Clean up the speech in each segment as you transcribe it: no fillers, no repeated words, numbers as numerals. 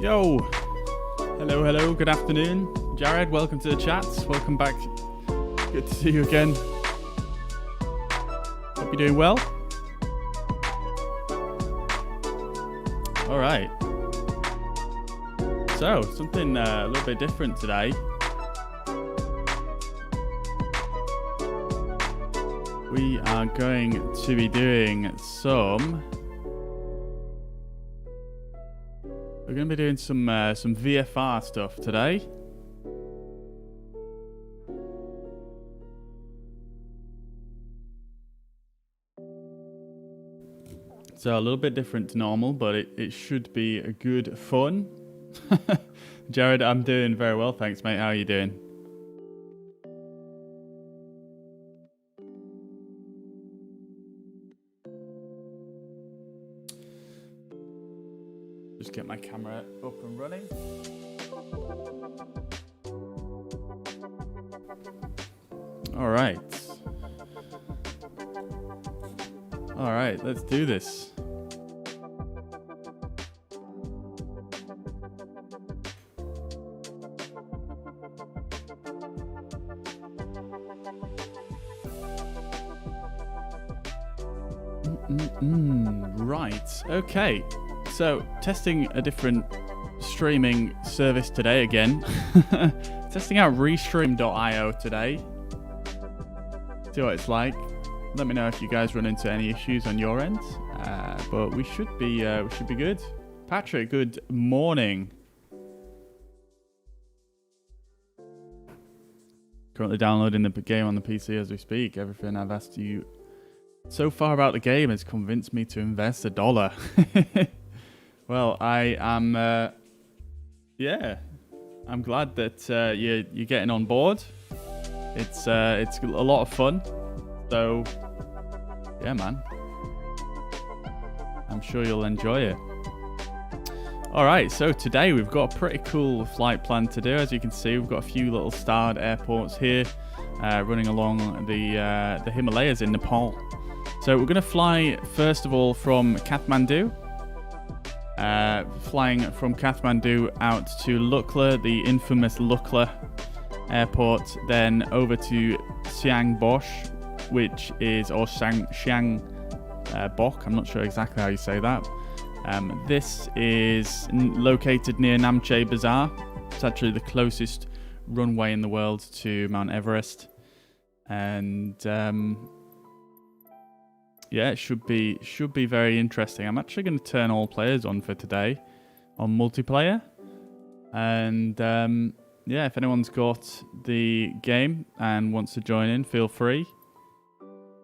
Yo, hello, good afternoon. Jared, welcome to the chats. Welcome back. Good to see you again. Hope you're doing well. All right. So, something a little bit different today. We are going to be doing some... We're going to be doing some VFR stuff today. So a little bit different to normal, but it should be a good fun. Jared, I'm doing very well, thanks, mate. How are you doing? Just get my camera up and running. All right, let's do this. Right, okay. So, testing a different streaming service today again. Testing out restream.io today. See what it's like. Let me know if you guys run into any issues on your end. But we should be good. Patrick, good morning. Currently downloading the game on the PC as we speak. Everything I've asked you so far about the game has convinced me to invest $1. Well, I am, I'm glad that you're getting on board. It's a lot of fun. So, yeah, man. I'm sure you'll enjoy it. All right, so today we've got a pretty cool flight plan to do. As you can see, we've got a few little starred airports here, running along the Himalayas in Nepal. So we're going to fly first of all from Kathmandu. Flying from Kathmandu out to Lukla, the infamous Lukla airport, then over to Siang Bosch, which is, or Siang Bok, I'm not sure exactly how you say that. This is located near Namche Bazaar. It's actually the closest runway in the world to Mount Everest. And yeah, it should be very interesting. I'm actually going to turn all players on for today on multiplayer. And yeah, if anyone's got the game and wants to join in, feel free.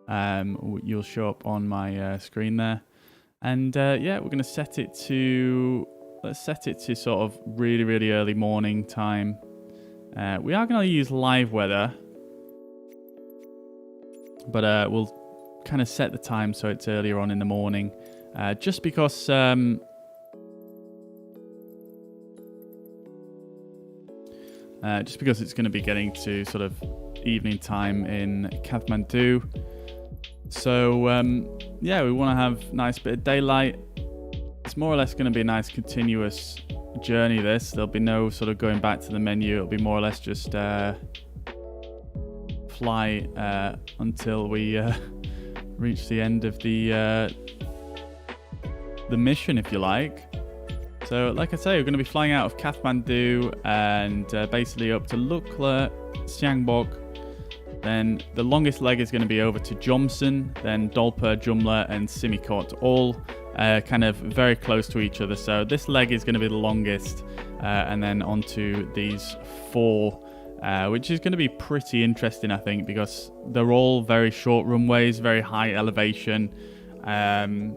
You'll show up on my screen there. And yeah, we're going to set it to, let's set it to sort of really, really early morning time. We are going to use live weather, but we'll kind of set the time so it's earlier on in the morning. just because it's going to be getting to sort of evening time in Kathmandu. So yeah, we want to have a nice bit of daylight. It's more or less going to be a nice continuous journey. There'll be no sort of going back to the menu. It'll be more or less just fly until we reach the end of the mission, if you like. So like I say, we're going to be flying out of Kathmandu and basically up to Lukla, Siangbok. Then the longest leg is going to be over to Jomson, then Dolpa, Jumla and Simikot, all kind of very close to each other. So this leg is going to be the longest, and then onto these 4, which is going to be pretty interesting, I think, because they're all very short runways, very high elevation, and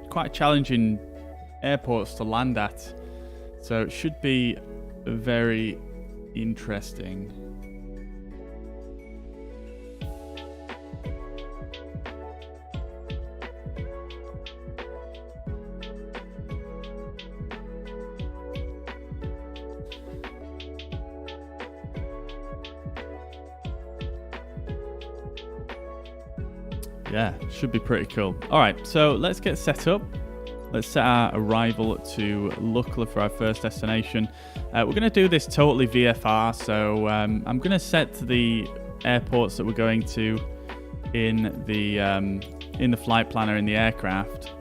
quite challenging airports to land at. So it should be very interesting. Yeah, should be pretty cool. All right, so let's get set up. Let's set our arrival to Lukla for our first destination. We're going to do this totally VFR, so I'm going to set the airports that we're going to in the flight planner in the aircraft.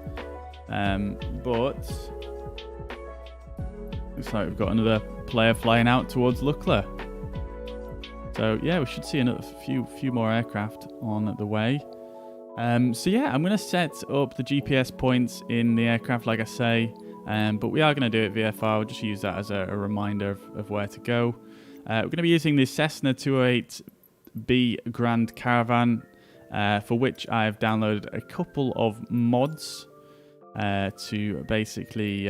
But looks like we've got another player flying out towards Lukla. So yeah, we should see another few more aircraft on the way. So yeah, I'm going to set up the GPS points in the aircraft, like I say, but we are going to do it VFR. We'll just use that as a reminder of where to go. We're going to be using the Cessna 208B Grand Caravan, for which I've downloaded a couple of mods to basically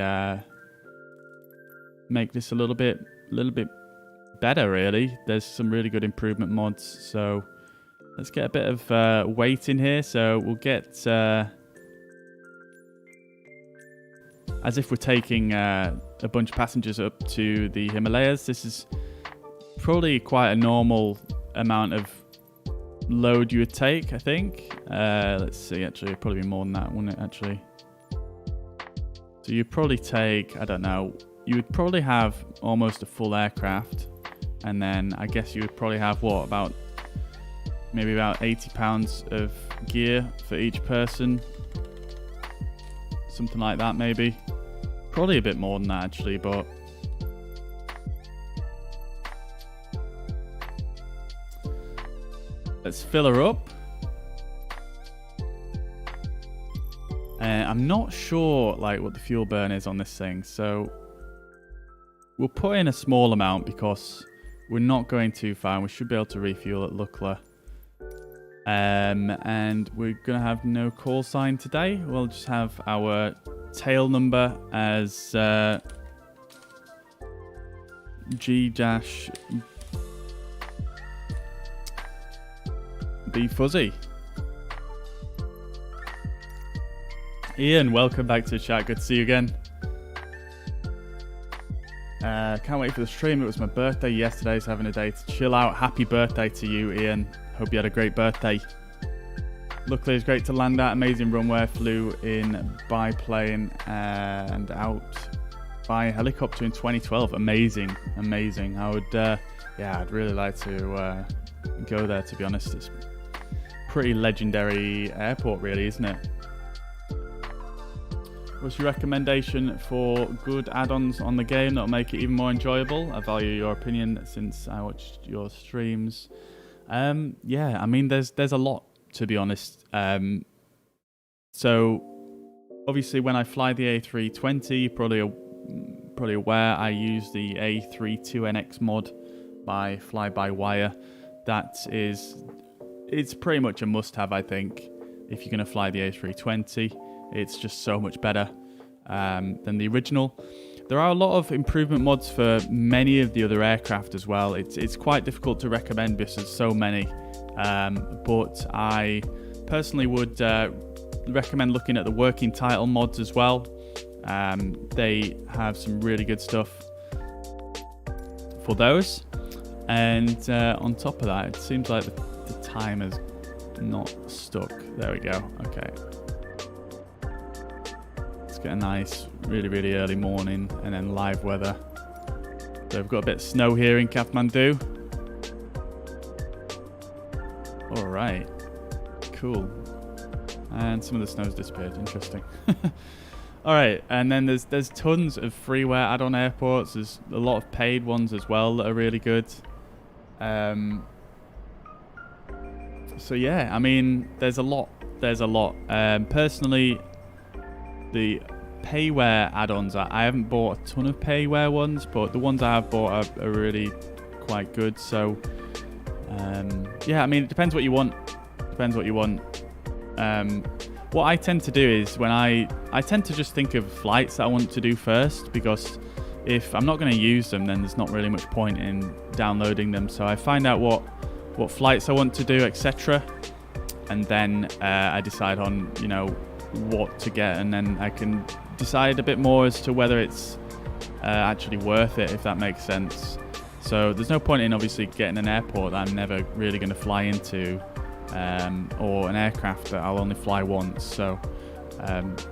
make this a little bit better, really. There's some really good improvement mods, so let's get a bit of weight in here. So we'll get, as if we're taking a bunch of passengers up to the Himalayas. This is probably quite a normal amount of load you would take, I think. Let's see, actually, it'd probably be more than that, wouldn't it, actually? So you'd probably take, I don't know, you would probably have almost a full aircraft. And then I guess you would probably have, what, maybe about 80 pounds of gear for each person. Something like that, maybe. Probably a bit more than that, actually, but let's fill her up. I'm not sure what the fuel burn is on this thing, so we'll put in a small amount because we're not going too far and we should be able to refuel at Lukla. And we're going to have no call sign today. We'll just have our tail number as G-B Fuzzy. Ian, welcome back to the chat. Good to see you again. Can't wait for the stream. It was my birthday yesterday, so having a day to chill out. Happy birthday to you, Ian. Hope you had a great birthday. Luckily, it's great to land at. Amazing runway. Flew in biplane and out by helicopter in 2012. Amazing. I would, I'd really like to go there, to be honest. It's a pretty legendary airport, really, isn't it? What's your recommendation for good add-ons on the game that'll make it even more enjoyable? I value your opinion since I watched your streams. Yeah, I mean, there's a lot, to be honest. So obviously when I fly the A320, you're probably aware I use the A32NX mod by Fly-by-Wire. It's pretty much a must-have, I think, if you're going to fly the A320. It's just so much better than the original. There are a lot of improvement mods for many of the other aircraft as well. It's quite difficult to recommend because there's so many. But I personally would recommend looking at the working title mods as well. They have some really good stuff for those. And on top of that, it seems like the timer's not stuck. There we go. Okay. Let's get a nice, really, really early morning and then live weather. So we've got a bit of snow here in Kathmandu. All right. Cool. And some of the snow's disappeared. Interesting. All right, and then there's tons of freeware add-on airports. There's a lot of paid ones as well that are really good. So yeah, I mean, there's a lot. Personally, the payware add-ons, I haven't bought a ton of payware ones, but the ones I have bought are really quite good. So yeah, I mean, it depends what you want. What I tend to do is when I tend to just think of flights that I want to do first, because if I'm not going to use them, then there's not really much point in downloading them. So I find out what flights I want to do, etc., and then I decide on what to get, and then I can decide a bit more as to whether it's actually worth it, if that makes sense. So there's no point in obviously getting an airport that I'm never really going to fly into, or an aircraft that I'll only fly once. So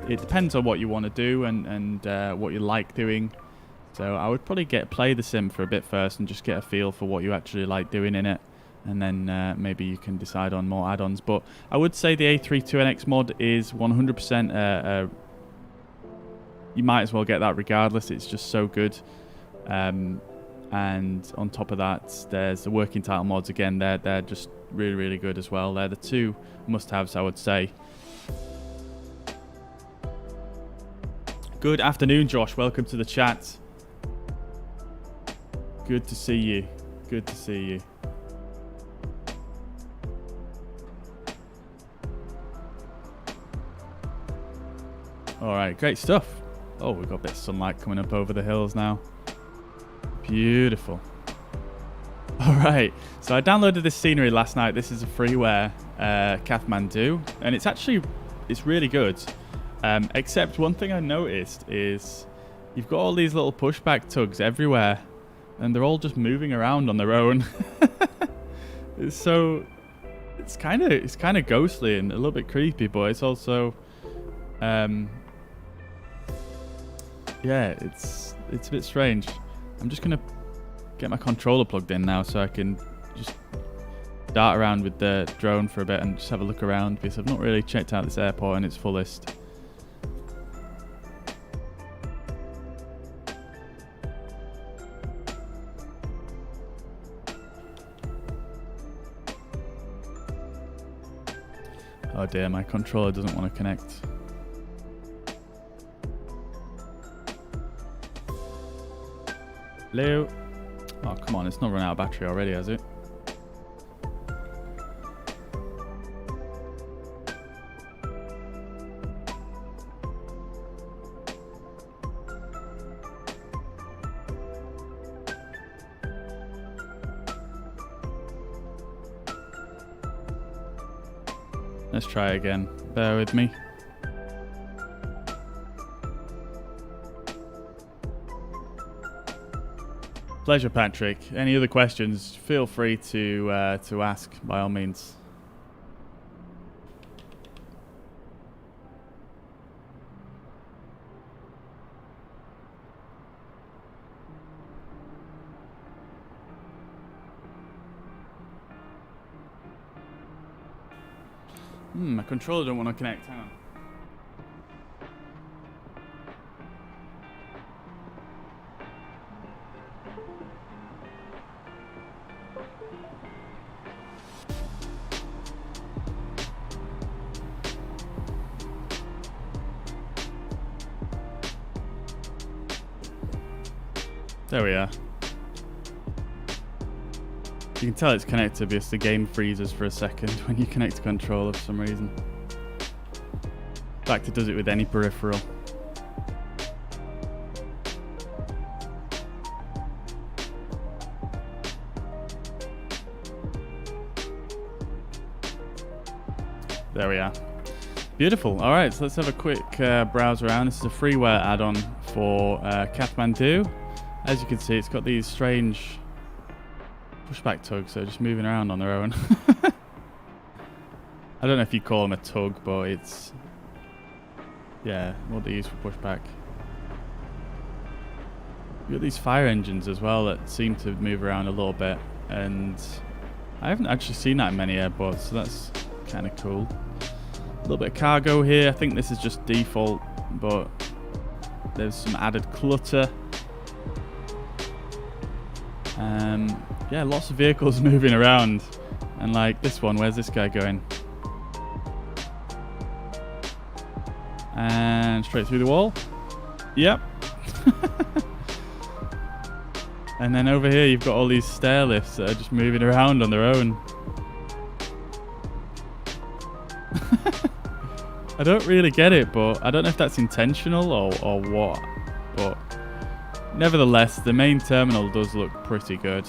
it depends on what you want to do and what you like doing. So I would probably play the sim for a bit first and just get a feel for what you actually like doing in it, and then maybe you can decide on more add-ons. But I would say the A32NX mod is 100%. You might as well get that regardless. It's just so good. And on top of that, there's the working title mods. Again, they're just really, really good as well. They're the two must-haves, I would say. Good afternoon, Josh. Welcome to the chat. Good to see you. Good to see you. All right, great stuff. Oh, we've got a bit of sunlight coming up over the hills now. Beautiful. All right, so I downloaded this scenery last night. This is a freeware Kathmandu, and it's really good. Except one thing I noticed is you've got all these little pushback tugs everywhere, and they're all just moving around on their own. It's kind of ghostly and a little bit creepy, but it's also yeah, it's a bit strange. I'm just gonna get my controller plugged in now so I can just dart around with the drone for a bit and just have a look around, because I've not really checked out this airport in its fullest. Oh dear, my controller doesn't want to connect. Hello? Oh, come on, it's not run out of battery already, has it? Let's try again. Bear with me. Pleasure, Patrick. Any other questions, feel free to ask by all means. My controller don't want to connect. Hang on. There we are. You can tell it's connected because the game freezes for a second when you connect a controller for some reason. In fact, it does it with any peripheral. There we are. Beautiful. All right, so let's have a quick browse around. This is a freeware add-on for Kathmandu. As you can see, it's got these strange pushback tugs, so just moving around on their own. I don't know if you call them a tug, but it's, yeah, what they use for pushback. You've got these fire engines as well that seem to move around a little bit, and I haven't actually seen that in many airports, so that's kind of cool. A little bit of cargo here. I think this is just default, but there's some added clutter. Yeah, lots of vehicles moving around, and like this one, where's this guy going? And straight through the wall. Yep. And then over here you've got all these stair lifts that are just moving around on their own. I don't really get it, but I don't know if that's intentional or what. But nevertheless, the main terminal does look pretty good.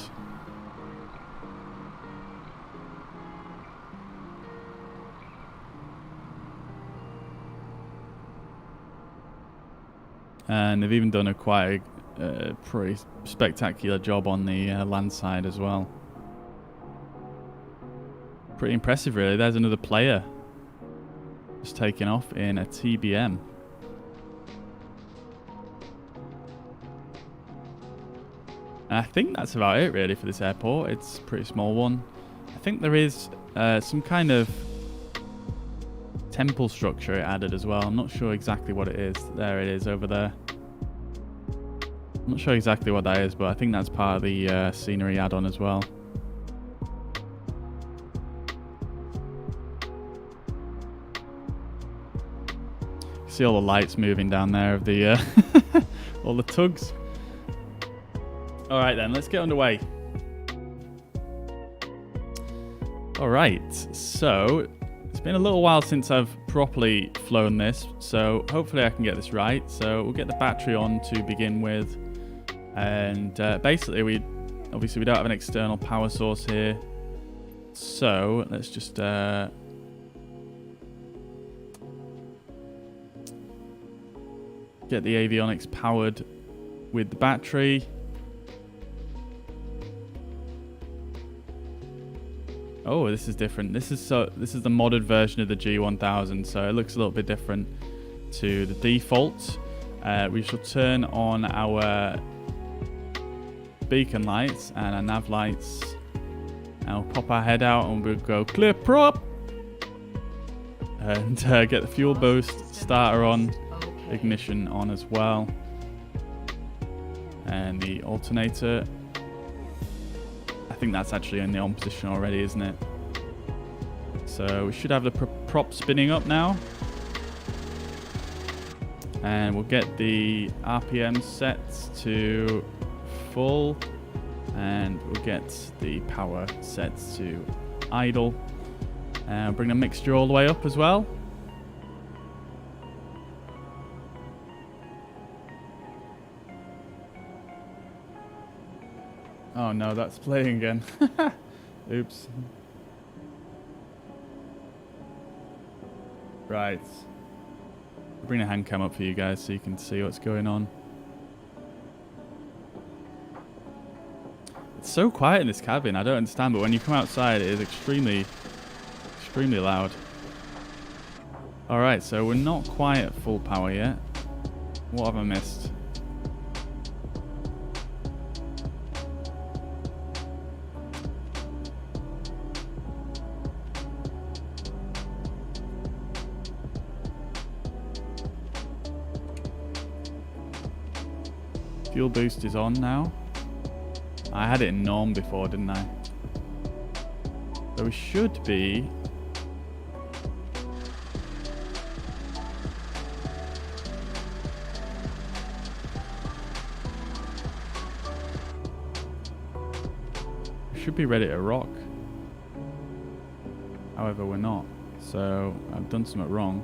And they've even done a quite pretty spectacular job on the land side as well. Pretty impressive, really. There's another player just taking off in a TBM. And I think that's about it, really, for this airport. It's a pretty small one. I think there is some kind of temple structure it added as well. I'm not sure exactly what it is. There it is over there. I'm not sure exactly what that is, but I think that's part of the scenery add-on as well. See all the lights moving down there of the all the tugs. All right then, let's get underway. All right, so it's been a little while since I've properly flown this, so hopefully I can get this right. So we'll get the battery on to begin with, and basically we don't have an external power source here, so let's just get the avionics powered with the battery. Oh, this is different. This is the modded version of the G1000, so it looks a little bit different to the default. We shall turn on our beacon lights and our nav lights, and we'll pop our head out and we'll go clear prop, and get the fuel boost starter on, ignition on as well, and the alternator. I think that's actually in the on position already, isn't it? So we should have the prop spinning up now, and we'll get the RPM set to full, and we'll get the power set to idle, and bring the mixture all the way up as well. Oh no, that's playing again. Oops. Right. I'll bring the hand cam up for you guys so you can see what's going on. It's so quiet in this cabin, I don't understand, but when you come outside it is extremely loud. Alright, so we're not quite at full power yet. What have I missed? Fuel boost is on now. I had it in norm before, didn't I? So we should be... should be ready to rock. However, we're not. So I've done something wrong.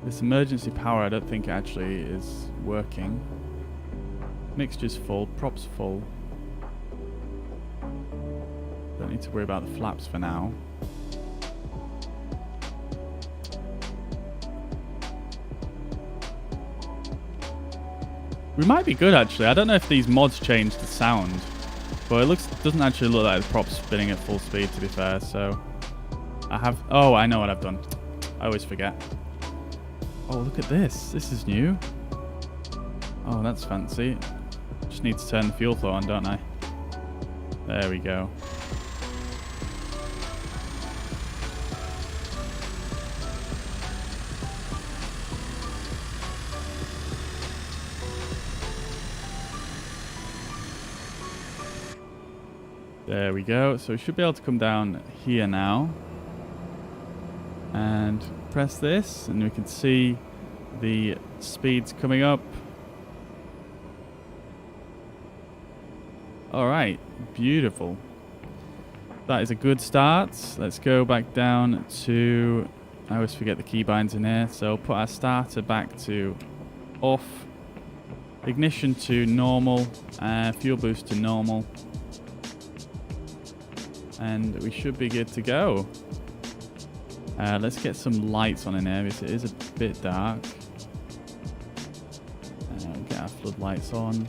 This emergency power, I don't think actually is working. Mixture's full, props full. Don't need to worry about the flaps for now. We might be good, actually. I don't know if these mods change the sound, but it doesn't actually look like the prop's spinning at full speed, to be fair. So oh, I know what I've done. I always forget. Oh, look at this. This is new. Oh, that's fancy. Just need to turn the fuel flow on, don't I? There we go. There we go. So we should be able to come down here now. And press this, and we can see the speeds coming up. Alright, beautiful. That is a good start. Let's go back down to... I always forget the keybinds in here. So put our starter back to off. Ignition to normal. Fuel boost to normal. And we should be good to go. Let's get some lights on in here because it is a bit dark. Get our floodlights on.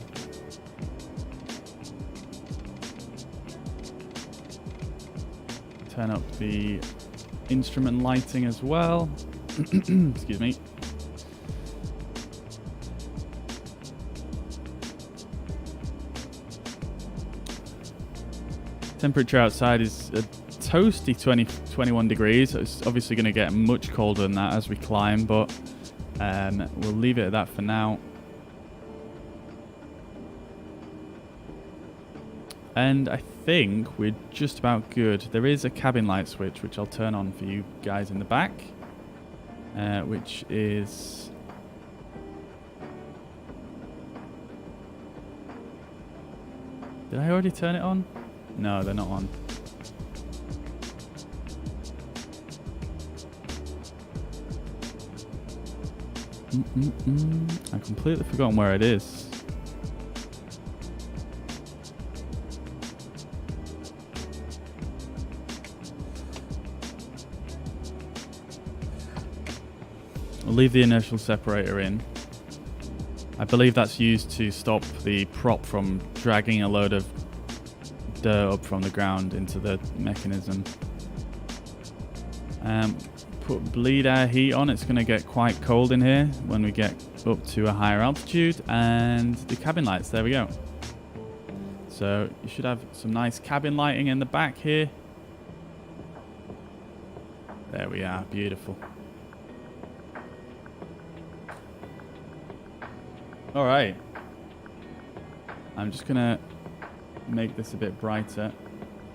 Turn up the instrument lighting as well. Excuse me. Temperature outside is a toasty 21 degrees. So it's obviously going to get much colder than that as we climb, but we'll leave it at that for now. And I think we're just about good. There is a cabin light switch, which I'll turn on for you guys in the back, which is... Did I already turn it on? No, they're not on. I've completely forgotten where it is. I'll leave the inertial separator in. I believe that's used to stop the prop from dragging a load of dirt up from the ground into the mechanism. Put bleed air heat on. It's going to get quite cold in here when we get up to a higher altitude. And the cabin lights, there we go. So you should have some nice cabin lighting in the back here. There we are, beautiful. All right. I'm just going to make this a bit brighter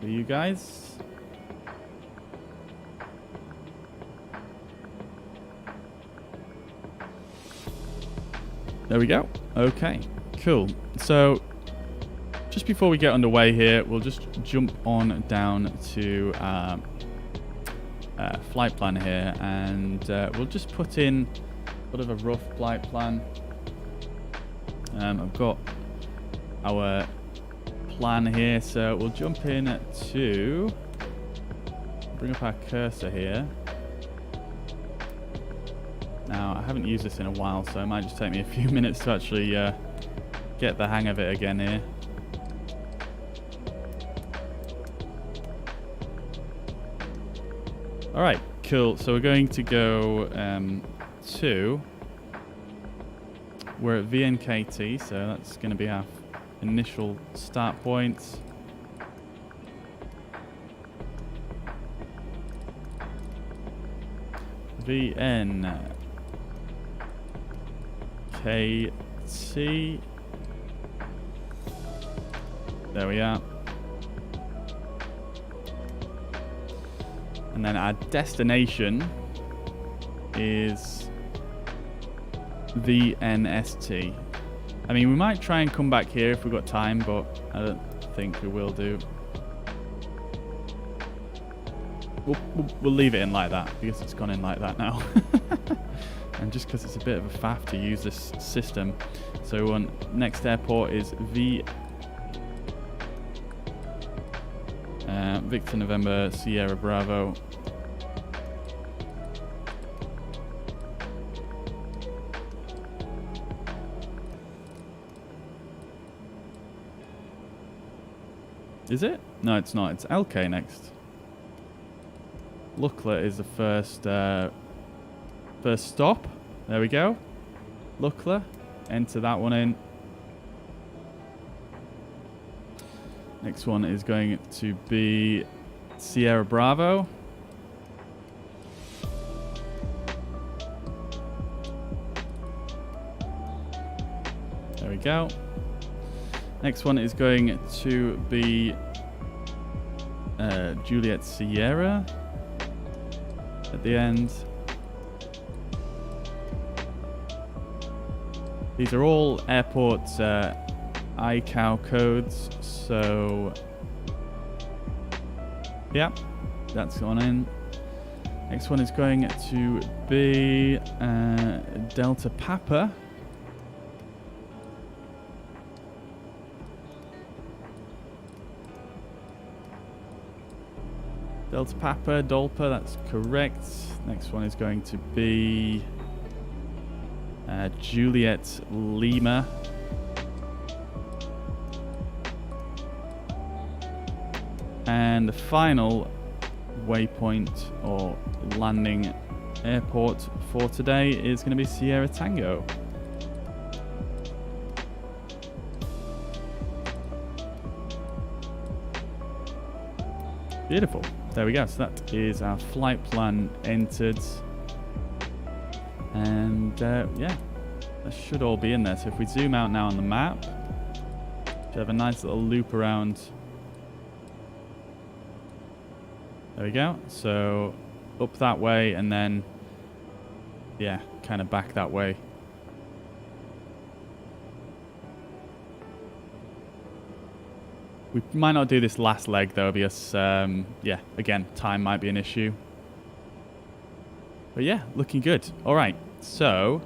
for you guys. There we go. Okay, cool. So just before we get underway here, we'll just jump on down to flight plan here, and we'll just put in sort of a rough flight plan. I've got our plan here, so we'll jump in to bring up our cursor here. Now, I haven't used this in a while, so it might just take me a few minutes to actually get the hang of it again here. Alright, cool. So we're going to go to... We're at VNKT, so that's going to be our initial start point. VNKT. There we are. And then our destination is VNST. I mean, we might try and come back here if we've got time, but I don't think we will do. We'll leave it in like that because it's gone in like that now. And just because it's a bit of a faff to use this system. So next airport is Victor November Sierra Bravo. Is it? No, it's not. It's LK next. Lukla is the first stop. There we go. Lukla. Enter that one in. Next one is going to be Sierra Bravo. There we go. Next one is going to be Juliet Sierra at the end. These are all airport ICAO codes, so yeah, that's gone in. Next one is going to be Delta Papa. Delta Papa, Dolpa, that's correct. Next one is going to be Juliet Lima. And the final waypoint or landing airport for today is going to be Sierra Tango. Beautiful. There we go. So that is our flight plan entered. And yeah, that should all be in there. So if we zoom out now on the map, we have a nice little loop around. There we go. So up that way and then, yeah, kind of back that way. We might not do this last leg though because, yeah, again, time might be an issue. But yeah, looking good. All right, so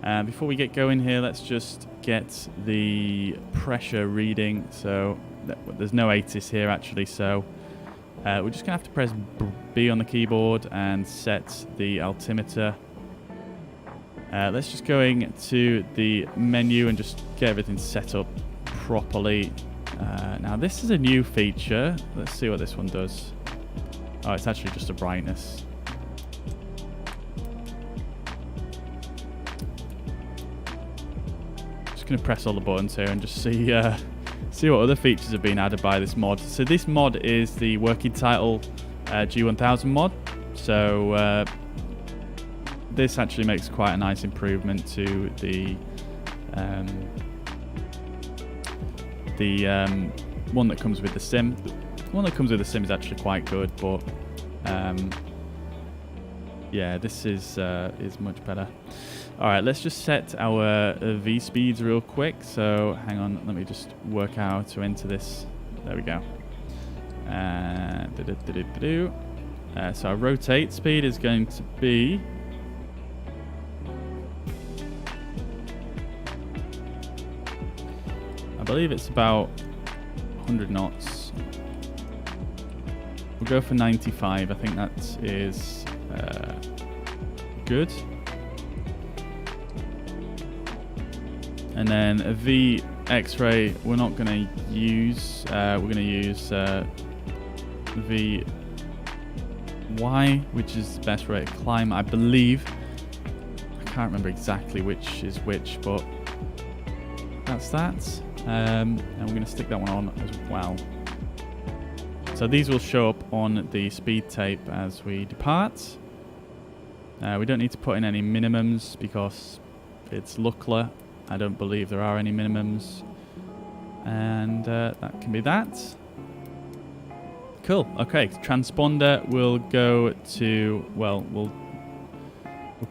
before we get going here, let's just get the pressure reading. So there's no ATIS here actually, so we're just going to have to press B on the keyboard and set the altimeter. Let's just go into the menu and just get everything set up properly. Now this is a new feature. Let's see what this one does. Oh, it's actually just a brightness. Just going to press all the buttons here and just see see what other features have been added by this mod. So this mod is the working title G1000 mod. So this actually makes quite a nice improvement to the one that comes with the sim. The one that comes with the sim is actually quite good, but yeah, this is much better. All right, let's just set our V speeds real quick. So hang on, let me just work out how to enter this. There we go. So our rotate speed is going to be I believe it's about 100 knots. We'll go for 95. I think that is good. And then a V X-ray we're not going to use. We're going to use V Y, which is the best rate of climb, I believe. I can't remember exactly which is which, but that's that. And we're going to stick that one on as well. So these will show up on the speed tape as we depart. We don't need to put in any minimums because it's Lukla. I don't believe there are any minimums. And that can be that. Cool. Okay, transponder will go to, well, we'll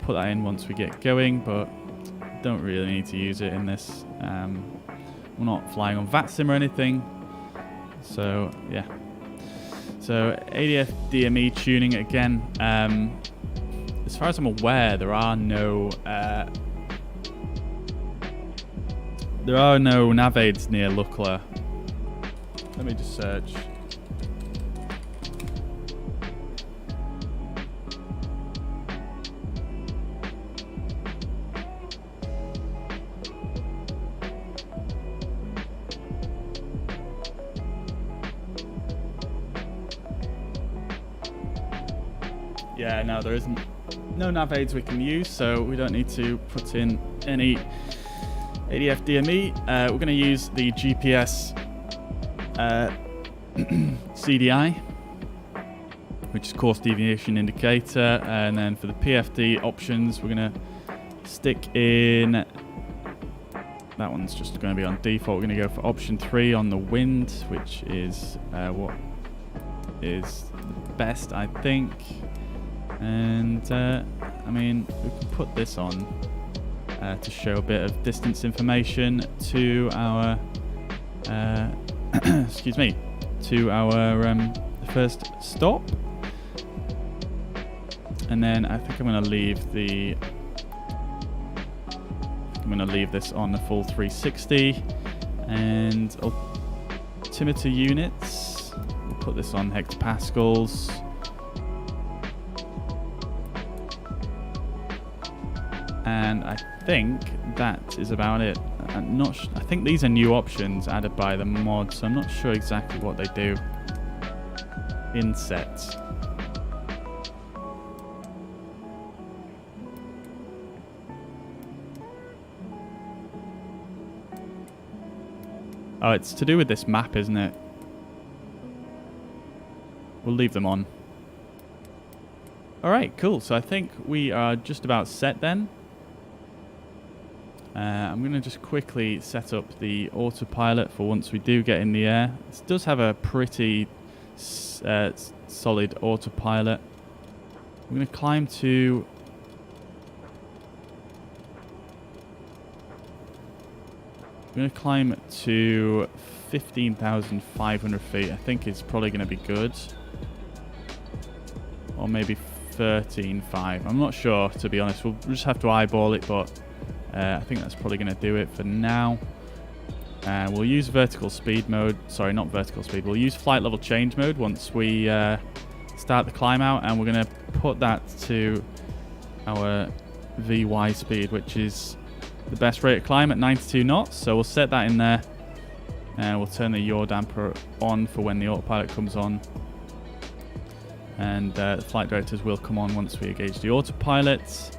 put that in once we get going, but don't really need to use it in this. We're not flying on VATSIM or anything. So, yeah. So, ADF DME tuning again. As far as I'm aware, there are no nav aids near Lukla. Let me just search. Yeah, no, there isn't no nav aids we can use, so we don't need to put in any ADF DME. We're going to use the GPS CDI, which is course deviation indicator, and then for the PFD options, we're going to stick in. That one's just going to be on default. We're going to go for option 3 on the wind, which is what is the best, I think. And I mean, we can put this on to show a bit of distance information to our excuse me, to our first stop. And then I think I'm going to leave the this on the full 360, and altimeter units, we'll put this on hectopascals. And I think that is about it. I'm not I think these are new options added by the mod, so I'm not sure exactly what they do in set. Oh, it's to do with this map, isn't it? We'll leave them on. Alright, cool. So I think we are just about set then. I'm going to just quickly set up the autopilot for once we do get in the air. This does have a pretty solid autopilot. I'm going to climb to... I'm going to climb to 15,500 feet. I think it's probably going to be good. Or maybe 13.5. I'm not sure, to be honest. We'll just have to eyeball it, but I think that's probably going to do it for now. We'll use vertical speed mode. Sorry, not vertical speed. We'll use flight level change mode once we start the climb out, and we're going to put that to our VY speed, which is the best rate of climb at 92 knots. So we'll set that in there, and we'll turn the yaw damper on for when the autopilot comes on. And the flight directors will come on once we engage the autopilot.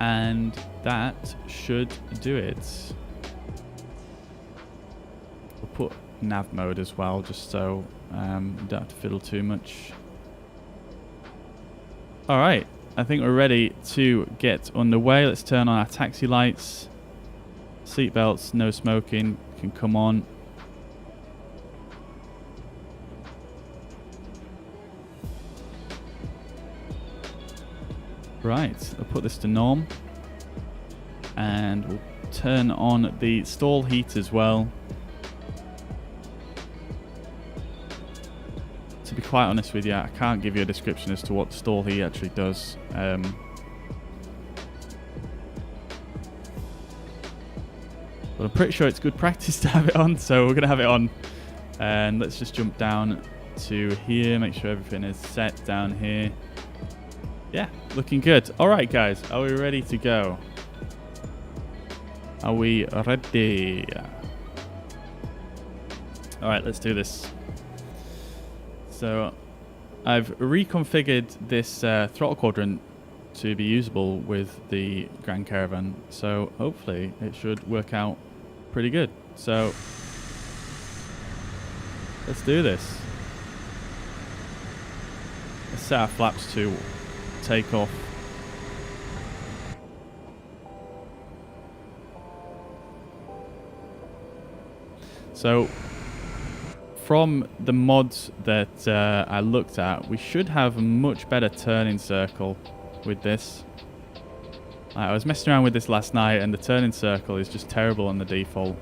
And that should do it. We'll put nav mode as well, just so we don't have to fiddle too much. Alright, I think we're ready to get underway. Let's turn on our taxi lights. Seat belts, no smoking, can come on. Right, I'll put this to norm. And we'll turn on the stall heat as well. To be quite honest with you, I can't give you a description as to what stall heat actually does. But I'm pretty sure it's good practice to have it on, so we're going to have it on. And let's just jump down to here, make sure everything is set down here. Yeah, looking good. Alright guys, are we ready to go? Are we ready? Alright, let's do this. So, I've reconfigured this throttle quadrant to be usable with the Grand Caravan. So, hopefully, it should work out pretty good. So, let's do this. Let's set our flaps to take off. So from the mods that I looked at, we should have a much better turning circle with this. I was messing around with this last night, and the turning circle is just terrible on the default.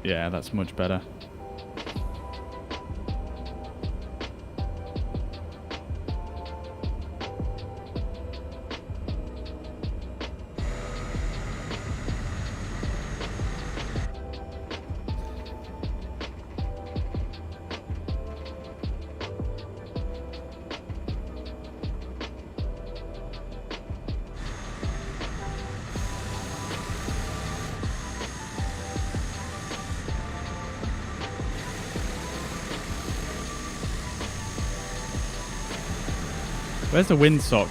Yeah, that's much better. Where's the windsock?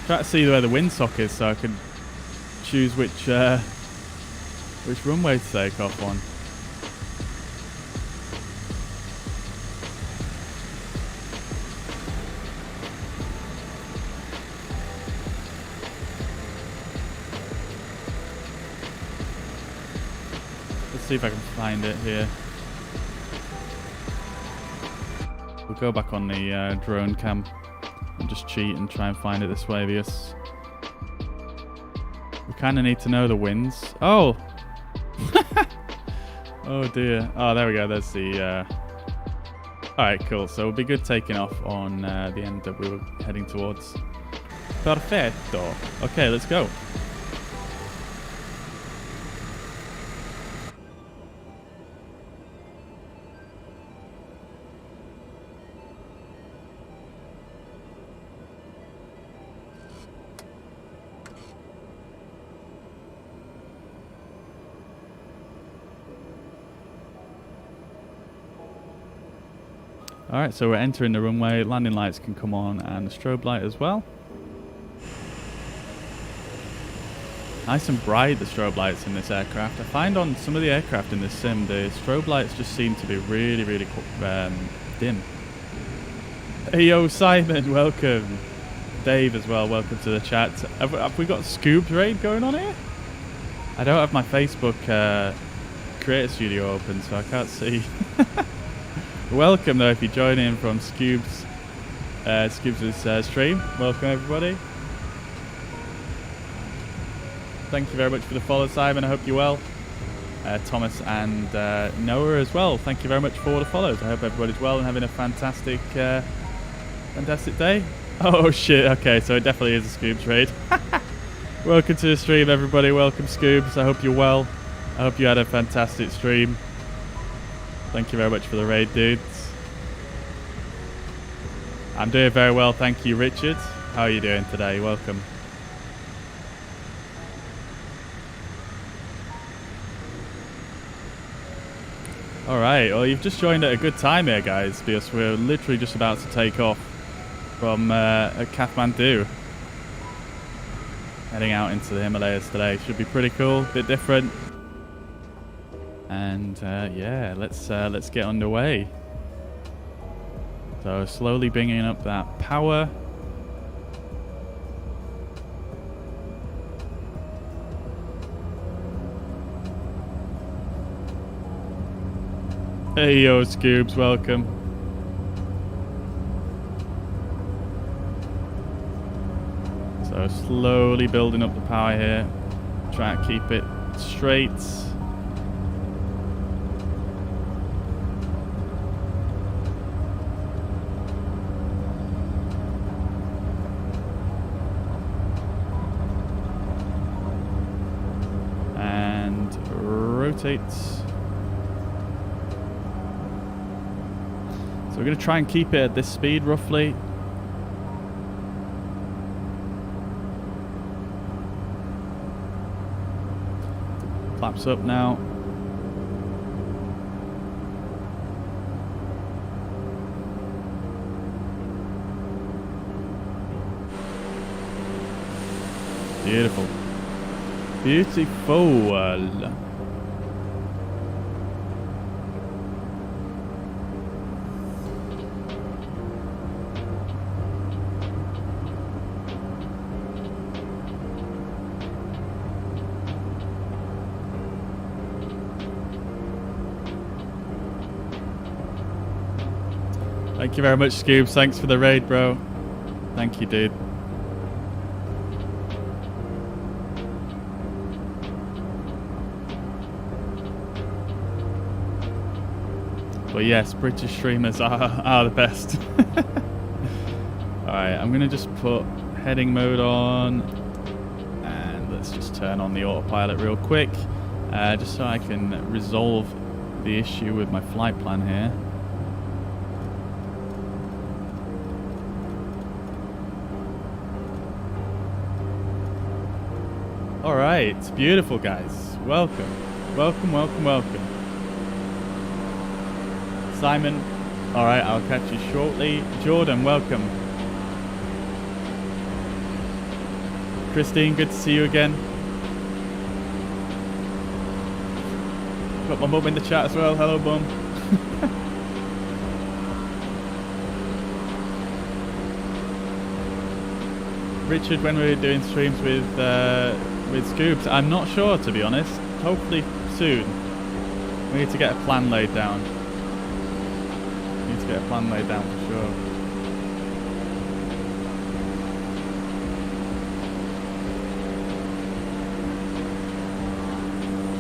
Try to see where the windsock is so I can choose which runway to take off on. Let's see if I can find it here. We'll go back on the drone cam and just cheat and try and find it this way because we kind of need to know the winds. Oh! Oh dear. Oh, there we go. There's the... Alright, cool. So it'll be good taking off on the end that we were heading towards. Perfetto. Okay, let's go. Alright, so we're entering the runway. Landing lights can come on and the strobe light as well. Nice and bright, the strobe lights in this aircraft. I find on some of the aircraft in this sim, the strobe lights just seem to be really, really dim. Hey yo, Simon, welcome. Dave as well, welcome to the chat. Have we got Scoob's raid going on here? I don't have my Facebook Creator Studio open, so I can't see. Welcome though if you join in from Scoob's stream. Welcome everybody. Thank you very much for the follow, Simon. I hope you're well. Thomas and Noah as well. Thank you very much for the follows. I hope everybody's well and having a fantastic day. Oh shit, okay, so it definitely is a Scoob's raid. Welcome to the stream everybody. Welcome Scoobs. I hope you're well. I hope you had a fantastic stream. Thank you very much for the raid, dudes. I'm doing very well, thank you, Richard. How are you doing today? Welcome. Alright, well you've just joined at a good time here, guys, because we're literally just about to take off from Kathmandu. Heading out into the Himalayas today. Should be pretty cool, a bit different. And yeah, let's get underway. So slowly bringing up that power. Hey yo, Scoobs, welcome. So slowly building up the power here. Try to keep it straight. Rotates. So we're going to try and keep it at this speed roughly. Flaps up now. Beautiful. Beautiful. Thank you very much, Scoobs. Thanks for the raid, bro. Thank you, dude. But yes, British streamers are the best. Alright, I'm going to just put heading mode on. And let's just turn on the autopilot real quick. Just so I can resolve the issue with my flight plan here. All right, beautiful guys. Welcome, welcome, welcome, welcome. Simon, all right, I'll catch you shortly. Jordan, welcome. Christine, good to see you again. Got my mum in the chat as well. Hello, mum. Richard, when we were doing streams with Scoops, I'm not sure, to be honest. Hopefully soon. We need to get a plan laid down. We need to get a plan laid down for sure.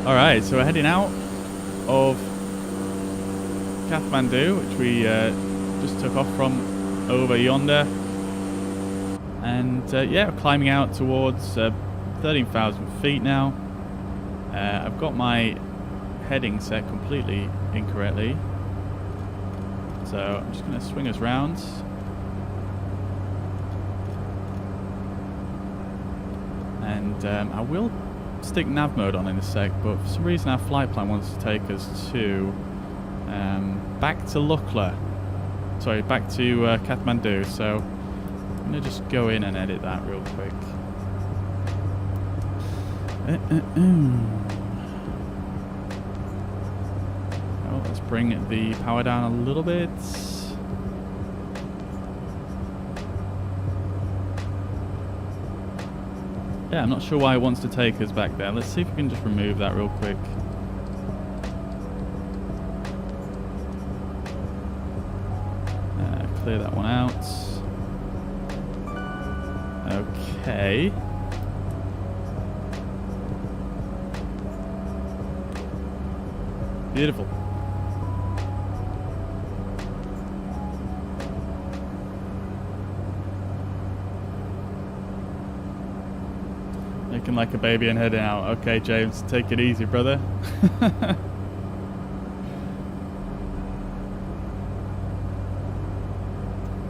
Alright, so we're heading out of Kathmandu, which we just took off from over yonder. And yeah, we're climbing out towards 13,000 feet now. I've got my heading set completely incorrectly. So I'm just going to swing us round. And I will stick nav mode on in a sec, but for some reason our flight plan wants to take us to back to Lukla. Sorry, back to Kathmandu. So I'm going to just go in and edit that real quick. Oh, let's bring the power down a little bit. Yeah, I'm not sure why it wants to take us back there. Let's see if we can just remove that real quick. Clear that one out. Okay. Beautiful. Looking like a baby and heading out. Okay, James, take it easy, brother.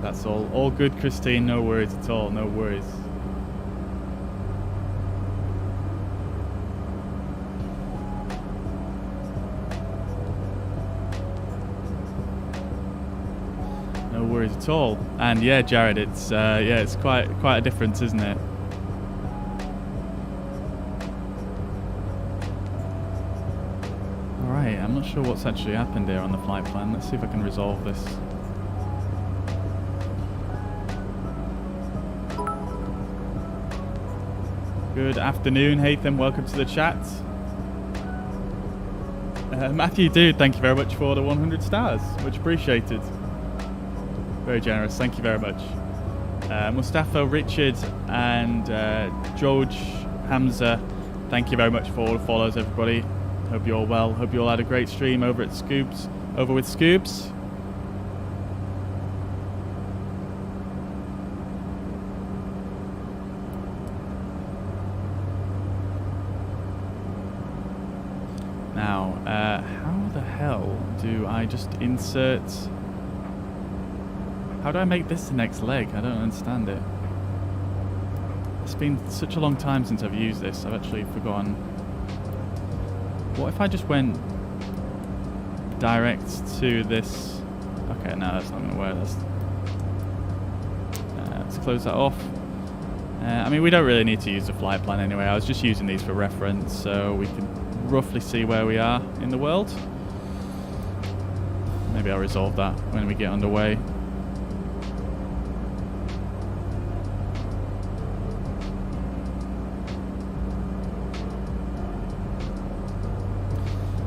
That's all good, Christine. No worries at all. No worries. No worries at all. And yeah, Jared, it's quite a difference, isn't it? All right, I'm not sure what's actually happened here on the flight plan. Let's see if I can resolve this. Good afternoon, Hatham. Welcome to the chat. Matthew, dude, thank you very much for the 100 stars. Much appreciated. Very generous. Thank you very much. Mustafa, Richard, and George, Hamza, thank you very much for all the follows, everybody. Hope you're all well. Hope you all had a great stream over at Scoops. Over with Scoops. Now, how the hell do I just insert... How do I make this the next leg? I don't understand it. It's been such a long time since I've used this, I've actually forgotten. What if I just went direct to this? Okay, no, that's not going to work. Let's close that off. I mean, we don't really need to use the flight plan anyway. I was just using these for reference, so we can roughly see where we are in the world. Maybe I'll resolve that when we get underway.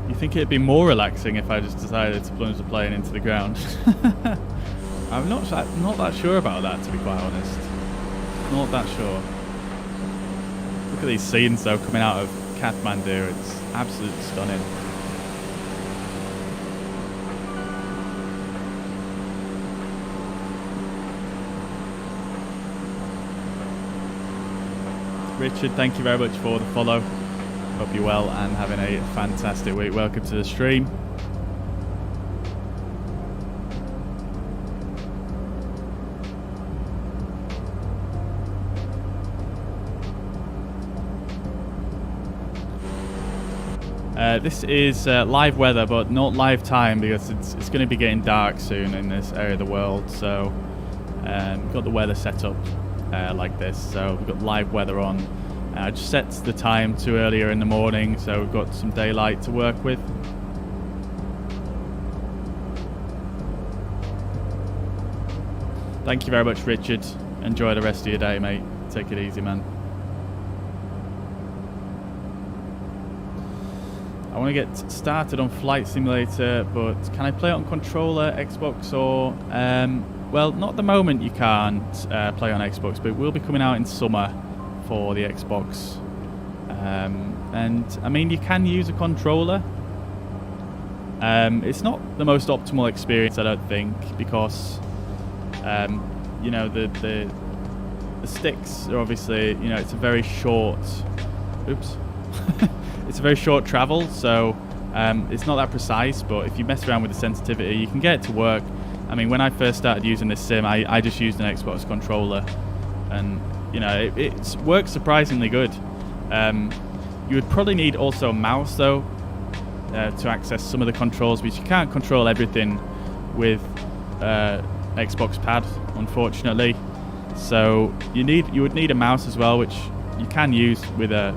You think it'd be more relaxing if I just decided to plunge the plane into the ground? I'm not that sure about that, to be quite honest. Not that sure. Look at these scenes though coming out of Kathmandu. It's absolutely stunning. Richard, thank you very much for the follow. Hope you're well and having a fantastic week. Welcome to the stream. This is live weather, but not live time because it's going to be getting dark soon in this area of the world. So we've got the weather set up like this. So we've got live weather on. I just set the time to earlier in the morning, so we've got some daylight to work with. Thank you very much, Richard. Enjoy the rest of your day, mate. Take it easy, man. I want to get started on Flight Simulator, but can I play it on controller, Xbox, or... well, not at the moment you can't play on Xbox, but it will be coming out in summer for the Xbox. And, I mean, you can use a controller. It's not the most optimal experience, I don't think, because... you know, the sticks are obviously, you know, it's a very short, it's a very short travel, so it's not that precise, but if you mess around with the sensitivity, you can get it to work. I mean, when I first started using this sim, I just used an Xbox controller, and, you know, it works surprisingly good. You would probably need also a mouse, though, to access some of the controls, because you can't control everything with Xbox pad, unfortunately. So you would need a mouse as well, which you can use with a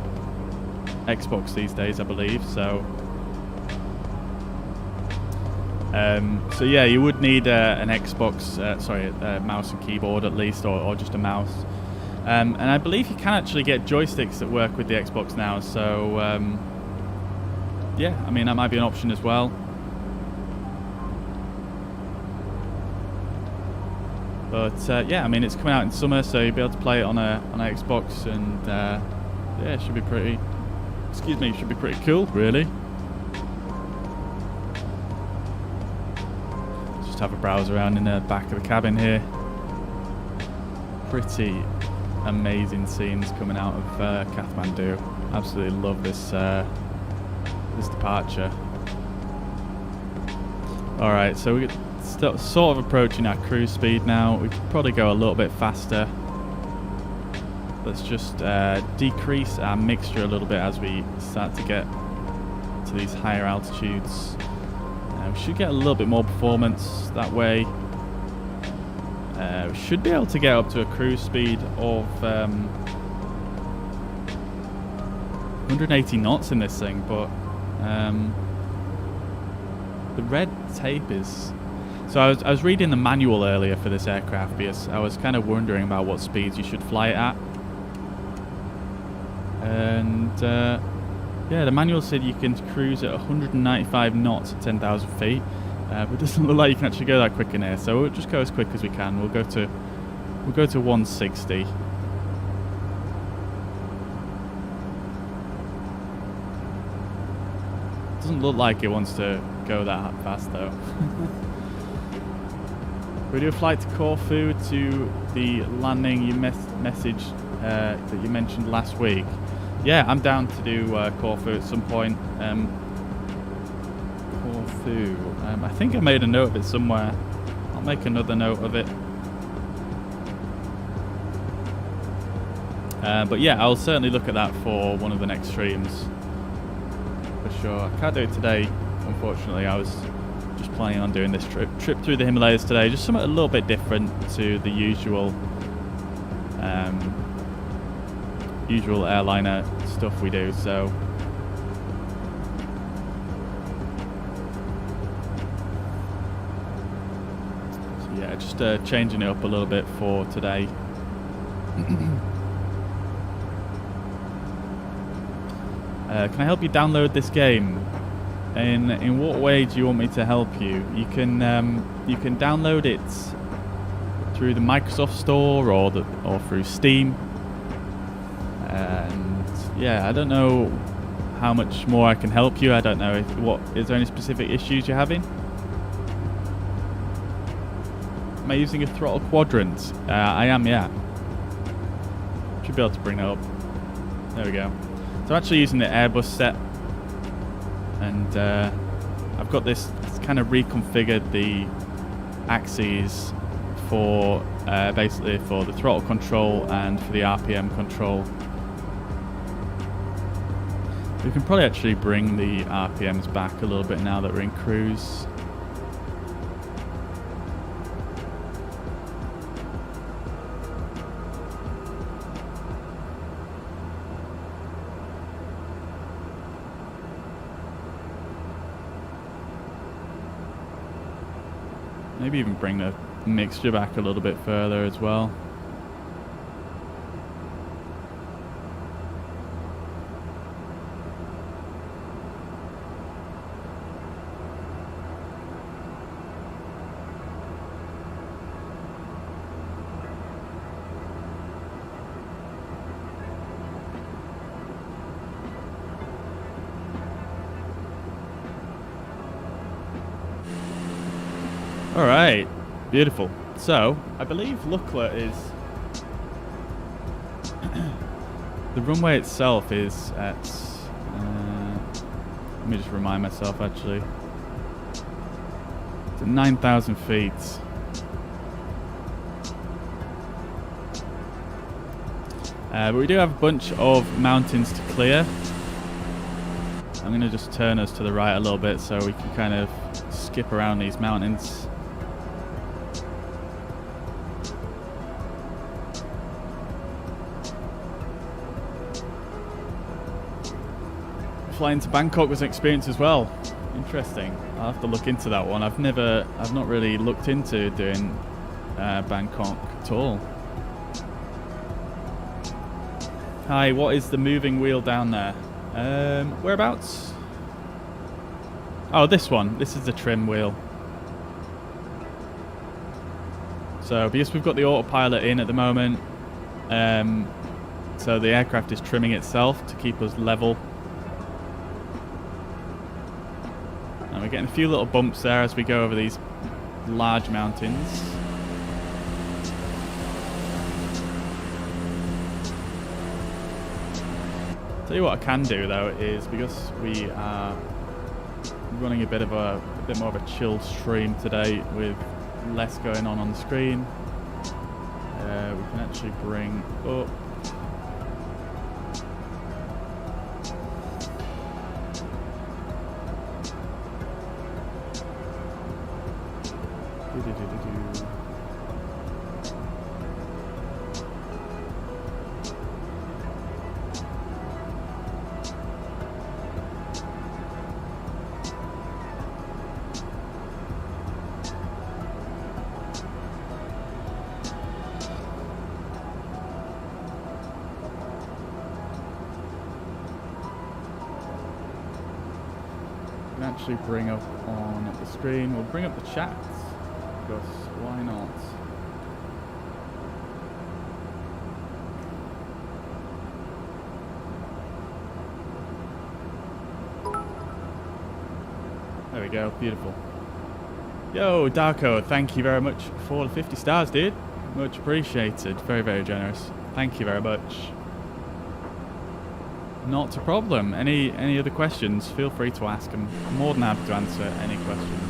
Xbox these days, I believe. So so yeah, you would need an Xbox, a mouse and keyboard at least, or just a mouse. And I believe you can actually get joysticks that work with the Xbox now. So yeah, I mean that might be an option as well. But yeah, I mean it's coming out in summer, so you'll be able to play it on an Xbox, and yeah, it should be pretty. Excuse me, it should be pretty cool, really. Just have a browse around in the back of the cabin here. Pretty amazing scenes coming out of Kathmandu. Absolutely love this this departure. All right, so we get. Sort of approaching our cruise speed now. We could probably go a little bit faster. Let's just decrease our mixture a little bit as we start to get to these higher altitudes. We should get a little bit more performance that way. We should be able to get up to a cruise speed of 180 knots in this thing, but the red tape is... So I was reading the manual earlier for this aircraft because I was kind of wondering about what speeds you should fly it at. And yeah, the manual said you can cruise at 195 knots at 10,000 feet. But it doesn't look like you can actually go that quick in here. So we'll just go as quick as we can. We'll go to 160. Doesn't look like it wants to go that fast though. We do a flight to Corfu to the landing you messaged that you mentioned last week. Yeah, I'm down to do Corfu at some point. Corfu. I think I made a note of it somewhere. I'll make another note of it. But yeah, I'll certainly look at that for one of the next streams. For sure. I can't do it today, unfortunately. I was just planning on doing this trip through the Himalayas today, just something a little bit different to the usual usual airliner stuff we do. So yeah, just changing it up a little bit for today. Can I help you download this game? In what way do you want me to help you? You can download it through the Microsoft Store or through Steam. And yeah, I don't know how much more I can help you. I don't know is there any specific issues you're having? Am I using a throttle quadrant? I am, yeah. Should be able to bring that up. There we go. So I'm actually using the Airbus set. And I've got this kind of reconfigured the axes for basically for the throttle control and for the RPM control. We can probably actually bring the RPMs back a little bit now that we're in cruise. Maybe even bring the mixture back a little bit further as well. All right, beautiful. So I believe Lukla is the runway itself is at. Let me just remind myself. Actually, it's at 9,000 feet. But we do have a bunch of mountains to clear. I'm going to just turn us to the right a little bit so we can kind of skip around these mountains. Flying to Bangkok was an experience as well. Interesting. I'll have to look into that one. I've not really looked into doing Bangkok at all. Hi, what is the moving wheel down there? Whereabouts? Oh, this one. This is the trim wheel. So, because we've got the autopilot in at the moment, so the aircraft is trimming itself to keep us level. And we're getting a few little bumps there as we go over these large mountains. Tell you what I can do though is, because we are running a bit more of a chilled stream today with less going on the screen, we can actually bring up actually bring up on the screen. We'll bring up the chat, because why not? There we go, beautiful. Yo, Darko, thank you very much for the 50 stars, dude. Much appreciated. Very, very generous. Thank you very much. Not a problem. Any other questions, feel free to ask. I'm more than happy to answer any questions.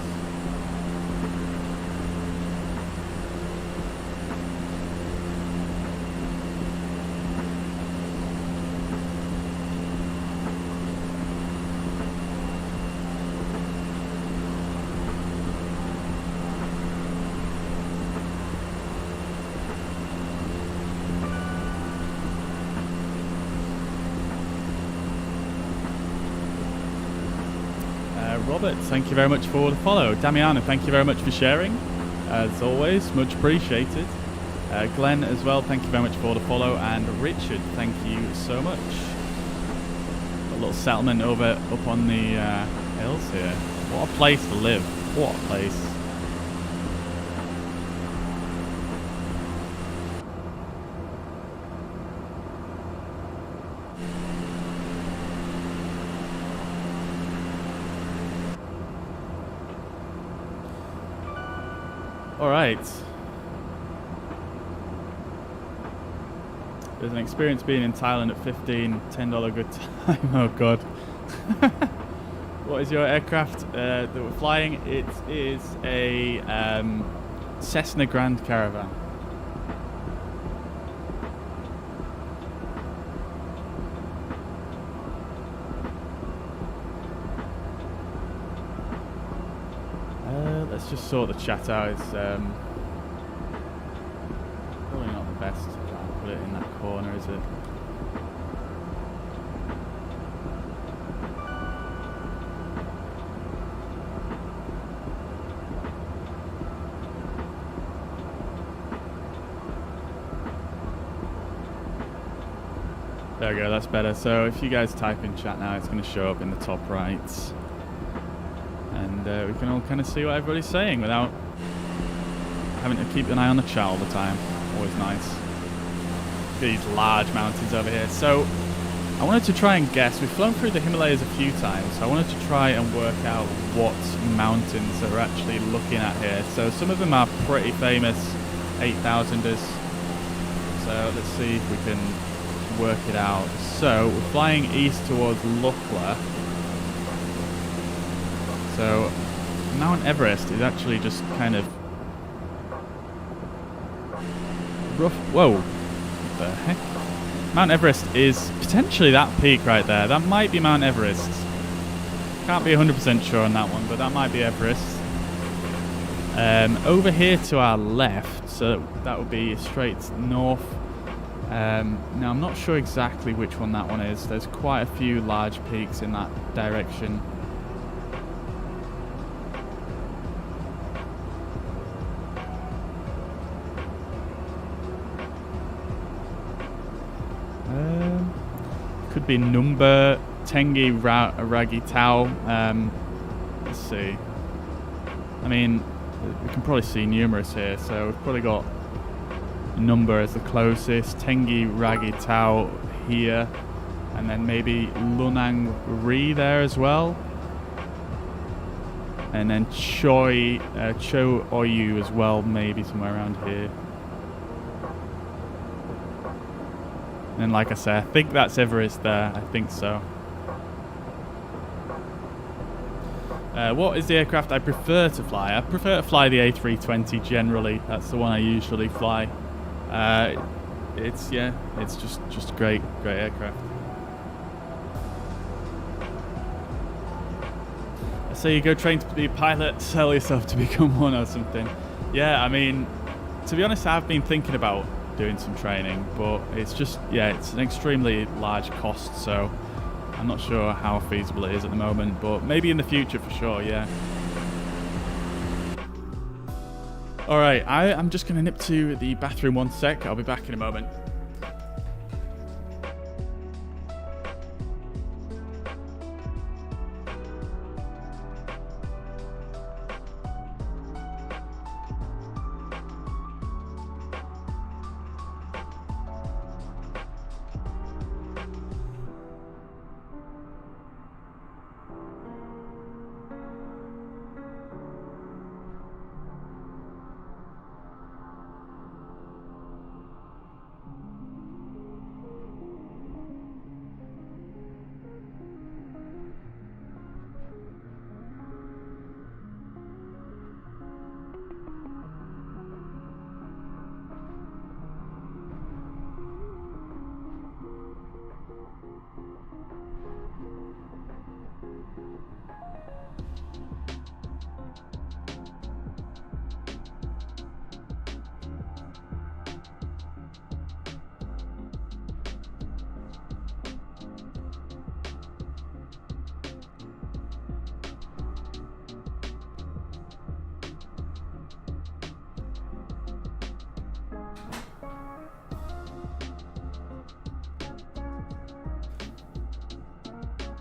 Robert, thank you very much for the follow. Damiana, thank you very much for sharing. As always, much appreciated. Glenn as well, thank you very much for the follow. And Richard, thank you so much. A little settlement up on the hills here. What a place to live. What a place. Alright. There's an experience being in Thailand at 15, $10 good time. Oh god. What is your aircraft that we're flying? It is a Cessna Grand Caravan. let's just sort the chat out. It's probably not the best to put it in that corner, is it? There we go, that's better. So if you guys type in chat now, it's going to show up in the top right. And we can all kind of see what everybody's saying without having to keep an eye on the chat all the time. Always nice. These large mountains over here. So I wanted to try and guess. We've flown through the Himalayas a few times, so I wanted to try and work out what mountains that we're actually looking at here. So some of them are pretty famous 8,000ers. So let's see if we can work it out. So we're flying east towards Lukla. So Mount Everest is actually just kind of rough. Whoa, what the heck? Mount Everest is potentially that peak right there. That might be Mount Everest. Can't be 100% sure on that one, but that might be Everest. Over here to our left, so that would be straight north. Now I'm not sure exactly which one that one is. There's quite a few large peaks in that direction. Could be Number, Tengi, Ragi Tau. Let's see. I mean, we can probably see numerous here, so we've probably got Number as the closest, Tengi, Ragi Tau here, and then maybe Lunang Ri there as well, and then Cho Oyu as well, maybe somewhere around here. And like I said, I think that's Everest there. I think so. What is the aircraft I prefer to fly? I prefer to fly the A320 generally. That's the one I usually fly. It's just great aircraft. So you go train to be a pilot, sell yourself to become one or something. Yeah, I mean, to be honest, I've been thinking about doing some training, but it's just, yeah, it's an extremely large cost, so I'm not sure how feasible it is at the moment, but maybe in the future for sure, yeah. Alright, I'm just going to nip to the bathroom one sec. I'll be back in a moment.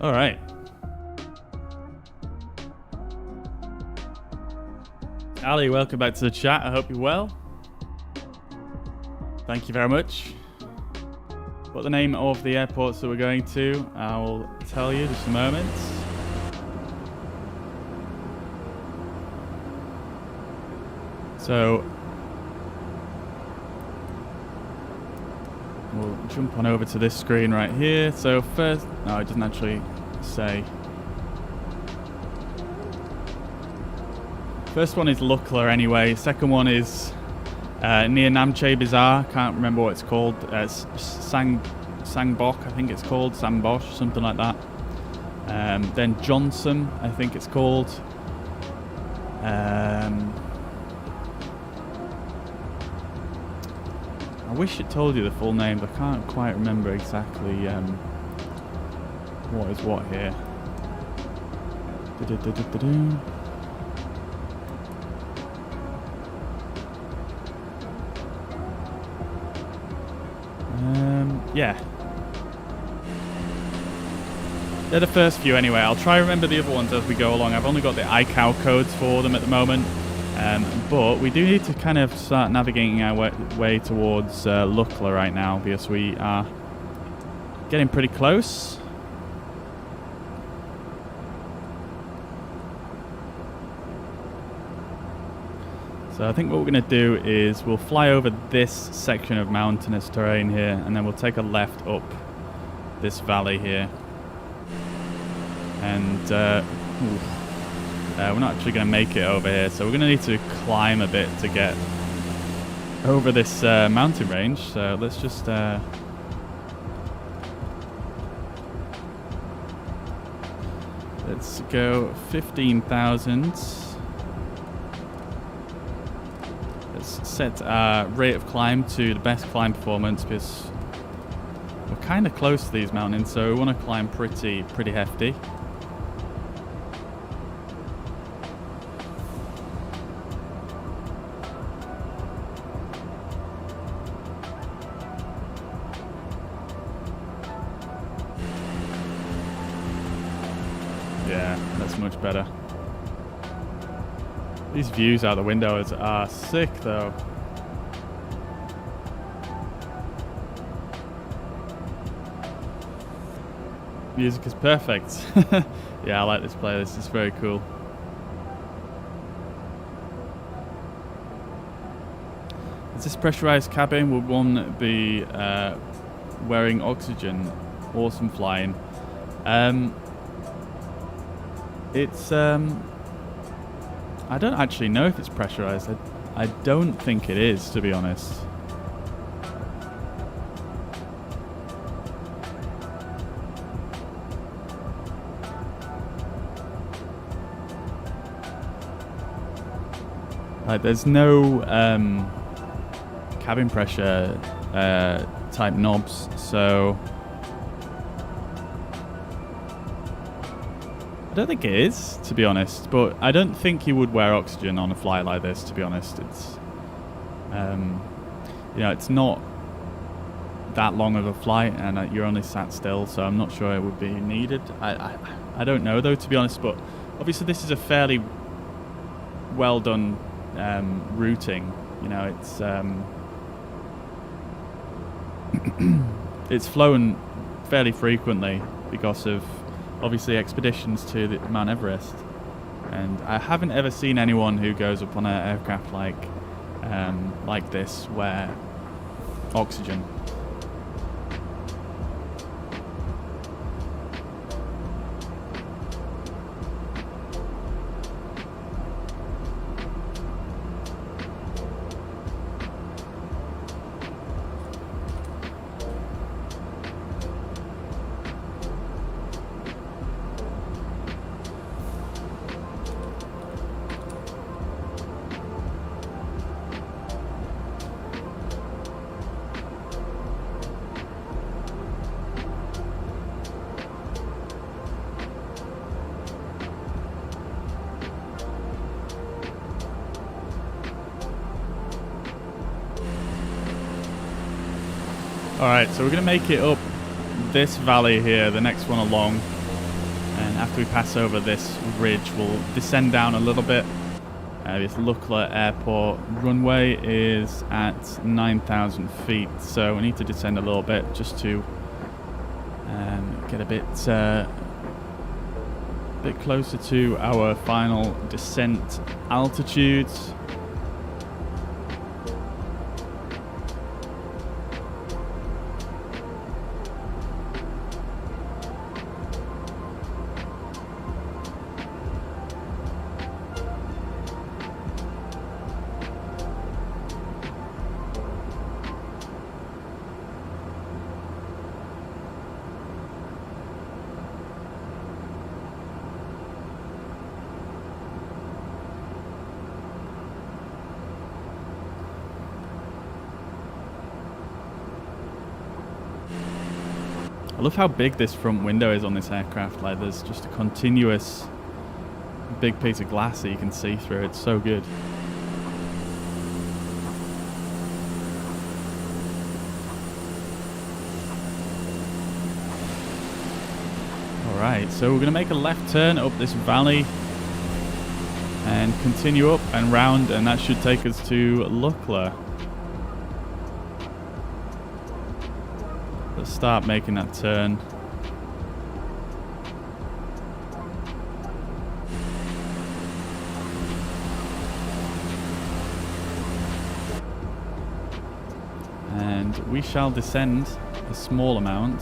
All right. Ali, welcome back to the chat. I hope you're well. Thank you very much. What the name of the airports that we're going to, I'll tell you just a moment. So we'll jump on over to this screen right here. So first, no, it doesn't actually say. First one is Lukla anyway. Second one is near Namche Bazaar. Can't remember what it's called. Sangbok, I think it's called. Sambosh, something like that. Then Johnson, I think it's called. I wish it told you the full names. I can't quite remember exactly what is what here. Yeah. They're the first few anyway. I'll try to remember the other ones as we go along. I've only got the iCow codes for them at the moment. But we do need to kind of start navigating our way towards Lukla right now, because we are getting pretty close. So I think what we're going to do is we'll fly over this section of mountainous terrain here, and then we'll take a left up this valley here. And we're not actually going to make it over here, so we're going to need to climb a bit to get over this mountain range. So let's just let's go 15,000. Let's set our rate of climb to the best climb performance, because we're kind of close to these mountains, so we want to climb pretty hefty. Yeah, that's much better. These views out the windows are sick, though. Music is perfect. Yeah, I like this playlist. It's very cool. Is this pressurized cabin? Would one be wearing oxygen? Awesome flying. It's I don't actually know if it's pressurized. I don't think it is, to be honest. Like, there's no cabin pressure type knobs, so I don't think it is, to be honest, but I don't think you would wear oxygen on a flight like this, to be honest. It's, you know, it's not that long of a flight, and you're only sat still, so I'm not sure it would be needed. I don't know, though, to be honest, but obviously this is a fairly well done routing. You know, it's it's flown fairly frequently because of obviously expeditions to Mount Everest, and I haven't ever seen anyone who goes up on an aircraft like this wear oxygen. Alright, so we're going to make it up this valley here, the next one along, and after we pass over this ridge we'll descend down a little bit. This Lukla Airport runway is at 9,000 feet, so we need to descend a little bit just to get a bit closer to our final descent altitude. I love how big this front window is on this aircraft. Like, there's just a continuous big piece of glass that you can see through. It's so good. Alright, so we're going to make a left turn up this valley and continue up and round, and that should take us to Lukla. Let's start making that turn. And we shall descend a small amount.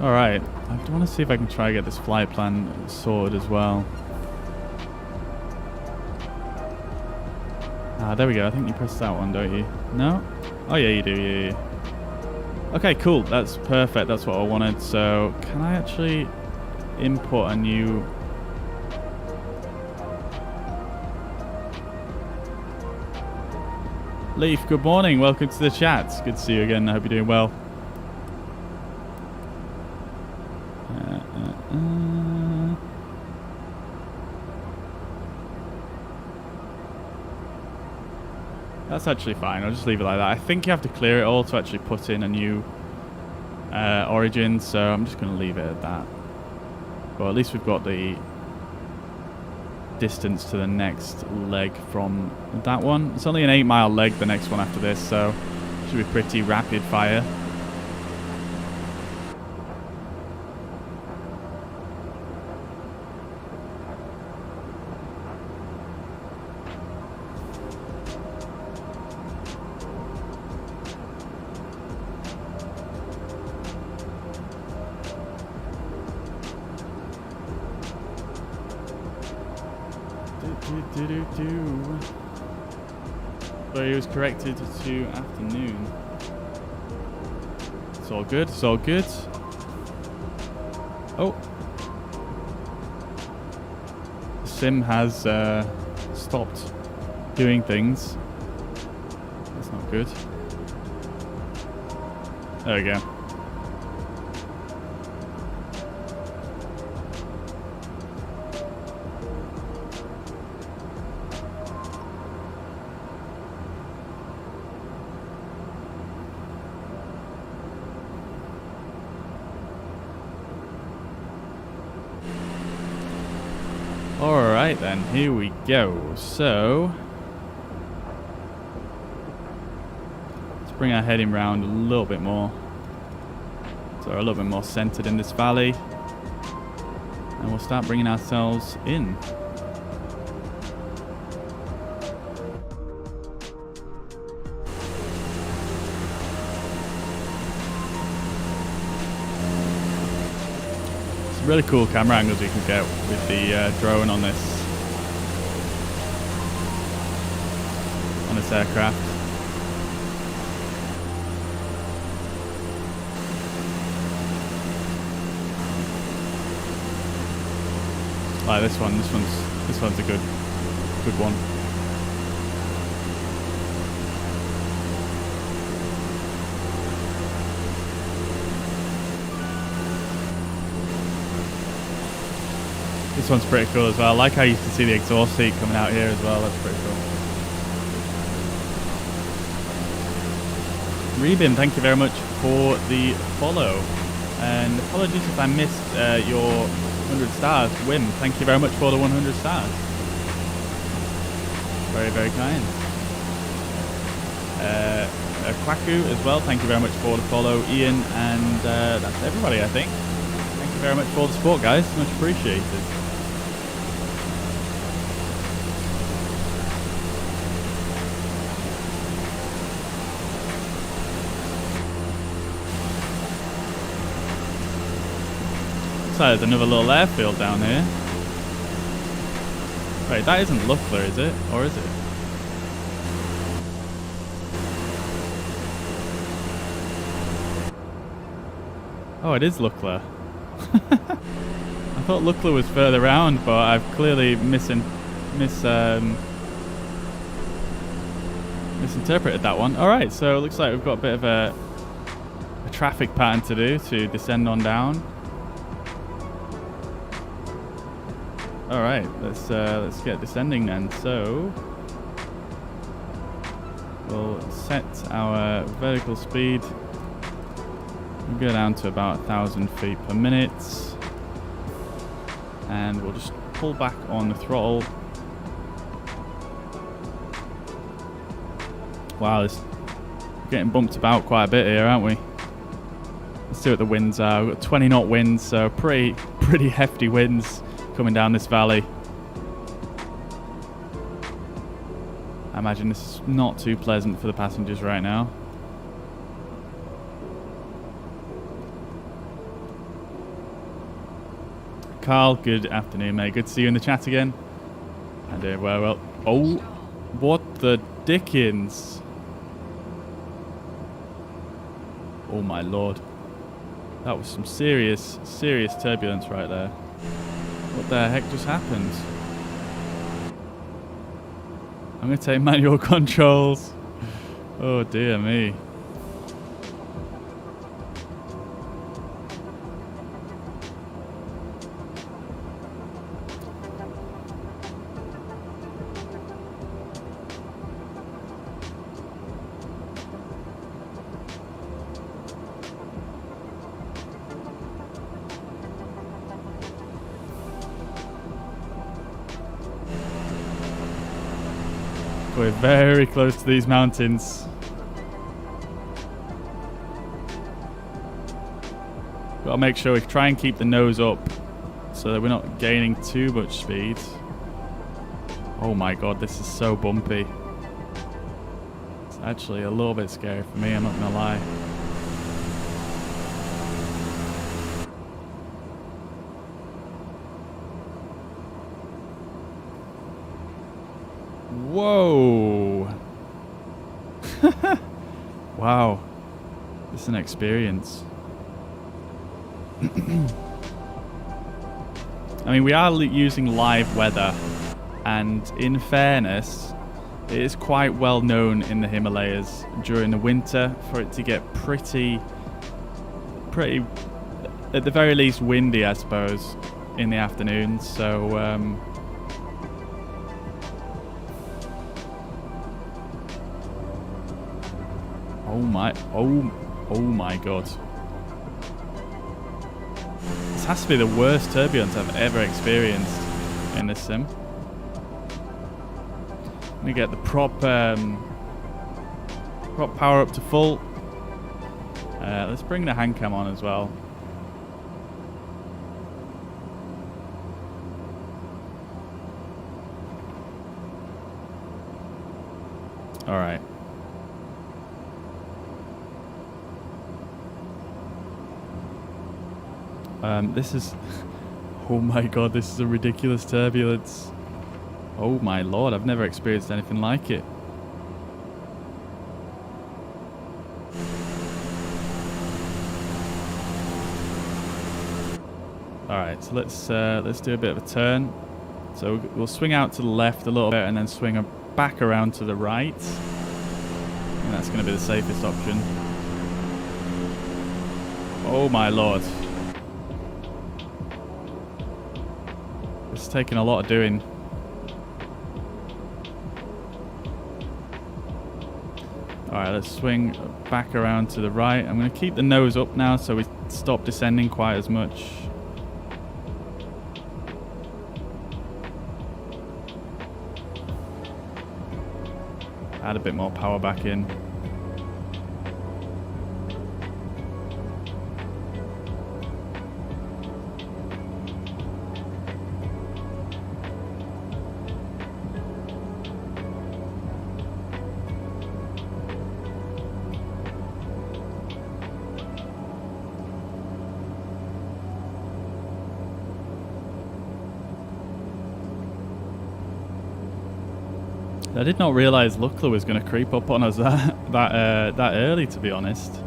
Alright, I want to see if I can try to get this flight plan sorted as well. Ah, there we go. I think you press that one, don't you? No? Oh yeah, you do, yeah. Okay, cool. That's perfect. That's what I wanted. So, can I actually import a new... Leaf, good morning. Welcome to the chat. Good to see you again. I hope you're doing well. That's actually fine. I'll just leave it like that. I think you have to clear it all to actually put in a new origin, so I'm just going to leave it at that. But at least we've got the distance to the next leg from that one. It's only an 8-mile leg, the next one after this, so it should be pretty rapid fire. So he was corrected to afternoon. It's all good. It's all good. Oh, Sim has stopped doing things. That's not good. There we go. Alright then, here we go. So, let's bring our heading round a little bit more. So we're a little bit more centered in this valley. And we'll start bringing ourselves in. Really cool camera angles you can get with the drone on this aircraft. Like this one's a good one. This one's pretty cool as well. I like how you can see the exhaust seat coming out here as well. That's pretty cool. Rebim, thank you very much for the follow. And apologies if I missed your 100 stars. Wim, thank you very much for the 100 stars. Very, very kind. Kwaku as well, thank you very much for the follow. Ian, and that's everybody, I think. Thank you very much for the support, guys. Much appreciated. like there's another little airfield down here. Wait, that isn't Lukla, is it? Or is it? Oh, it is Lukla. I thought Lukla was further around, but I've clearly misinterpreted that one. Alright, so it looks like we've got a bit of a traffic pattern to do to descend on down. Alright, let's get descending then. So we'll set our vertical speed. We'll go down to about 1,000 feet per minute. And we'll just pull back on the throttle. Wow, we're getting bumped about quite a bit here, aren't we? Let's see what the winds are. We've got 20 knot winds, so pretty hefty winds coming down this valley. I imagine this is not too pleasant for the passengers right now. Carl, good afternoon, mate. Good to see you in the chat again. I'm doing well. Oh, what the dickens? Oh my lord. That was some serious turbulence right there. What the heck just happened? I'm going to take manual controls. Oh dear me. We're very close to these mountains. Got to make sure we try and keep the nose up so that we're not gaining too much speed. Oh my god, this is so bumpy. It's actually a little bit scary for me, I'm not gonna lie. Whoa! Wow, this is an experience. I mean, we are using live weather, and in fairness, it is quite well known in the Himalayas during the winter for it to get pretty, at the very least, windy, I suppose, in the afternoons. So, oh my god. This has to be the worst turbulence I've ever experienced in this sim. Let me get the prop power up to full. Let's bring the hand cam on as well. Alright. This is... Oh my god, this is a ridiculous turbulence. Oh my lord, I've never experienced anything like it. Alright, so let's do a bit of a turn. So we'll swing out to the left a little bit and then swing back around to the right. And that's going to be the safest option. Oh my lord. It's taking a lot of doing. Alright, let's swing back around to the right. I'm going to keep the nose up now so we stop descending quite as much. Add a bit more power back in. I did not realize Lukla was going to creep up on us that early, to be honest.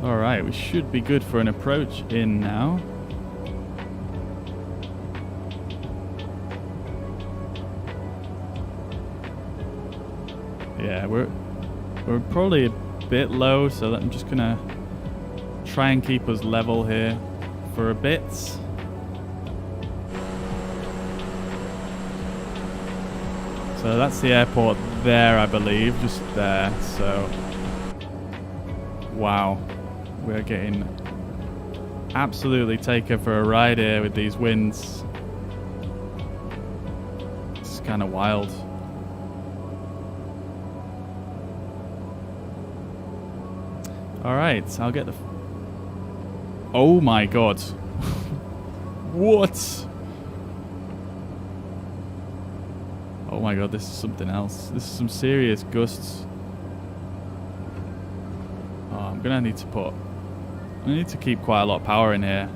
All right, we should be good for an approach in now. Yeah, we're probably a bit low, so I'm just gonna try and keep us level here for a bit. So that's the airport there, I believe, just there. So, wow, we're getting absolutely taken for a ride here with these winds. It's kind of wild. All right, so I'll get the... Oh my god. What? Oh my god, this is something else. This is some serious gusts. Oh, I'm gonna need to put... I need to keep quite a lot of power in here.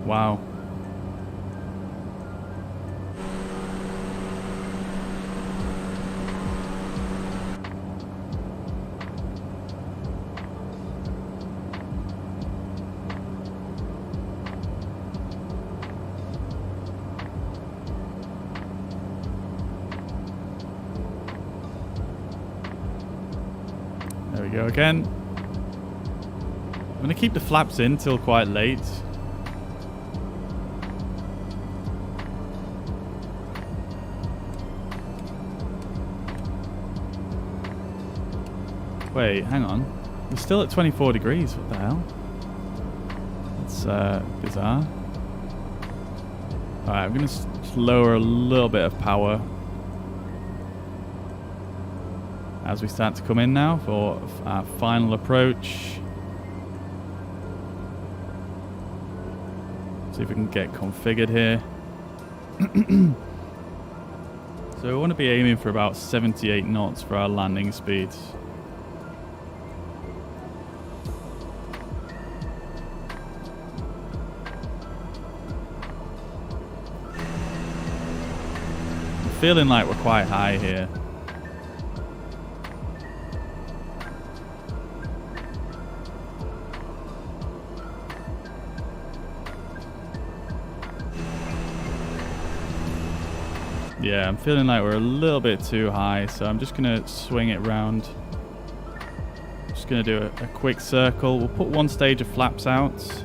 Wow. There we go again. I'm going to keep the flaps in till quite late. Wait, hang on. We're still at 24 degrees. What the hell? That's bizarre. Alright, I'm going to lower a little bit of power as we start to come in now for our final approach. See if we can get configured here. So we want to be aiming for about 78 knots for our landing speed. I'm feeling like we're quite high here. Yeah, I'm feeling like we're a little bit too high, so I'm just going to swing it round. Just going to do a quick circle. We'll put one stage of flaps out.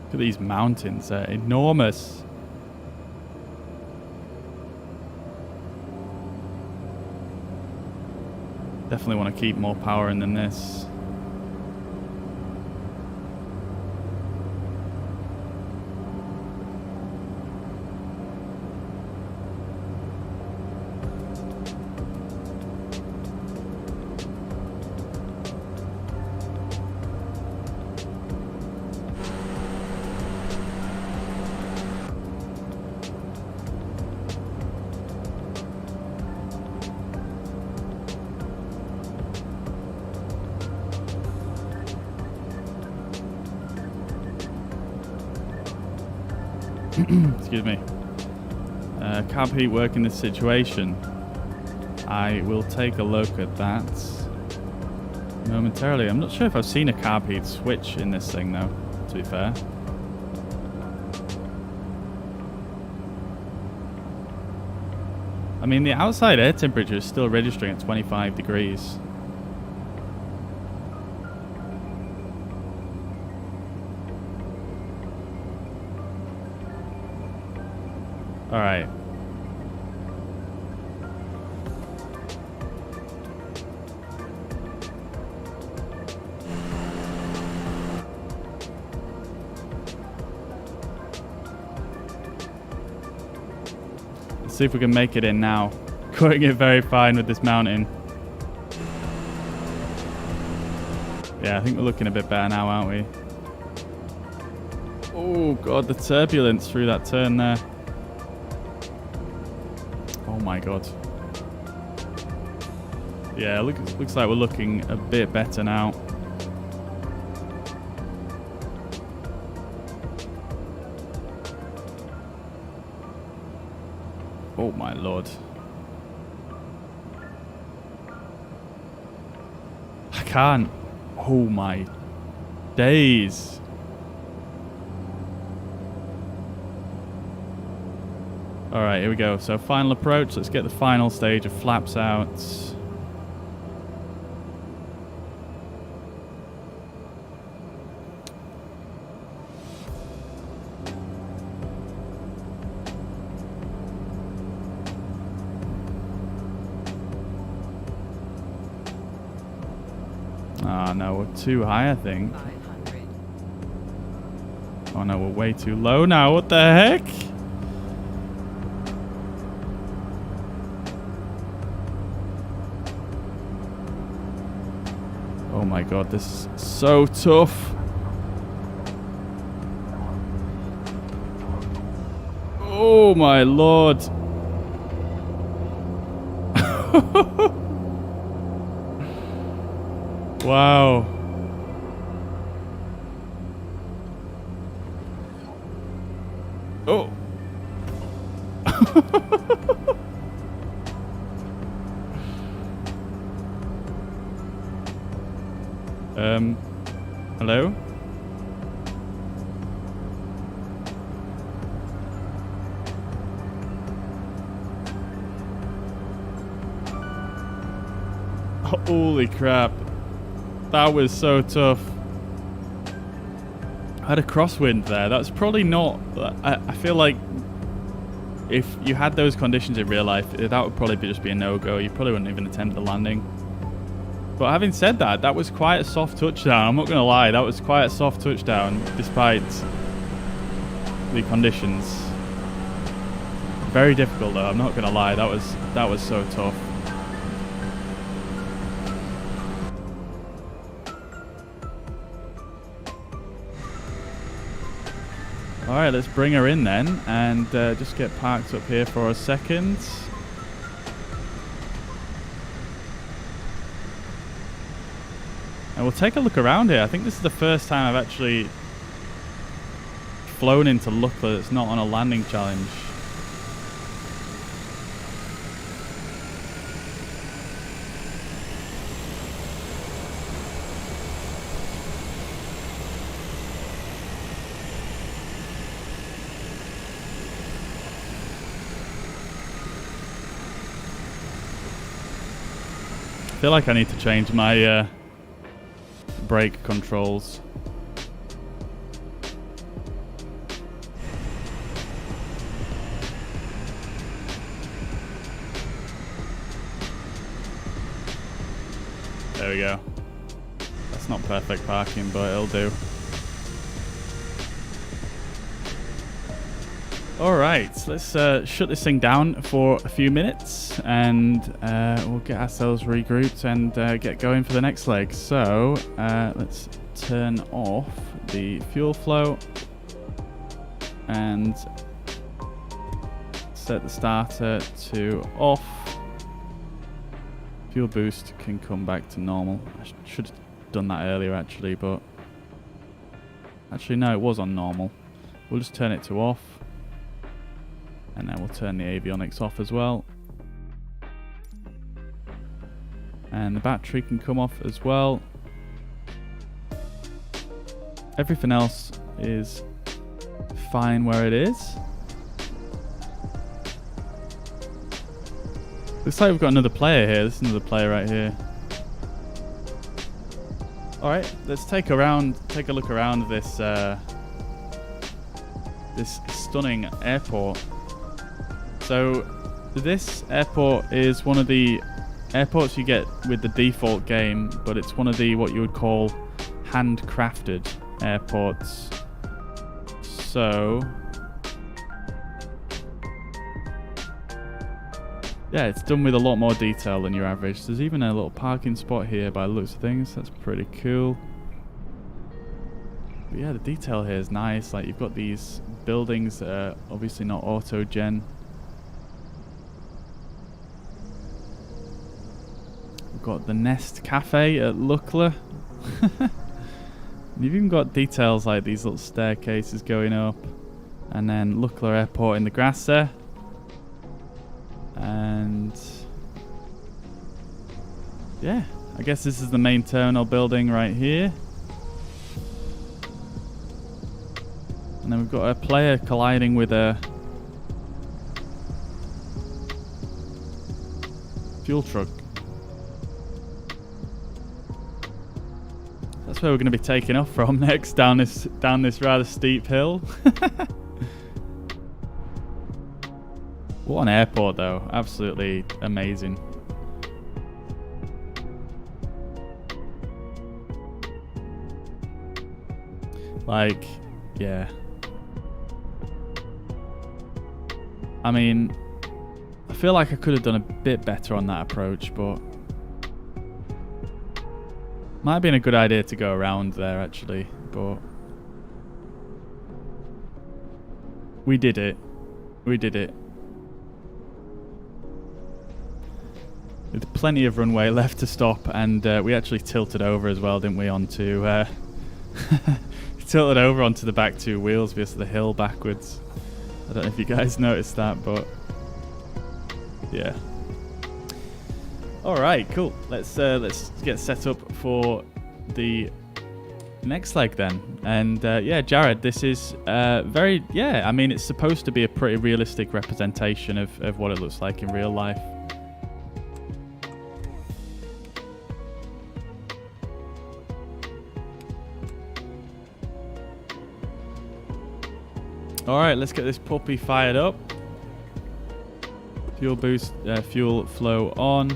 Look at these mountains, they're enormous. Definitely want to keep more power in than this. Excuse me. Carb heat work in this situation. I will take a look at that momentarily. I'm not sure if I've seen a carb heat switch in this thing though, to be fair. I mean, the outside air temperature is still registering at 25 degrees. All right. Let's see if we can make it in now. Going it very fine with this mountain. Yeah, I think we're looking a bit better now, aren't we? Oh god, the turbulence through that turn there. Oh my god. Yeah, looks like we're looking a bit better now. Oh my lord. I can't. Oh my days. Alright, here we go. So final approach. Let's get the final stage of flaps out. Ah, no, we're too high, I think. 500. Oh no, we're way too low now. What the heck? Oh my god, this is so tough. Oh my lord. Wow. Oh. Hello? Holy crap. That was so tough. I had a crosswind there. That's probably not... I feel like if you had those conditions in real life, that would probably just be a no-go. You probably wouldn't even attempt the landing. But having said that, that was quite a soft touchdown. I'm not going to lie. That was quite a soft touchdown, despite the conditions. Very difficult, though. I'm not going to lie. That was so tough. Alright, let's bring her in then, and just get parked up here for a second. And we'll take a look around here. I think this is the first time I've actually flown into Lukla that's not on a landing challenge. I feel like I need to change my brake controls. There we go. That's not perfect parking, but it'll do. Alright, let's shut this thing down for a few minutes and we'll get ourselves regrouped and get going for the next leg. So let's turn off the fuel flow and set the starter to off. Fuel boost can come back to normal. I should have done that earlier actually, but actually no, it was on normal. We'll just turn it to off. And then we'll turn the avionics off as well. And the battery can come off as well. Everything else is fine where it is. Looks like we've got another player here. This is another player right here. Alright, let's take a look around this this stunning airport. So this airport is one of the airports you get with the default game, but it's one of the what you would call handcrafted airports. So Yeah, it's done with a lot more detail than your average. There's even a little parking spot here by the looks of things. That's pretty cool. But yeah, the detail here is nice. Like, you've got these buildings that are obviously not auto-gen. We've got the Nest Cafe at Lukla. You've even got details like these little staircases going up. And then Lukla Airport in the grass there. And yeah, I guess this is the main terminal building right here. And then we've got a player colliding with a fuel truck. That's where we're going to be taking off from next, down this rather steep hill. What an airport though, absolutely amazing. Like, yeah. I mean, I feel like I could have done a bit better on that approach, but might have been a good idea to go around there actually, but we did it. We did it. With plenty of runway left to stop, and we actually tilted over as well, didn't we, onto tilted over onto the back two wheels because of the hill backwards. I don't know if you guys noticed that, but yeah. All right, cool. Let's get set up for the next leg then. And yeah, Jared, this is very, yeah, I mean, it's supposed to be a pretty realistic representation of what it looks like in real life. All right, let's get this puppy fired up. Fuel boost, fuel flow on.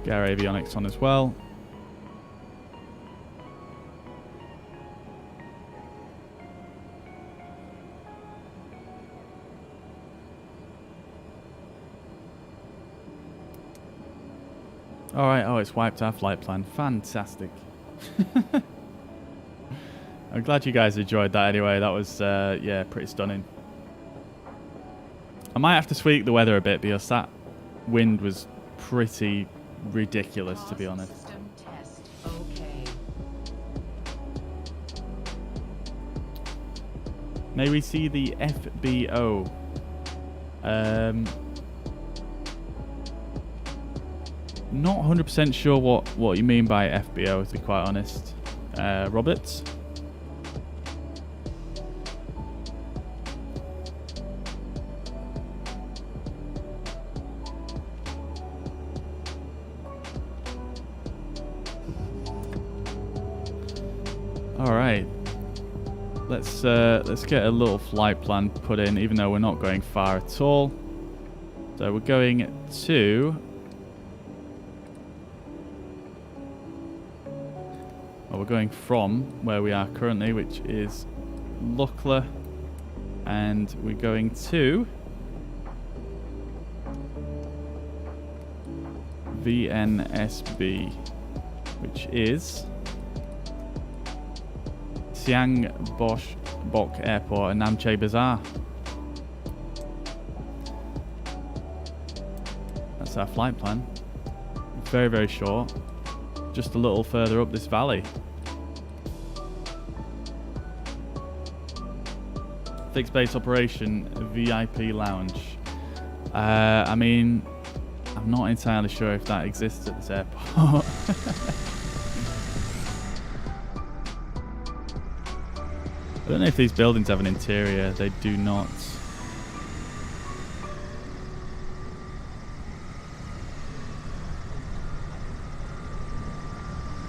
Get our avionics on as well. All right, oh, it's wiped our flight plan. Fantastic. I'm glad you guys enjoyed that anyway. That was, yeah, pretty stunning. I might have to tweak the weather a bit because that wind was pretty ridiculous, to be honest. May we see the FBO? Not 100% sure what you mean by FBO, to be quite honest. Roberts? Alright. Let's get a little flight plan put in, even though we're not going far at all. So we're going to... Well, we're going from where we are currently, which is Lukla, and we're going to VNSB, which is Siang Bosch Bok Airport and Namche Bazaar. That's our flight plan. Very, very short. Just a little further up this valley. Fixed base operation, VIP lounge. I mean, I'm not entirely sure if that exists at this airport. I don't know if these buildings have an interior. They do not.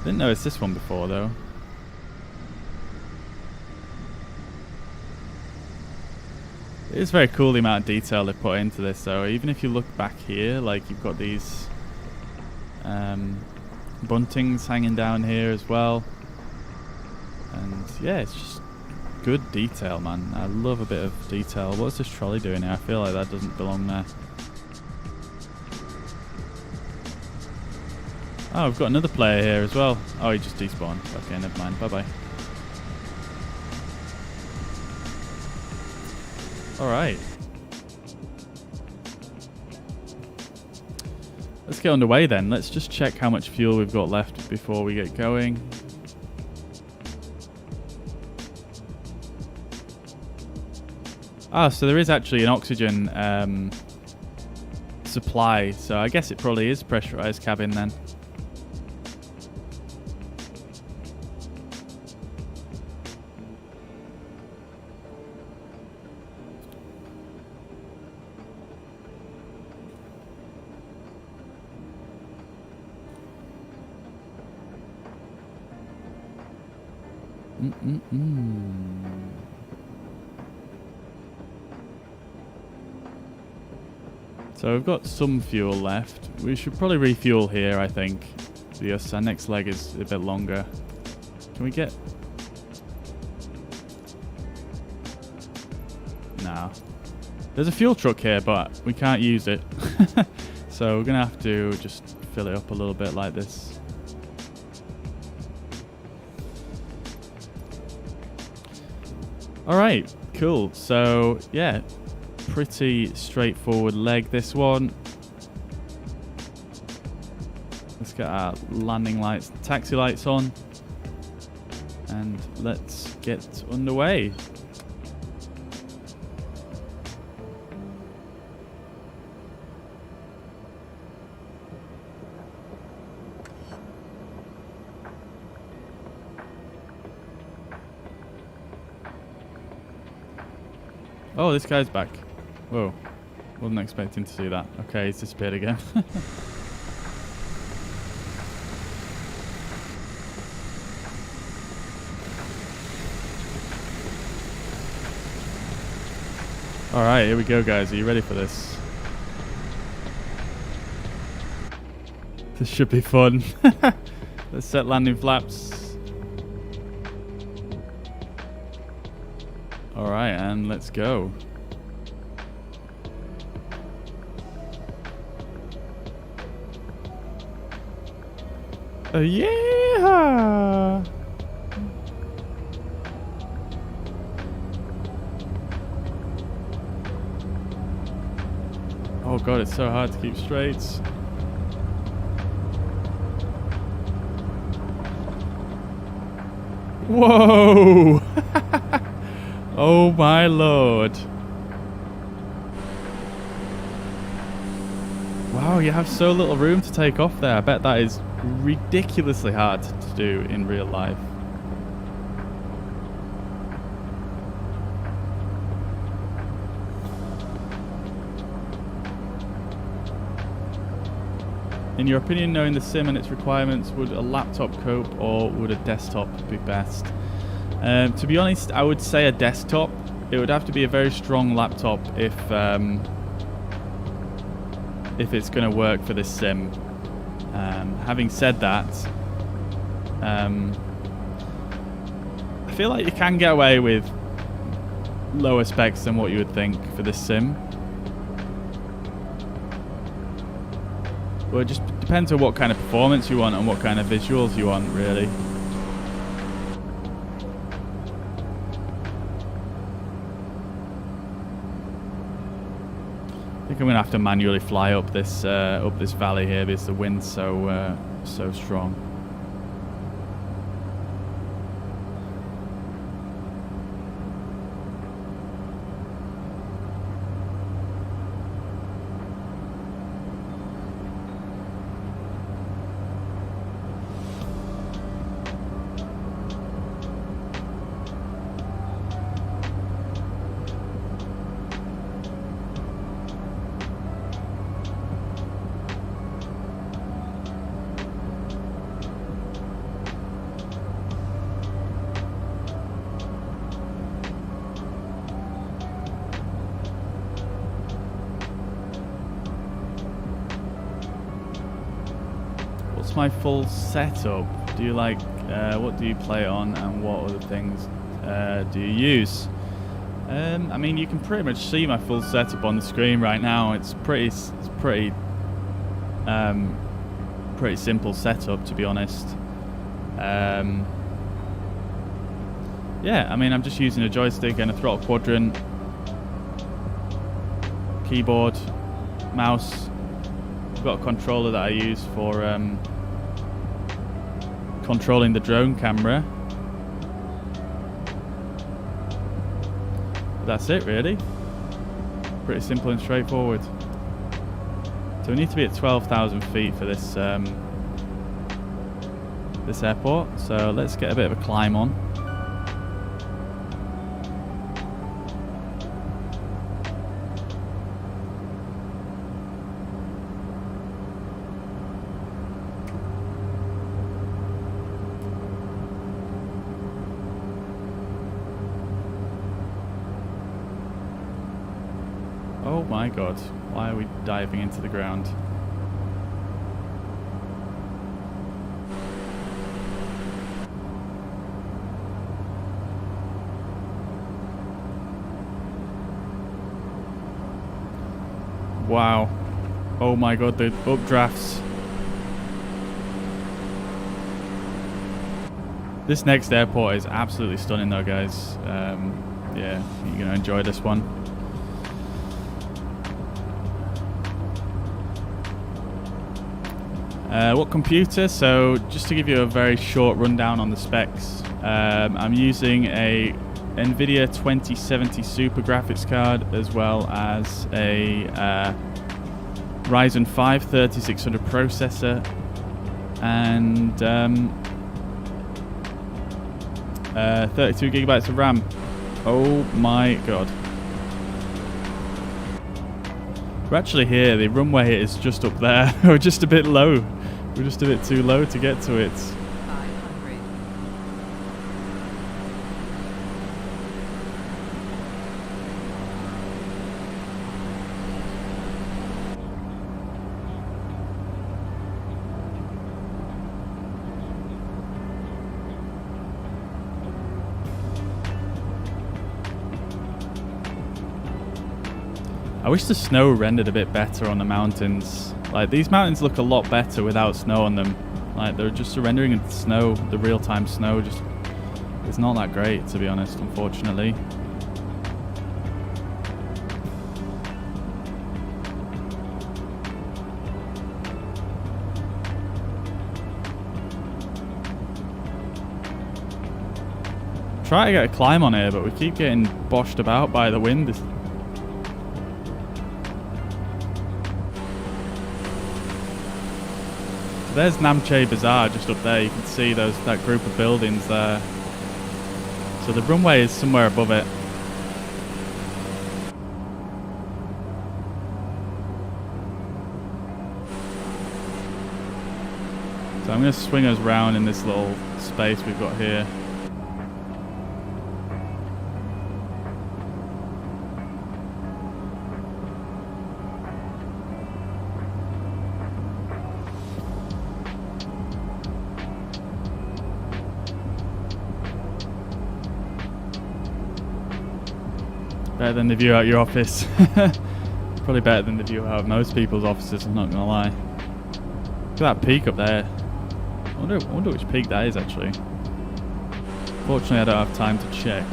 Didn't notice this one before though. It is very cool the amount of detail they put into this though. Even if you look back here, like you've got these buntings hanging down here as well. And yeah, it's just good detail, man. I love a bit of detail. What's this trolley doing here? I feel like that doesn't belong there. Oh, we've got another player here as well. Oh, he just despawned. Okay, never mind. Bye-bye. Alright. Let's get underway then. Let's just check how much fuel we've got left before we get going. Ah, so there is actually an oxygen supply. So I guess it probably is pressurized cabin then. So we've got some fuel left. We should probably refuel here, I think. Yes, our next leg is a bit longer. Can we get... No. There's a fuel truck here, but we can't use it. So we're going to have to just fill it up a little bit like this. Alright, cool. So, yeah. Pretty straightforward leg, this one. Let's get our landing lights, taxi lights on, and let's get underway. Oh, this guy's back. Whoa, wasn't expecting to see that. Okay, he's disappeared again. Alright, here we go, guys. Are you ready for this? This should be fun. Let's set landing flaps. Alright, and let's go. Yeah! Oh god, it's so hard to keep straight. Whoa! Oh my lord. Wow, you have so little room to take off there. I bet that is ridiculously hard to do in real life. In your opinion, knowing the sim and its requirements, would a laptop cope or would a desktop be best? To be honest, I would say a desktop. It would have to be a very strong laptop if it's going to work for this sim. Having said that, I feel like you can get away with lower specs than what you would think for this sim. Well, it just depends on what kind of performance you want and what kind of visuals you want, really. I think I'm gonna have to manually fly up this valley here because the wind's so strong. What's my full setup? Do you like, what do you play on and what other things? do you use? I mean, you can pretty much see my full setup on the screen right now. It's pretty simple setup, to be honest. Yeah, I mean, I'm just using a joystick and a throttle quadrant, keyboard, mouse. I've got a controller that I use for controlling the drone camera. That's it, really. Pretty simple and straightforward. So we need to be at 12,000 feet for this this airport. So let's get a bit of a climb on. Oh my god, why are we diving into the ground? Wow. Oh my god, the updrafts. This next airport is absolutely stunning though, guys. Yeah, you're going to enjoy this one. What computer? So just to give you a very short rundown on the specs, I'm using a NVIDIA 2070 Super graphics card, as well as a Ryzen 5 3600 processor, and 32 gigabytes of RAM. Oh my god. We're actually here. The runway is just up there. We're just a bit low. We're just a bit too low to get to it. 500. I wish the snow rendered a bit better on the mountains. Like, these mountains look a lot better without snow on them. Like, they're just rendering the snow, the real-time snow, just it's not that great, to be honest, unfortunately. Try to get a climb on here, but we keep getting boshed about by the wind. There's Namche Bazaar just up there. You can see that group of buildings there. So the runway is somewhere above it. So I'm going to swing us round in this little space we've got here. Better than the view out your office. Probably better than the view out of most people's offices, I'm not gonna lie. Look at that peak up there. I wonder which peak that is actually. Fortunately I don't have time to check.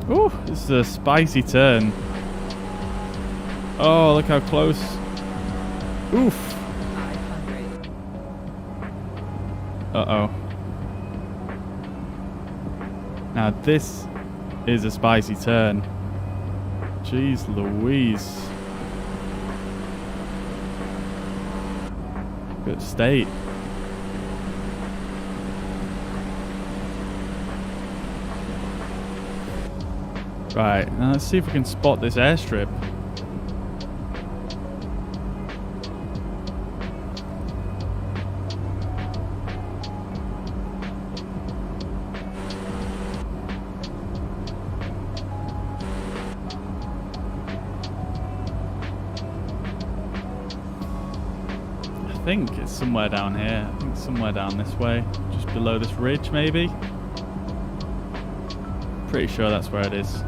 Ooh, this is a spicy turn. Oh, look how close. Oof. 500. Uh-oh. Now this is a spicy turn. Jeez Louise. Good state. Right, now let's see if we can spot this airstrip. think it's somewhere down here. I think somewhere down this way. Just below this ridge, maybe. Pretty sure that's where it is.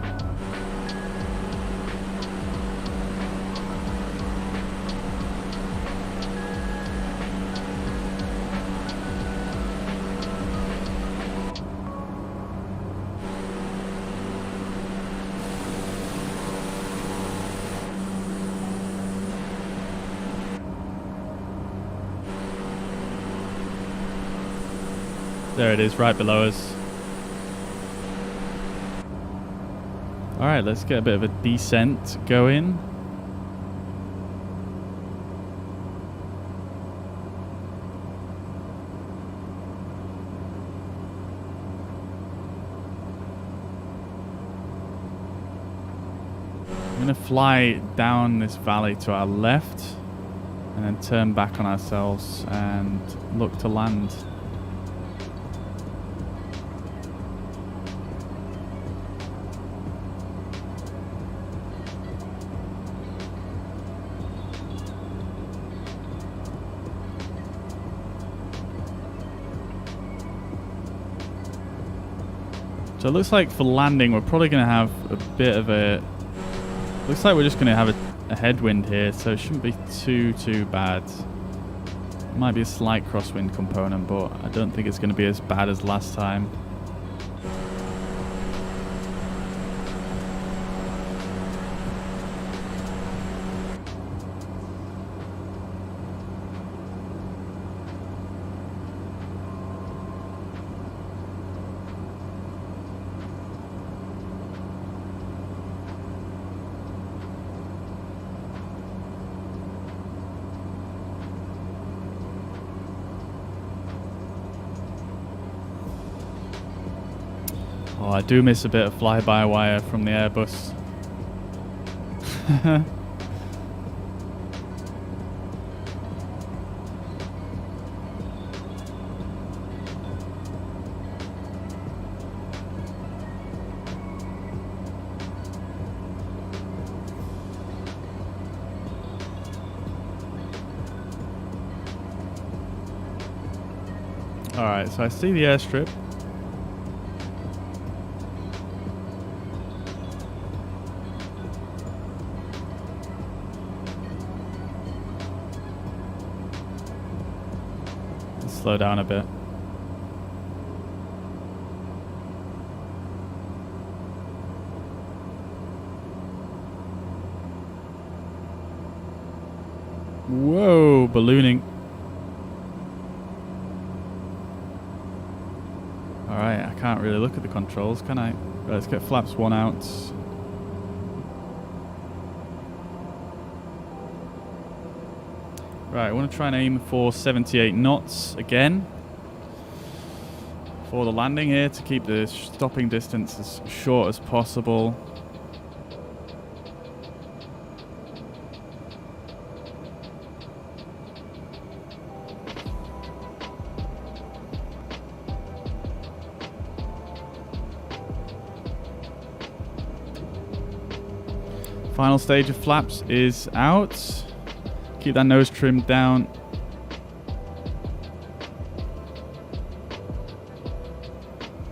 There it is, right below us. Alright, let's get a bit of a descent going. I'm going to fly down this valley to our left and then turn back on ourselves and look to land. So it looks like for landing, we're probably going to have a bit of a... Looks like we're just going to have a headwind here, so it shouldn't be too bad. It might be a slight crosswind component, but I don't think it's going to be as bad as last time. Oh, I do miss a bit of fly-by-wire from the Airbus. Alright, so I see the airstrip. Slow down a bit. Whoa, ballooning. Alright, I can't really look at the controls, can I? Right, let's get flaps 1 out. Right, I want to try and aim for 78 knots again for the landing here to keep the stopping distance as short as possible. Final stage of flaps is out. Keep that nose trimmed down.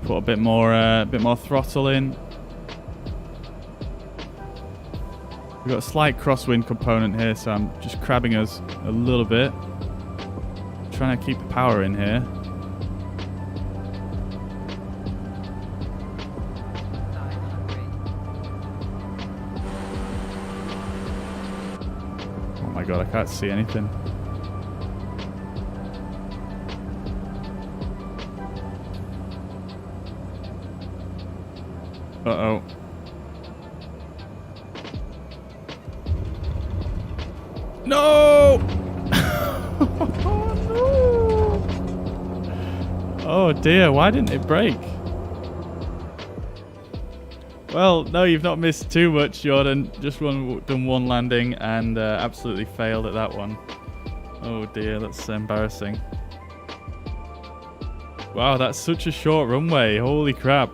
Put a bit more throttle in. We've got a slight crosswind component here, so I'm just crabbing us a little bit. Trying to keep the power in here. 500. Oh my god, I can't see anything. Uh-oh. No! Oh, no! Oh dear, why didn't it break? Well, no, you've not missed too much, Jordan. Just done one landing and absolutely failed at that one. Oh dear, that's embarrassing. Wow, that's such a short runway. Holy crap.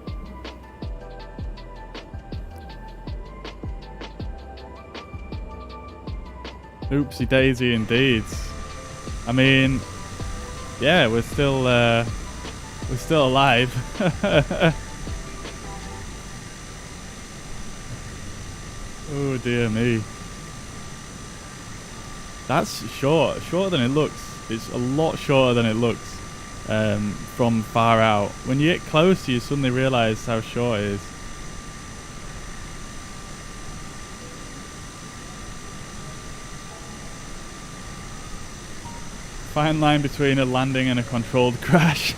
Oopsie daisy indeed. I mean, yeah, we're still alive. Oh dear me. That's shorter than it looks. It's a lot shorter than it looks from far out. When you get close, you suddenly realise how short it is. Fine line between a landing and a controlled crash.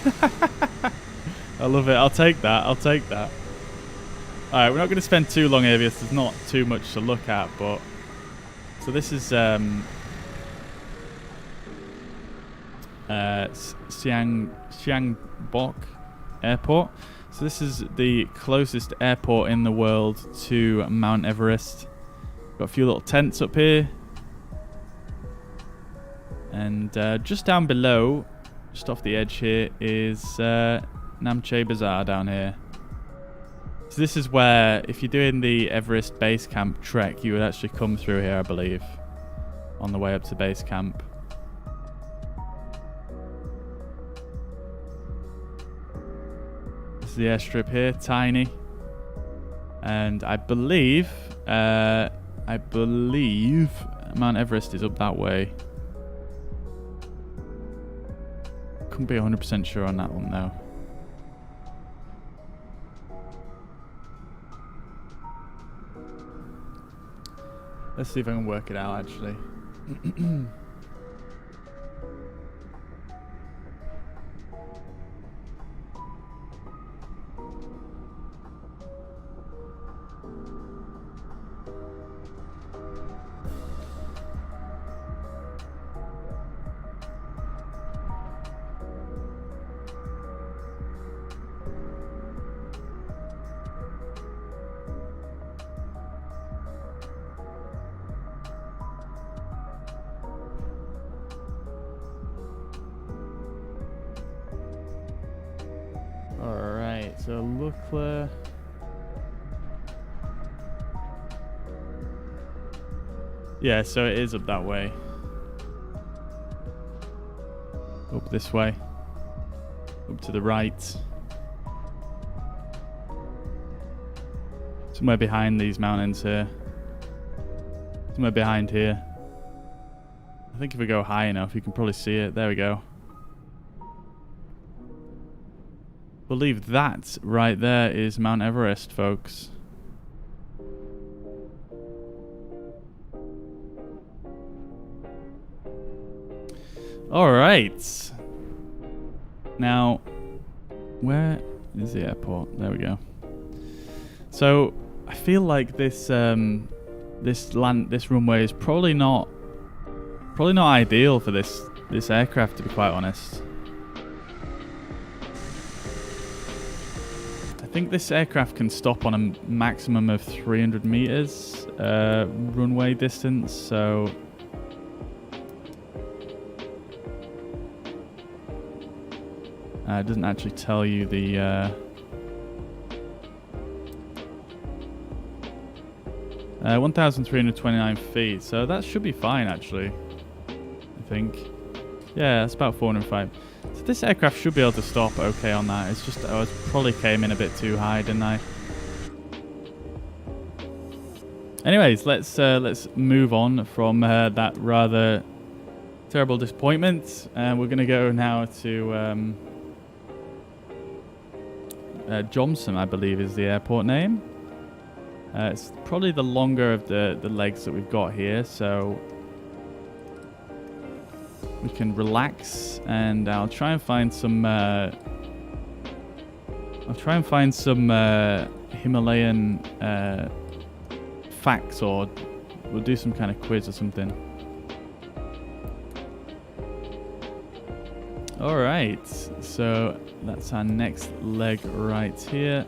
I love it. I'll take that. Alright, we're not going to spend too long here because there's not too much to look at, but... So this is Siangbok Airport. So this is the closest airport in the world to Mount Everest. Got a few little tents up here. And just down below, just off the edge here, is Namche Bazaar down here. So this is where, if you're doing the Everest base camp trek, you would actually come through here, I believe, on the way up to base camp. This is the airstrip here, tiny. And I believe Mount Everest is up that way. Couldn't be 100% sure on that one though. Let's see if I can work it out actually. Alright, so Lukla. Yeah, so it is up that way. Up this way. Up to the right. Somewhere behind these mountains here. Somewhere behind here. I think if we go high enough, you can probably see it. There we go. I believe that right there is Mount Everest, folks. Alright. Now, where is the airport? There we go. So, I feel like this runway is probably not ideal for this aircraft, to be quite honest. I think this aircraft can stop on a maximum of 300 meters runway distance, so it doesn't actually tell you the 1,329 feet, so that should be fine actually, I think. Yeah, that's about 405. So this aircraft should be able to stop okay on that. It's just I probably came in a bit too high, didn't I? Anyways, let's move on from that rather terrible disappointment. We're going to go now to Johnson, I believe is the airport name. It's probably the longer of the legs that we've got here, so we can relax, and I'll try and find some Himalayan facts, or we'll do some kind of quiz or something. Alright, so that's our next leg right here.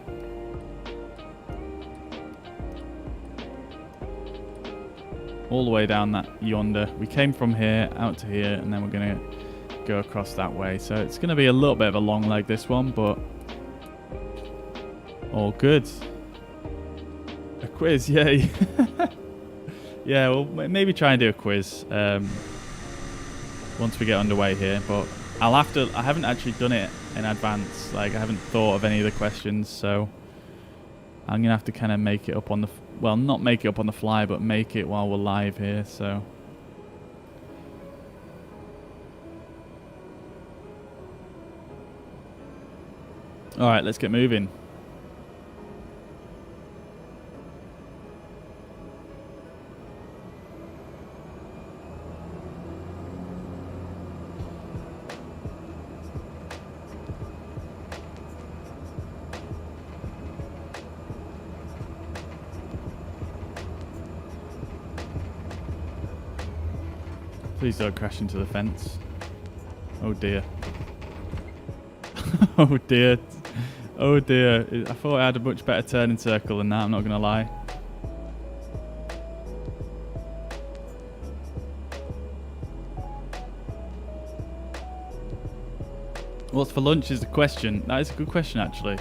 All the way down that yonder. We came from here out to here, and then we're going to go across that way. So it's going to be a little bit of a long leg, this one, but all good. A quiz, yay. Yeah, well, maybe try and do a quiz. once we get underway here. But I'll have to. I haven't actually done it in advance. Like I haven't thought of any of the questions, so I'm gonna have to kind of make it up on the. Well, not make it up on the fly, but make it while we're live here. So. All right, let's get moving. Please don't crash into the fence. Oh dear. Oh dear. Oh dear. I thought I had a much better turning circle than that, I'm not going to lie. What's for lunch is the question. That is a good question, actually.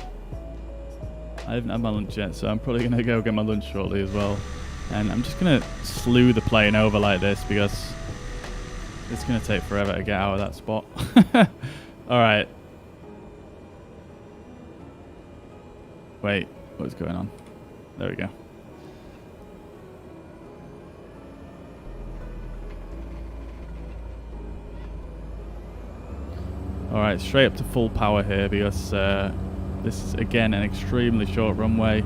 I haven't had my lunch yet, so I'm probably going to go get my lunch shortly as well. And I'm just going to slew the plane over like this because it's going to take forever to get out of that spot. Alright. Wait, what's going on? There we go. Alright, straight up to full power here because this is again an extremely short runway.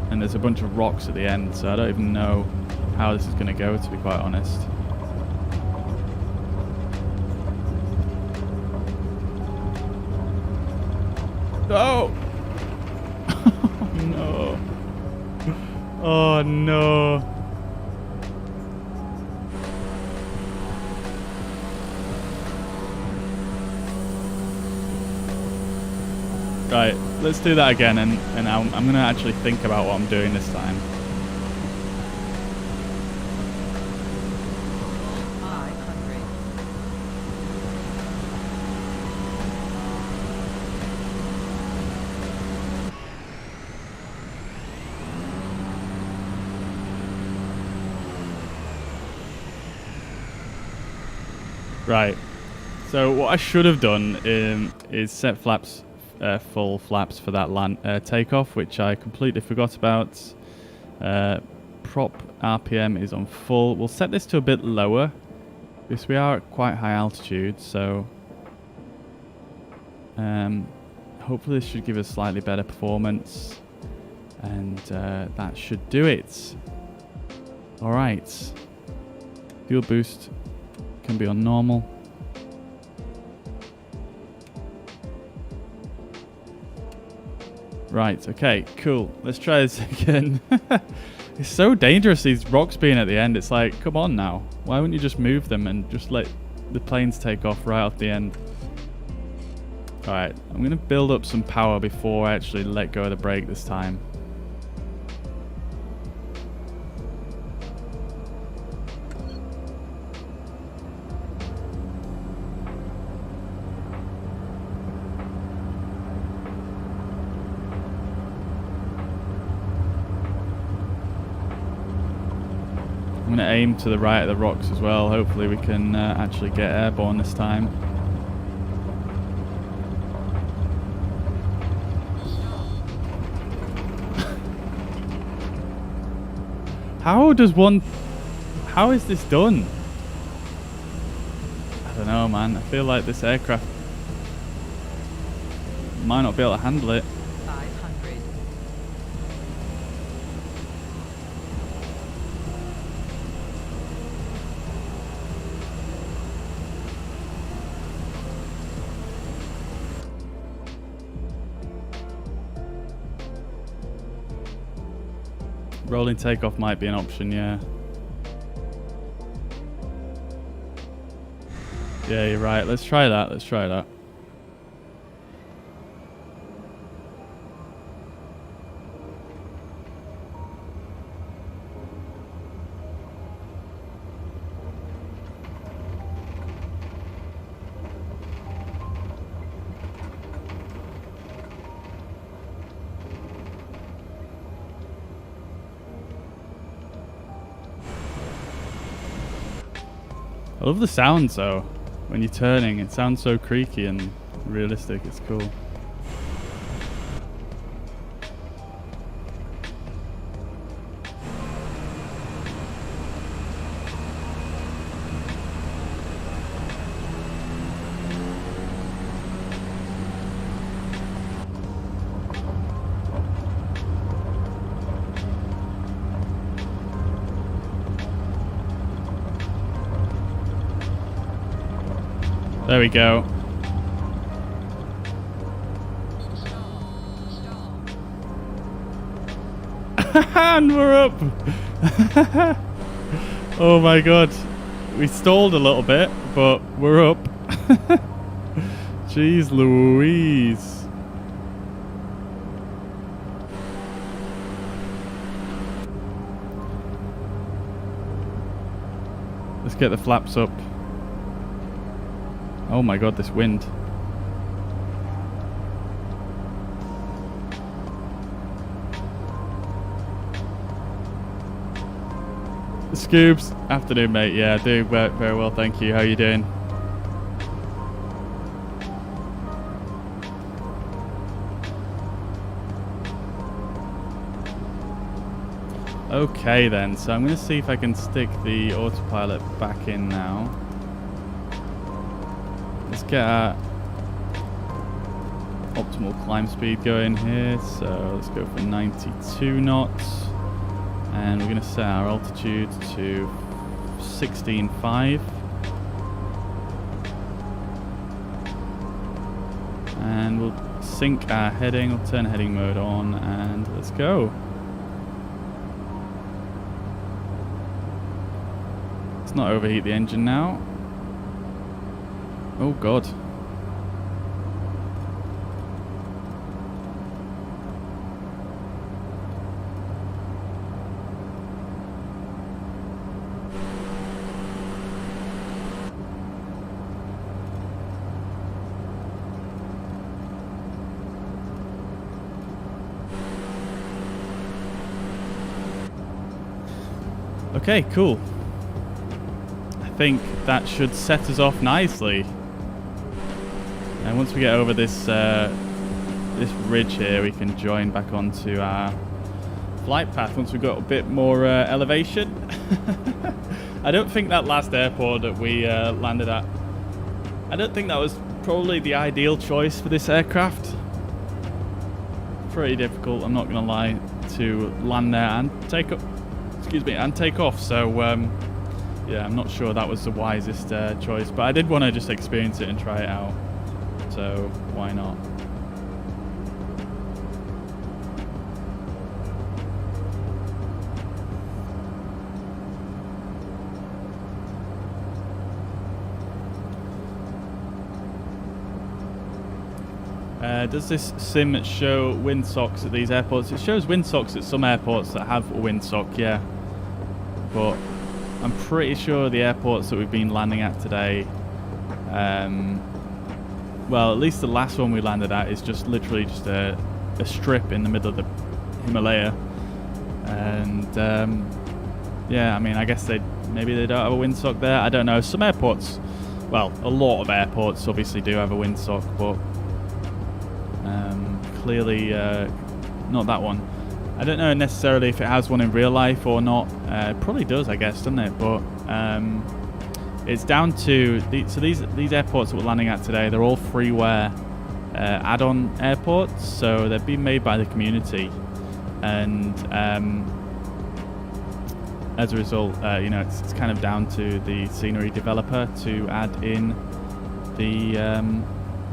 And there's a bunch of rocks at the end, so I don't even know how this is going to go, to be quite honest. Oh! Oh no. Oh no. Right, let's do that again, and I'm going to actually think about what I'm doing this time. Right, so what I should have done is set flaps, full flaps for that land takeoff, which I completely forgot about. Prop RPM is on full. We'll set this to a bit lower because we are at quite high altitude, so hopefully this should give us slightly better performance, and that should do it. Alright, fuel boost can be on normal. Right, okay, cool. Let's try this again. It's so dangerous, these rocks being at the end. It's like, come on now. Why wouldn't you just move them and just let the planes take off right off the end? Alright, I'm going to build up some power before I actually let go of the brake this time. I'm going to aim to the right of the rocks as well. Hopefully we can actually get airborne this time. How is this done? I don't know, man. I feel like this aircraft might not be able to handle it. 500. Rolling takeoff might be an option, yeah. Yeah, you're right. Let's try that. Let's try that. love the sounds though. When you're turning, it sounds so creaky and realistic. It's cool. There we go. And we're up. Oh my god. We stalled a little bit, but we're up. Jeez Louise. Let's get the flaps up. Oh my god, this wind. Scoobs, afternoon mate. Yeah, doing very well, thank you. How you doing? Okay then, so I'm going to see if I can stick the autopilot back in now. Let's get our optimal climb speed going here. So let's go for 92 knots. And we're going to set our altitude to 16.5. And we'll sync our heading, we'll turn heading mode on, and let's go. Let's not overheat the engine now. Oh god. Okay, cool. I think that should set us off nicely. And once we get over this this ridge here, we can join back onto our flight path once we've got a bit more elevation. I don't think that last airport that we landed at, I don't think that was probably the ideal choice for this aircraft. Pretty difficult, I'm not going to lie, to land there and take up, excuse me, and take off. So yeah, I'm not sure that was the wisest choice, but I did want to just experience it and try it out. So why not? Does this sim show windsocks at these airports? It shows windsocks at some airports that have a windsock, yeah. But I'm pretty sure the airports that we've been landing at today, well, at least the last one we landed at is just literally just a strip in the middle of the Himalaya. And yeah, I mean, I guess maybe they don't have a windsock there. I don't know. Some airports, well, a lot of airports obviously do have a windsock, but clearly not that one. I don't know necessarily if it has one in real life or not. It probably does, I guess, doesn't it? But it's down to these airports that we're landing at today. They're all freeware add-on airports, so they've been made by the community, and as a result, you know, it's kind of down to the scenery developer to add in the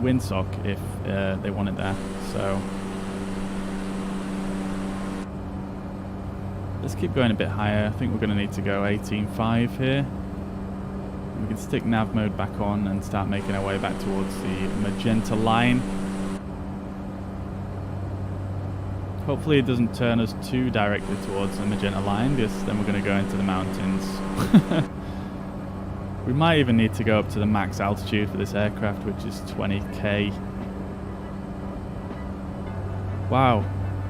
windsock if they want it there. So let's keep going a bit higher. I think we're going to need to go 18.5 here. We can stick nav mode back on and start making our way back towards the magenta line. Hopefully it doesn't turn us too directly towards the magenta line, because then we're going to go into the mountains. We might even need to go up to the max altitude for this aircraft, which is 20k. Wow,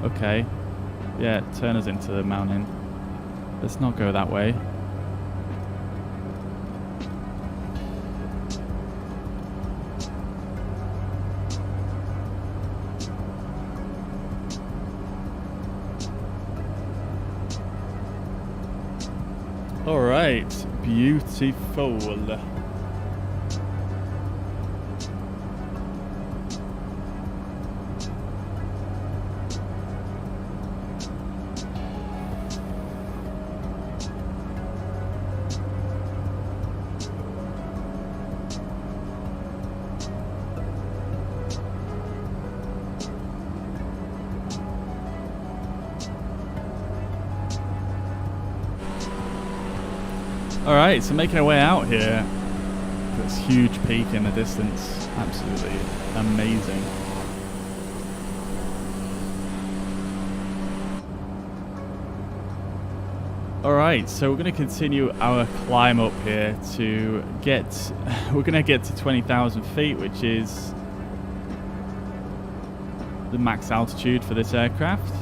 okay. Yeah, turn us into the mountain. Let's not go that way. Alright, beautiful. Alright, so making our way out here. This huge peak in the distance. Absolutely amazing. Alright, so we're going to continue our climb up here to get... We're going to get to 20,000 feet, which is the max altitude for this aircraft.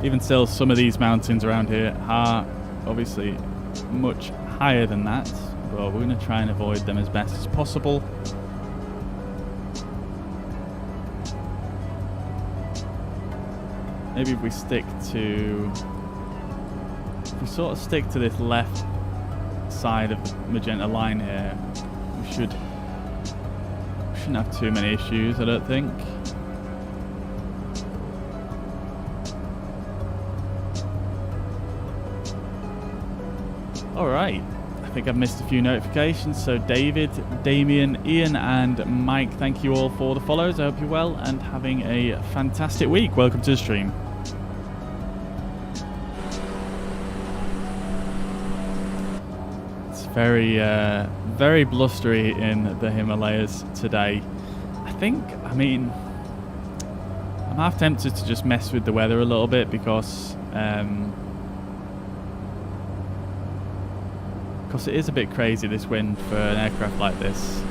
Even still, some of these mountains around here are obviously much higher than that, but we're going to try and avoid them as best as possible. Maybe if we stick to... If we sort of stick to this left side of the magenta line here, we shouldn't have too many issues, I don't think. Alright, I think I've missed a few notifications, so David, Damien, Ian and Mike, thank you all for the follows. I hope you're well and having a fantastic week. Welcome to the stream. It's very blustery in the Himalayas today. I mean, I'm half tempted to just mess with the weather a little bit because it is a bit crazy, this wind, for an aircraft like this.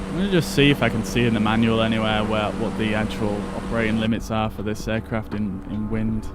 I'm going to just see if I can see in the manual anywhere what the actual operating limits are for this aircraft in wind.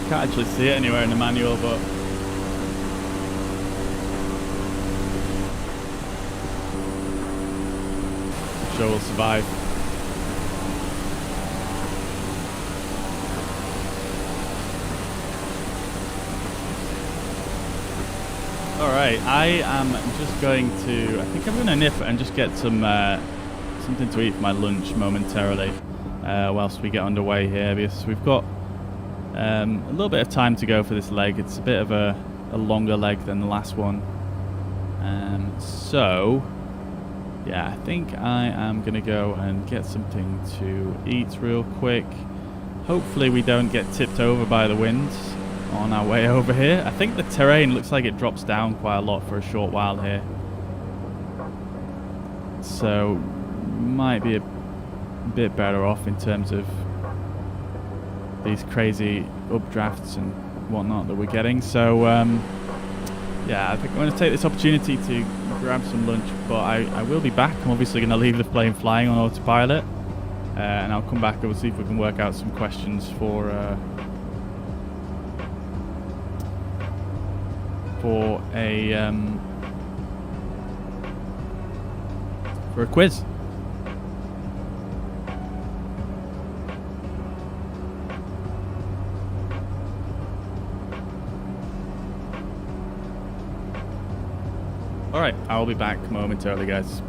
Can't actually see it anywhere in the manual, but I'm sure we'll survive. Alright, I am just going to... I think I'm going to nip and just get some something to eat for my lunch momentarily whilst we get underway here, because we've got a little bit of time to go for this leg. It's a bit of a longer leg than the last one. So, yeah, I think I am going to go and get something to eat real quick. Hopefully we don't get tipped over by the winds on our way over here. I think the terrain looks like it drops down quite a lot for a short while here. So, might be a a bit better off in terms of these crazy updrafts and whatnot that we're getting. So yeah, I think I'm going to take this opportunity to grab some lunch, but I will be back. I'm obviously going to leave the plane flying on autopilot, and I'll come back and we'll see if we can work out some questions for a quiz. Alright, I'll be back momentarily, guys.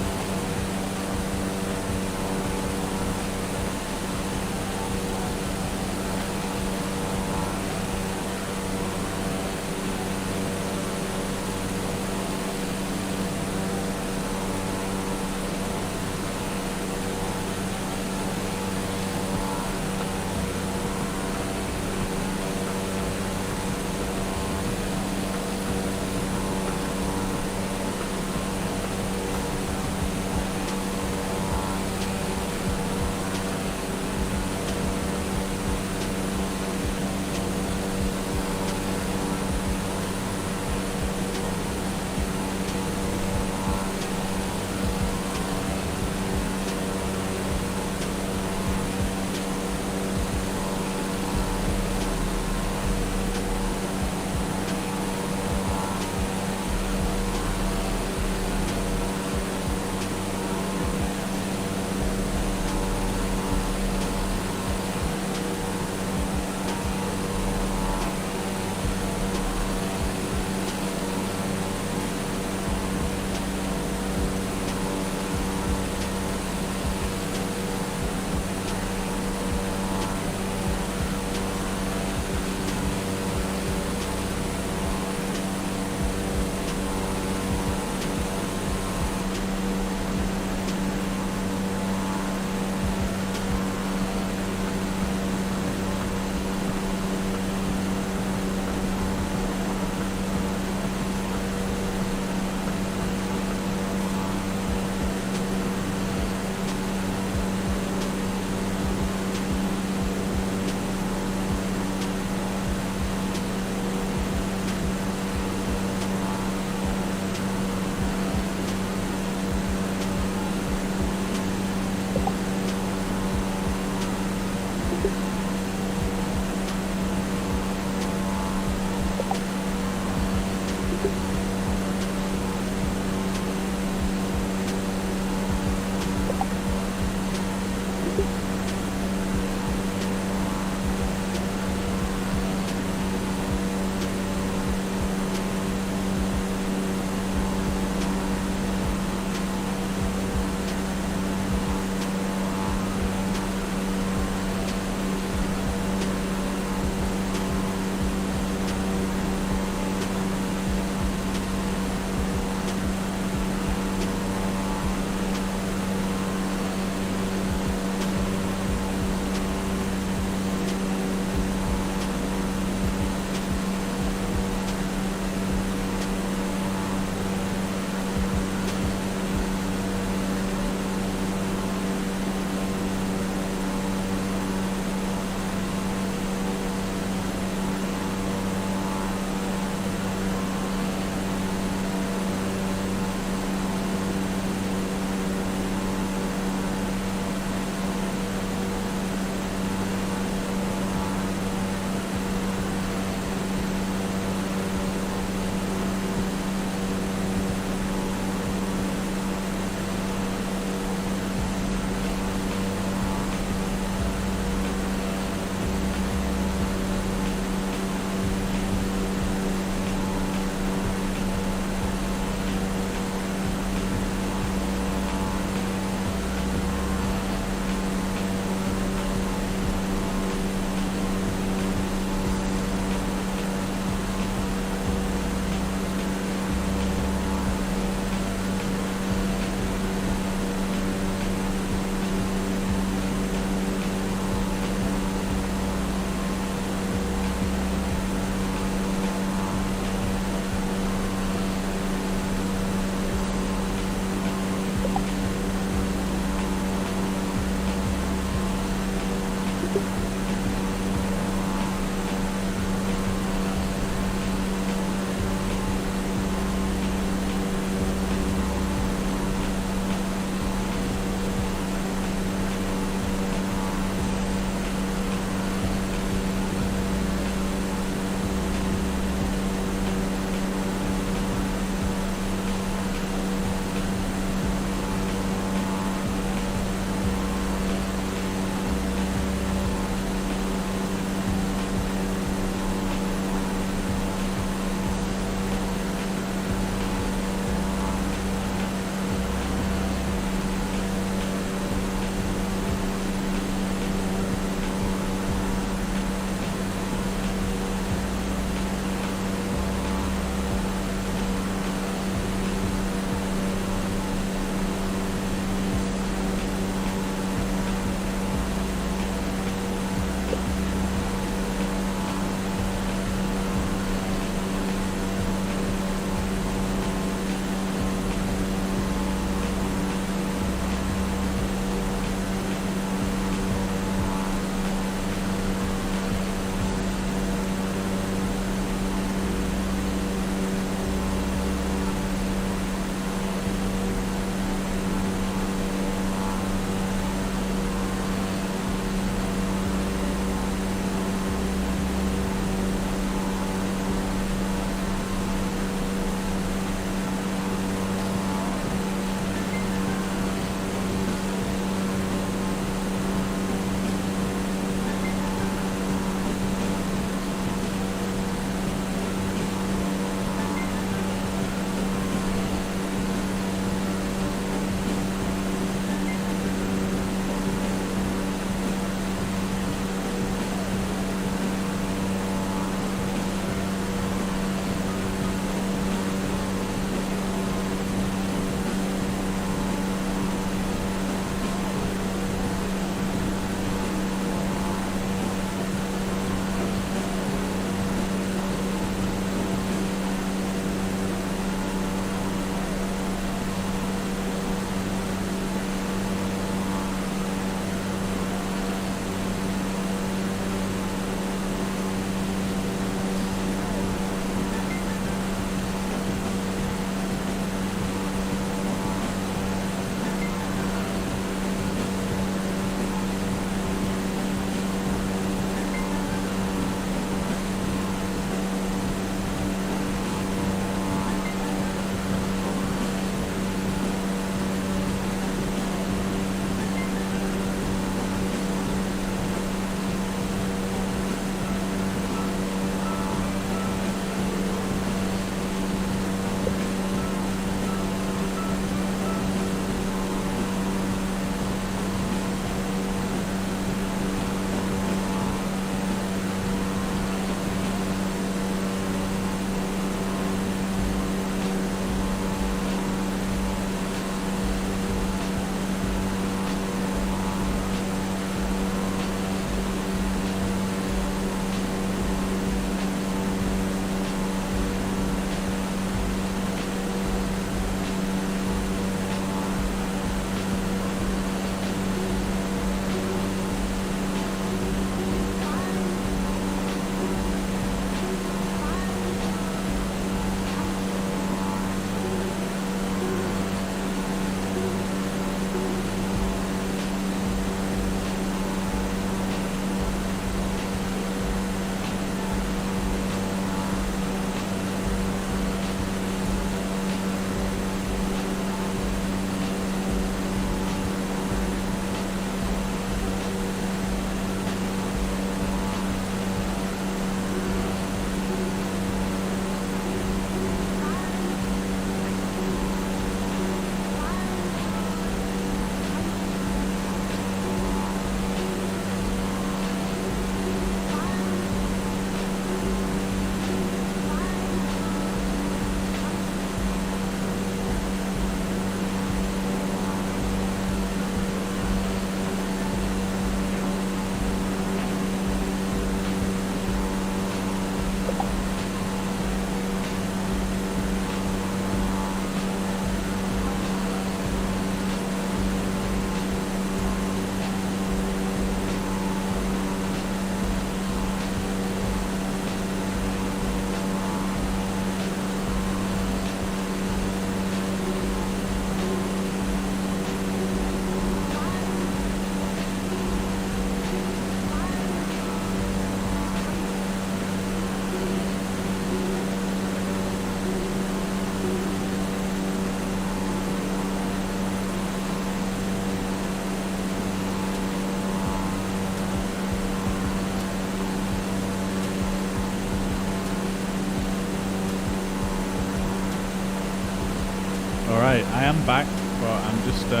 Alright, I am back, but I'm just wait,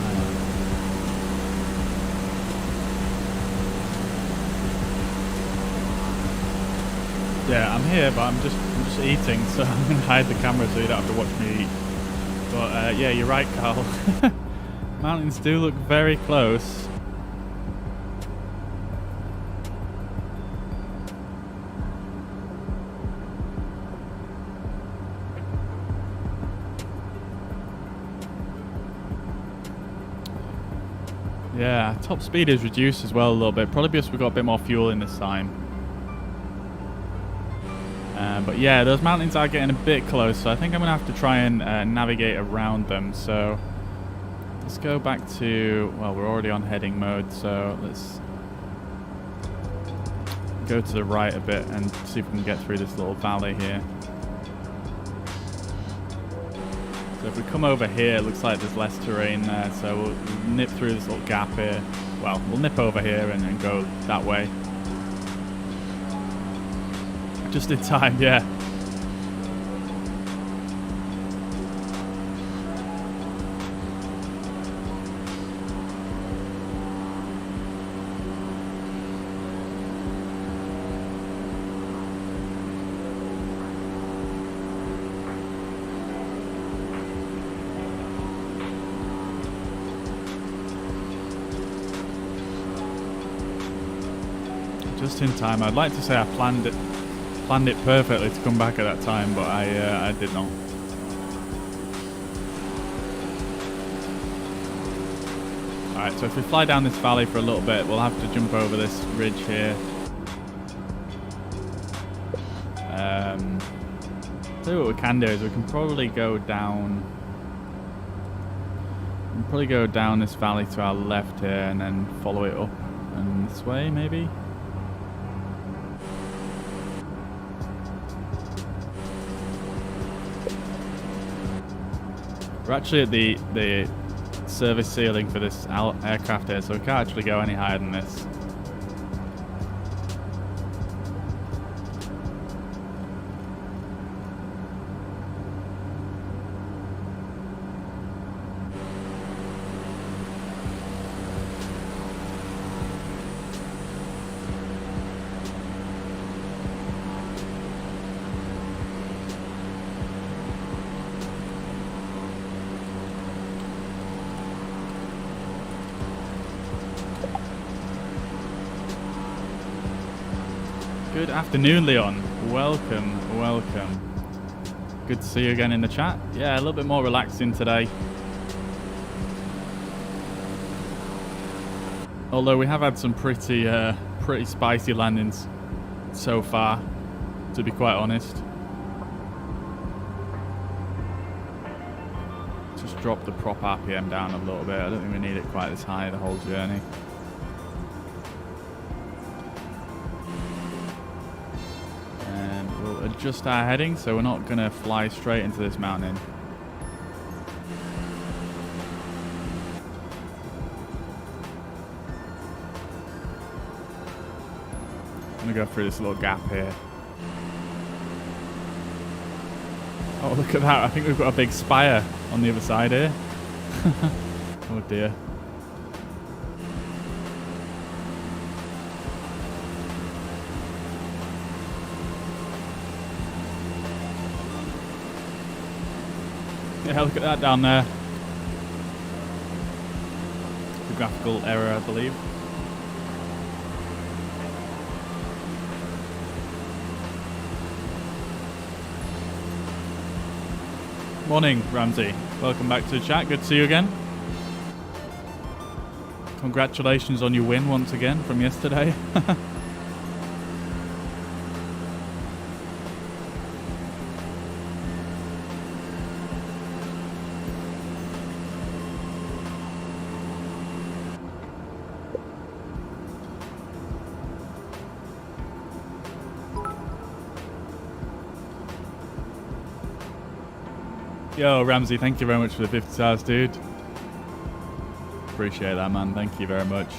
hang on. Yeah, I'm here, but I'm just eating, so I'm gonna hide the camera so you don't have to watch me eat. But yeah, you're right, Carl. Mountains do look very close. Yeah, top speed is reduced as well a little bit. Probably because we've got a bit more fuel in this time. But yeah, those mountains are getting a bit close, so I think I'm going to have to try and navigate around them. So let's go back to, well, we're already on heading mode, so let's go to the right a bit and see if we can get through this little valley here. So if we come over here, it looks like there's less terrain there, so we'll nip through this little gap here. Well, we'll nip over here and then go that way. Just in time, yeah. Just in time. I'd like to say I planned it perfectly to come back at that time, but I did not. Alright, so if we fly down this valley for a little bit, we'll have to jump over this ridge here. So what we can do is we can probably go down. We can probably go down this valley to our left here and then follow it up and this way, maybe. We're actually at the service ceiling for this aircraft here, so we can't actually go any higher than this. Good afternoon, Leon. Welcome, welcome. Good to see you again in the chat. Yeah, a little bit more relaxing today. Although we have had some pretty spicy landings so far, to be quite honest. Just drop the prop RPM down a little bit. I don't think we need it quite this high the whole journey. Adjust our heading so we're not going to fly straight into this mountain. I'm going to go through this little gap here. Oh, look at that. I think we've got a big spire on the other side here. Oh dear. Yeah, look at that down there. The graphical error, I believe. Morning, Ramsey. Welcome back to the chat. Good to see you again. Congratulations on your win once again from yesterday. Yo, Ramsey, thank you very much for the 50 stars, dude. Appreciate that, man. Thank you very much.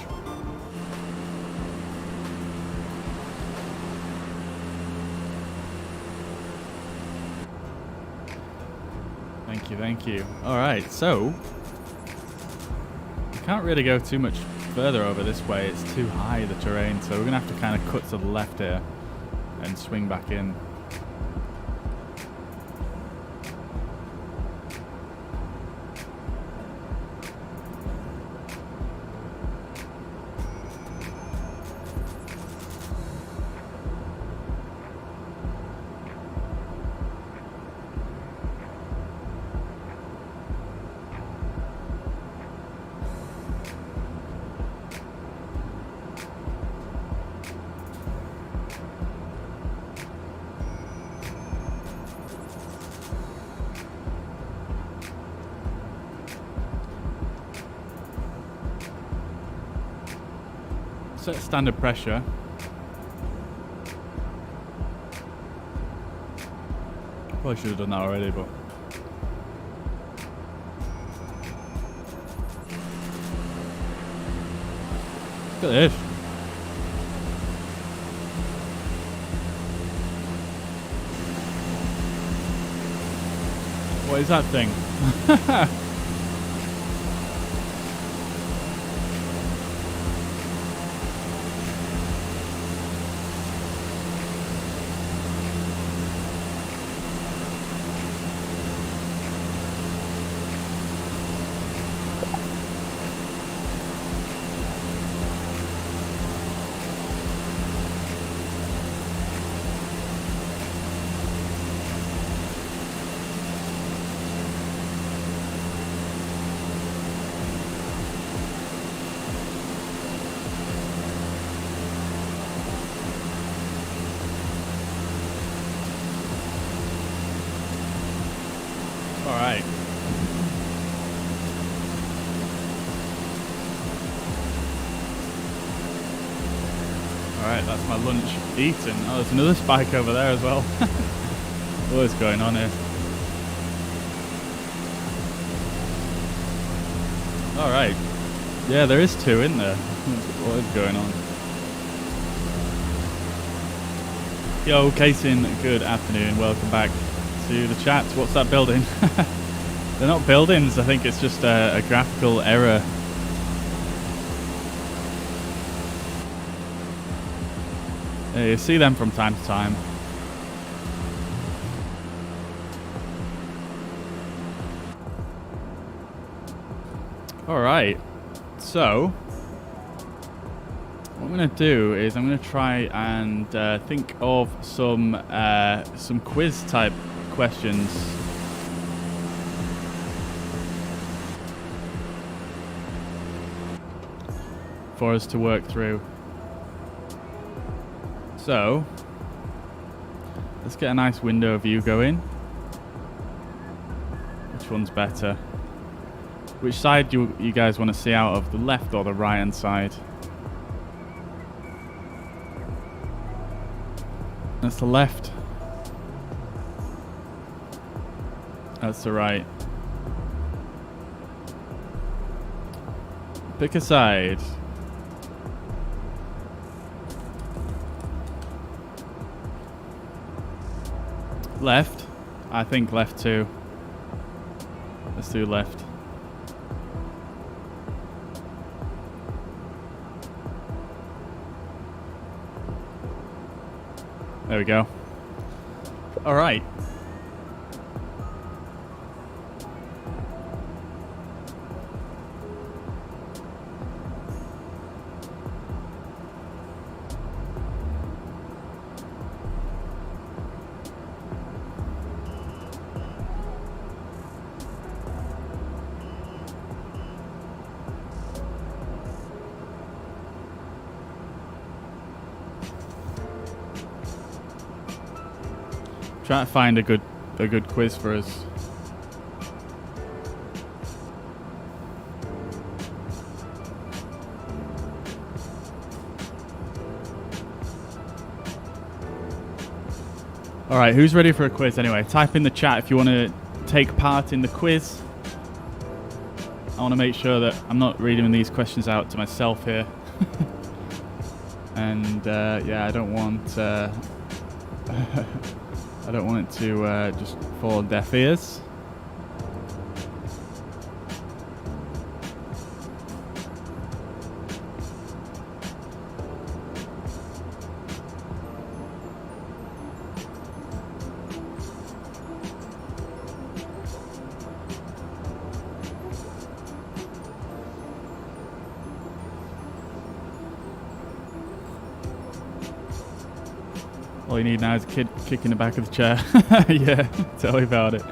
Thank you, thank you. Alright, so we can't really go too much further over this way. It's too high, the terrain, so we're going to have to kind of cut to the left here and swing back in. Set standard pressure. Probably should have done that already, but look at this. What is that thing? Alright. Alright, that's my lunch eaten. Oh, there's another spike over there as well. What is going on here? Alright. Yeah, there is two in there. What is going on? Yo, Kaysin, good afternoon. Welcome back to the chat. What's that building? They're not buildings. I think it's just a graphical error. Yeah, you see them from time to time. Alright, so what I'm going to do is I'm going to try and think of some quiz type questions. For us to work through. So let's get a nice window view going. Which one's better? Which side do you guys want to see out of? The left or the right hand side? That's the left. That's the right. Pick a side. Left? I think left too. Let's do left. There we go. All right. Try to find a good quiz for us. All right, who's ready for a quiz anyway? Type in the chat if you want to take part in the quiz. I want to make sure that I'm not reading these questions out to myself here. And yeah, I don't want I don't want it to just fall on deaf ears. All you need now is a kid kicking the back of the chair. Yeah, tell me about it.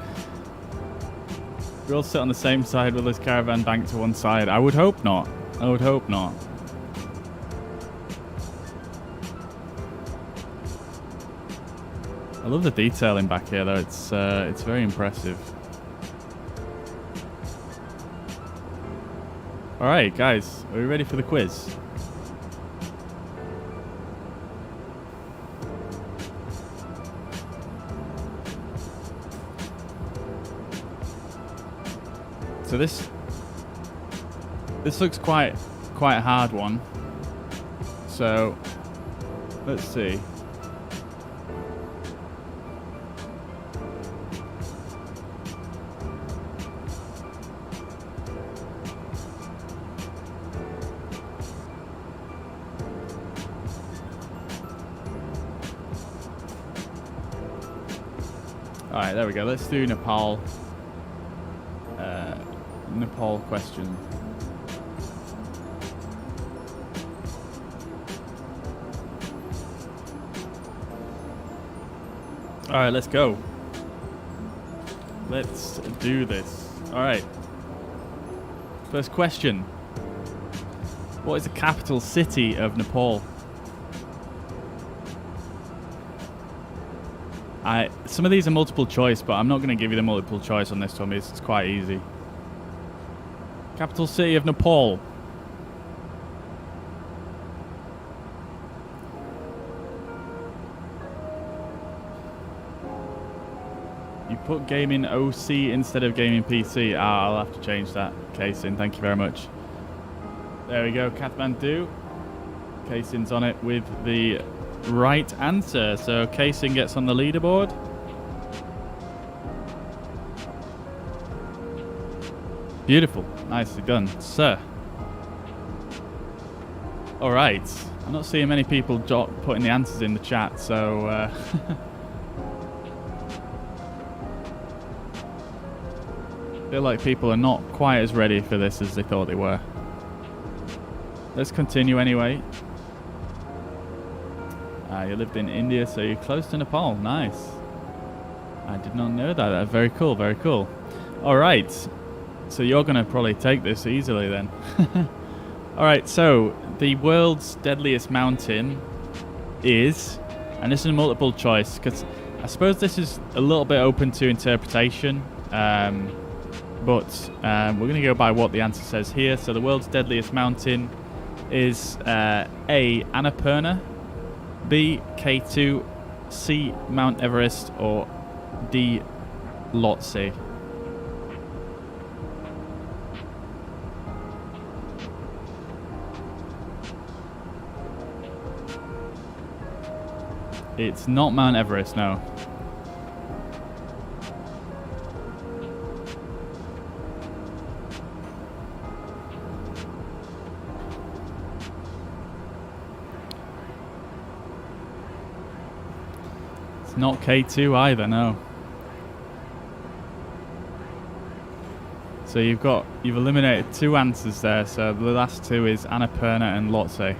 We all sit on the same side with this caravan banked to one side. I would hope not. I would hope not. I love the detailing back here, though. It's very impressive. All right, guys, are we ready for the quiz? So this looks quite a hard one. So let's see. All right, there we go. Let's do Nepal. Nepal question. All right, let's go. Let's do this. All right. First question. What is the capital city of Nepal? Some of these are multiple choice, but I'm not going to give you the multiple choice on this one. It's quite easy. Capital city of Nepal. You put gaming OC instead of gaming PC. I'll have to change that. Kaysin, thank you very much. There we go, Kathmandu. Kaysin's on it with the right answer. So Kaysin gets on the leaderboard. Beautiful. Nicely done, sir. All right. I'm not seeing many people putting the answers in the chat, so... I feel like people are not quite as ready for this as they thought they were. Let's continue anyway. You lived in India, so you're close to Nepal. Nice. I did not know that. Very cool, very cool. All right. So you're going to probably take this easily then. All right, so the world's deadliest mountain is, and this is a multiple choice, because I suppose this is a little bit open to interpretation, but we're going to go by what the answer says here. So the world's deadliest mountain is A, Annapurna, B, K2, C, Mount Everest, or D, Lhotse. It's not Mount Everest, no. It's not K2 either, no. So you've eliminated two answers there. So the last two is Annapurna and Lhotse.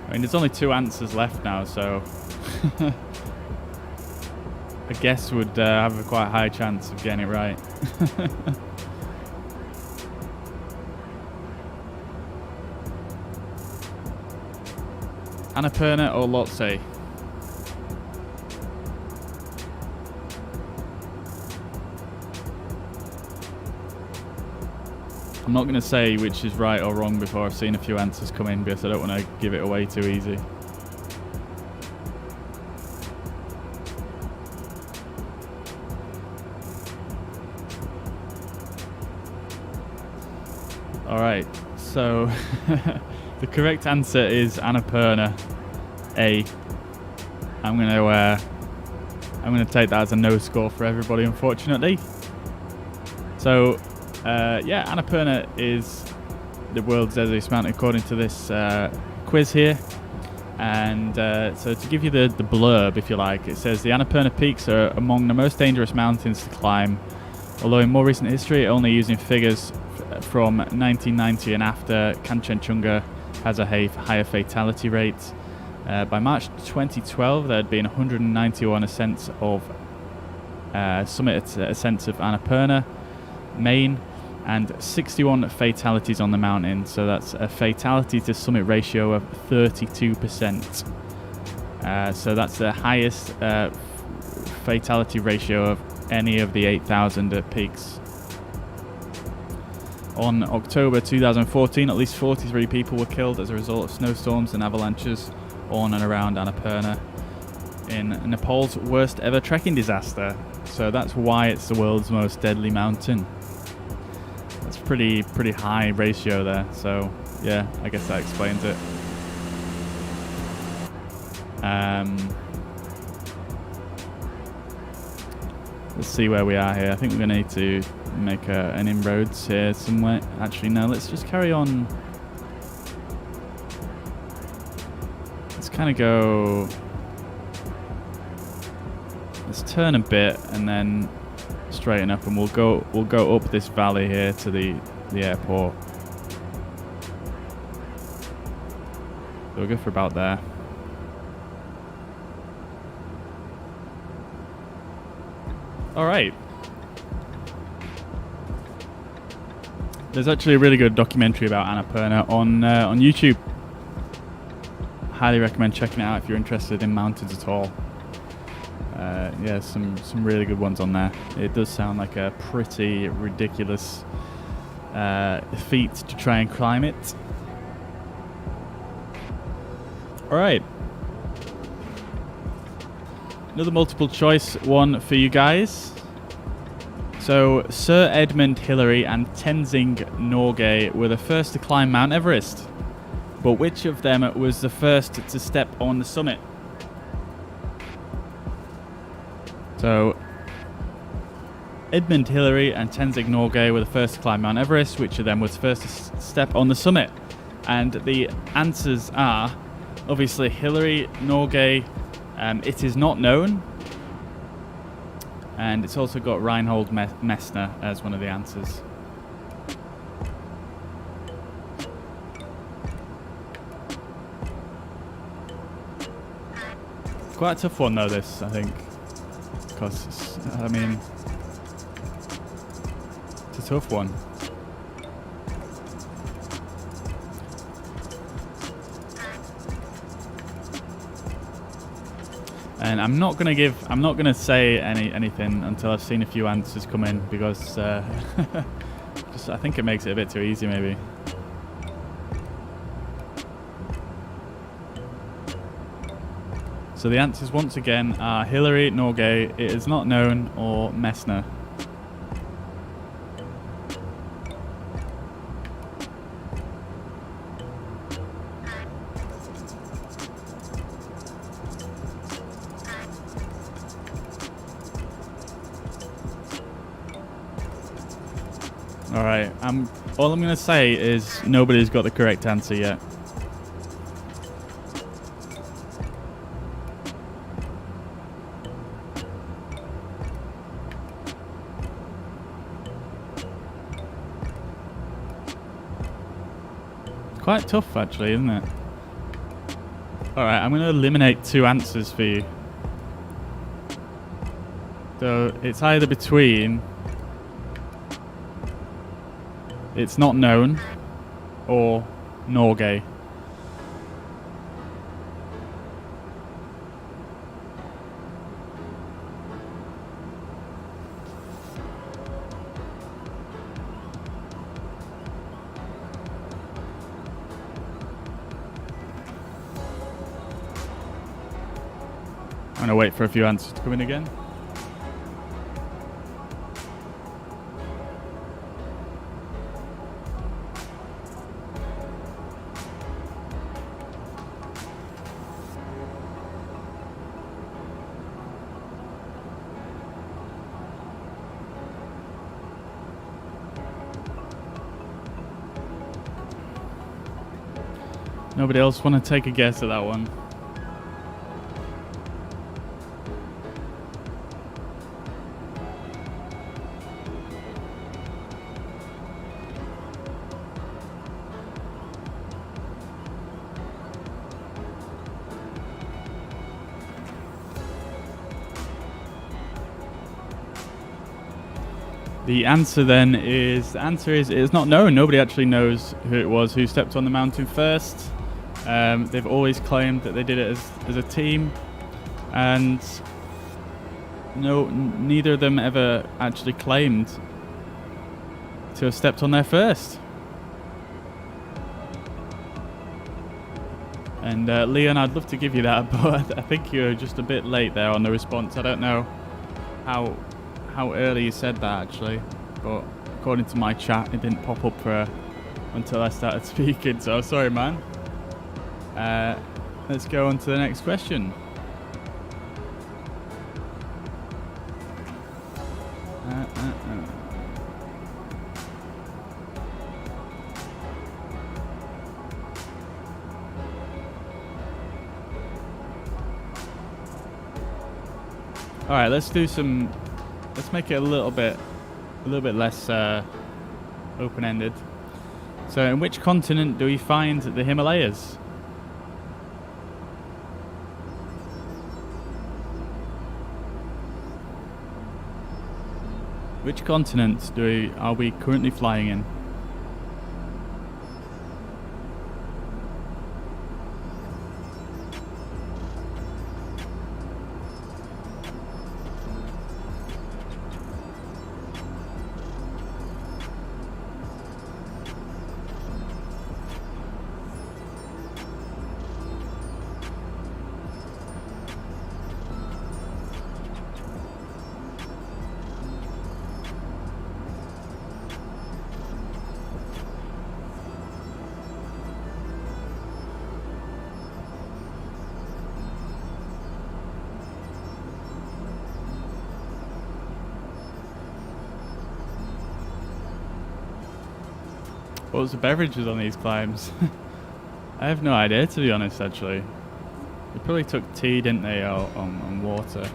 I mean, there's only two answers left now, so a guess would have a quite high chance of getting it right. Annapurna or Lhotse? I'm not going to say which is right or wrong before I've seen a few answers come in, because I don't want to give it away too easy. Alright, so the correct answer is Annapurna A. I'm going to take that as a no score for everybody, unfortunately. So yeah, Annapurna is the world's deadliest mountain according to this quiz here. And so to give you the blurb, if you like, it says the Annapurna Peaks are among the most dangerous mountains to climb, although in more recent history, only using figures from 1990 and after, Kanchenjunga has a higher fatality rate. By March 2012, there had been 191 ascents of summit ascents of Annapurna, Maine, and 61 fatalities on the mountain. So that's a fatality to summit ratio of 32%. So that's the highest fatality ratio of any of the 8,000 peaks. On October 2014, at least 43 people were killed as a result of snowstorms and avalanches on and around Annapurna in Nepal's worst ever trekking disaster. So that's why it's the world's most deadly mountain. That's pretty high ratio there. So yeah, I guess that explains it. Let's see where we are here. I think we're going to need to make an inroads here somewhere. Actually, no, let's just carry on. Let's kind of go. Let's turn a bit and then straighten up, and we'll go up this valley here to the airport. So we'll go for about there. All right. There's actually a really good documentary about Annapurna on YouTube. Highly recommend checking it out if you're interested in mountains at all. Yeah, some really good ones on there. It does sound like a pretty ridiculous feat to try and climb it. All right. Another multiple choice one for you guys. So, Sir Edmund Hillary and Tenzing Norgay were the first to climb Mount Everest. But which of them was the first to step on the summit? So, Edmund Hillary and Tenzing Norgay were the first to climb Mount Everest. Which of them was first to step on the summit? And the answers are, obviously, Hillary, Norgay. It is not known. And it's also got Reinhold Messner as one of the answers. Quite a tough one though, this, I think. Because, I mean, it's a tough one. And I'm not gonna say anything until I've seen a few answers come in, because I think it makes it a bit too easy, maybe. So the answers once again are Hillary, Norgay, it is not known, or Messner. Alright, all I'm going to say is nobody's got the correct answer yet. It's quite tough actually, isn't it? Alright, I'm going to eliminate two answers for you. So it's either between it's not known or Norgay. I'm going to wait for a few answers to come in again. Nobody else want to take a guess at that one? The answer then is, it's not known. Nobody actually knows who it was who stepped on the mountain first. They've always claimed that they did it as a team, and neither of them ever actually claimed to have stepped on there first. And Leon, I'd love to give you that, but I think you're just a bit late there on the response. I don't know how early you said that actually, but according to my chat, it didn't pop up until I started speaking. So sorry, man. Let's go on to the next question. All right, let's make it a little bit less open-ended. So, in which continent do we find the Himalayas? Which continent are we currently flying in? What was the beverages on these climbs? I have no idea, to be honest, actually. They probably took tea, didn't they, or on water.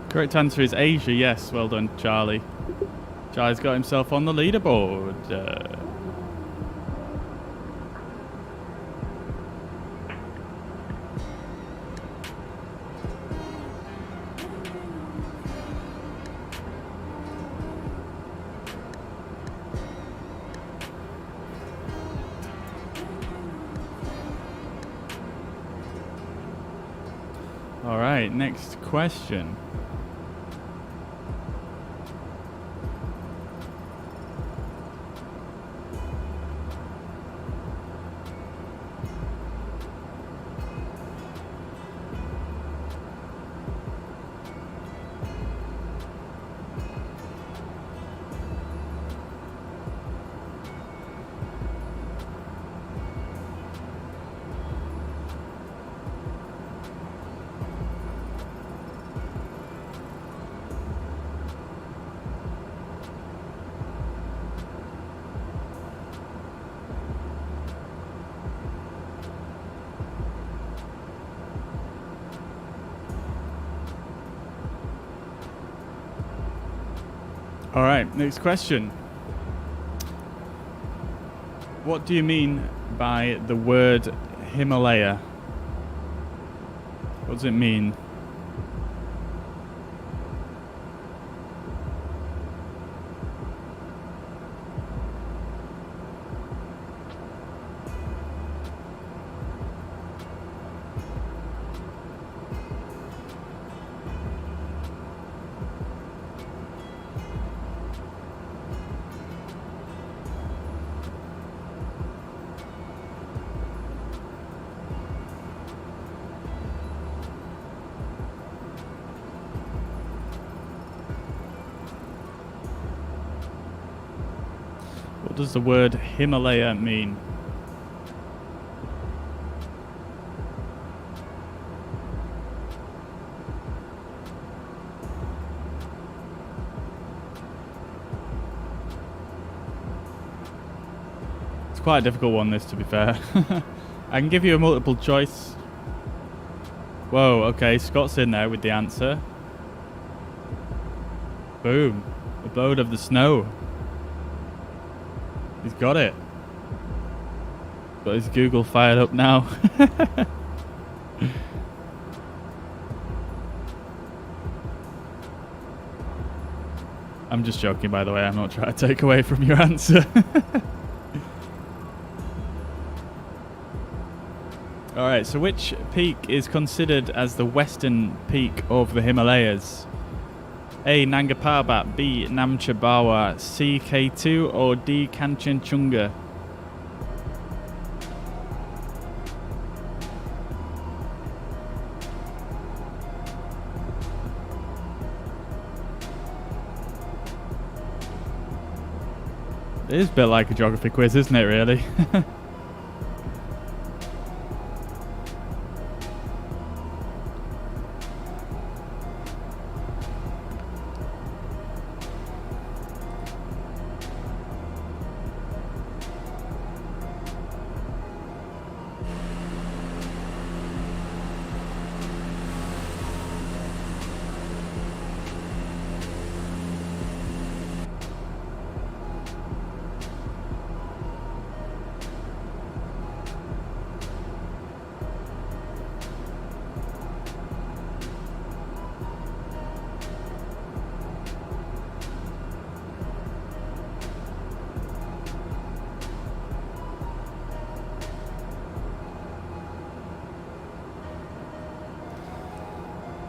Correct answer is Asia, yes. Well done, Charlie. Charlie's got himself on the leaderboard. All right, next question. All right, next question. What do you mean by the word Himalaya? What does it mean? What does the word Himalaya mean? It's quite a difficult one, this, to be fair. I can give you a multiple choice. Whoa, okay, Scott's in there with the answer. Boom. Abode of the snow. He's got it. Got his Google fired up now. I'm just joking, by the way. I'm not trying to take away from your answer. Alright, so which peak is considered as the western peak of the Himalayas? A. Nanga Parbat, B. Namcha Bawa, C. K2, or D. Kanchenjunga? It is a bit like a geography quiz, isn't it, really?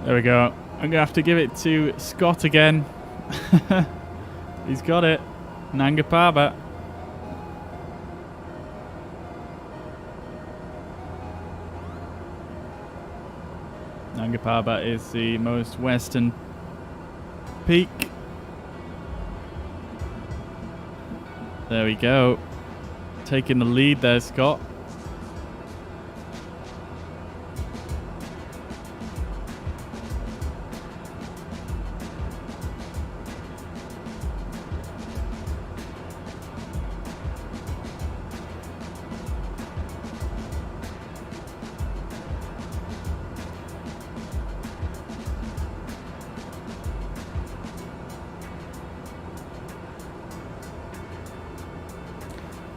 There we go. I'm going to have to give it to Scott again. He's got it. Nanga Parbat. Nanga Parbat is the most western peak. There we go. Taking the lead there, Scott.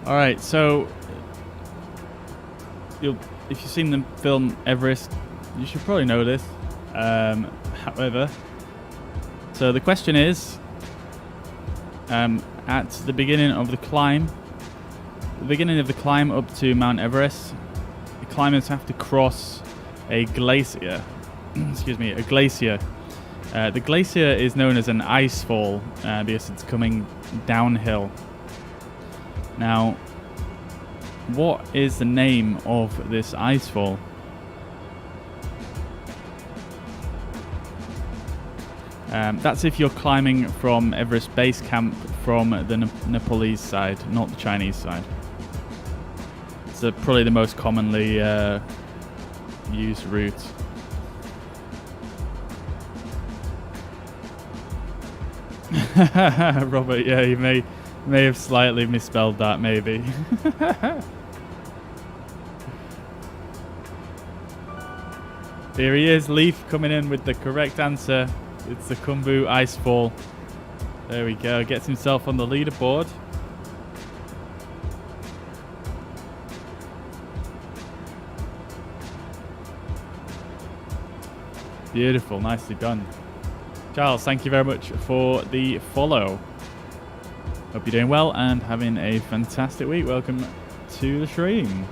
Alright, so if you've seen the film Everest, you should probably know this. However, so the question is, at the beginning of the climb up to Mount Everest, the climbers have to cross a glacier. Excuse me, a glacier. The glacier is known as an ice fall because it's coming downhill. Now, what is the name of this ice fall? That's if you're climbing from Everest Base Camp from the Nepalese side, not the Chinese side. It's probably the most commonly used route. Robert, yeah, you may have slightly misspelled that, maybe. Here he is, Leaf coming in with the correct answer. It's the Khumbu Icefall. There we go, gets himself on the leaderboard. Beautiful, nicely done. Charles, thank you very much for the follow. Hope you're doing well and having a fantastic week. Welcome to the stream.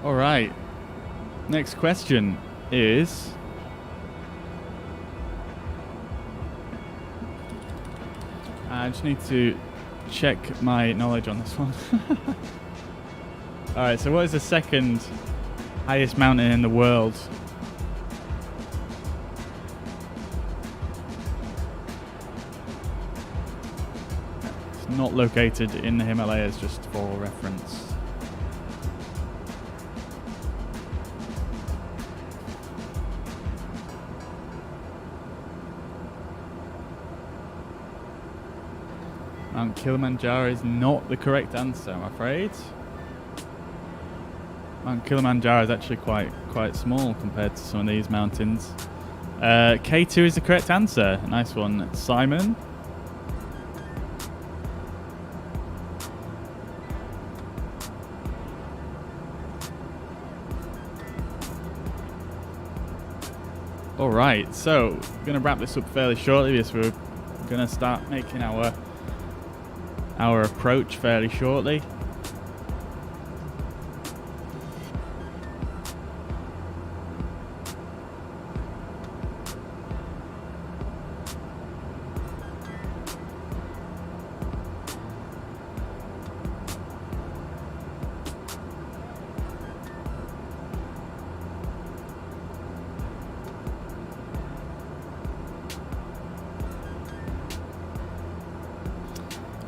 All right. Next question is... I just need to check my knowledge on this one. All right, so what is the second highest mountain in the world? It's not located in the Himalayas, just for reference. Mount Kilimanjaro is not the correct answer, I'm afraid. Mount Kilimanjaro is actually quite small compared to some of these mountains. K2 is the correct answer. Nice one, Simon. All right, so we're going to wrap this up fairly shortly because we're going to start making our approach fairly shortly.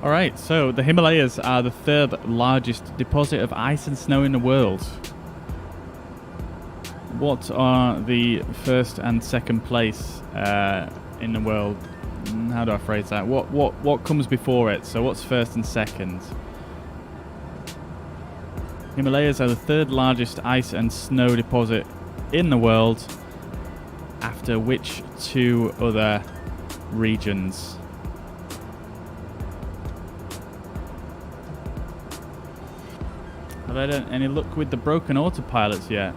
Alright, so the Himalayas are the third largest deposit of ice and snow in the world. What are the first and second place in the world? How do I phrase that? What comes before it? So what's first and second? Himalayas are the third largest ice and snow deposit in the world, after which two other regions? Have I done any luck with the broken autopilots yet?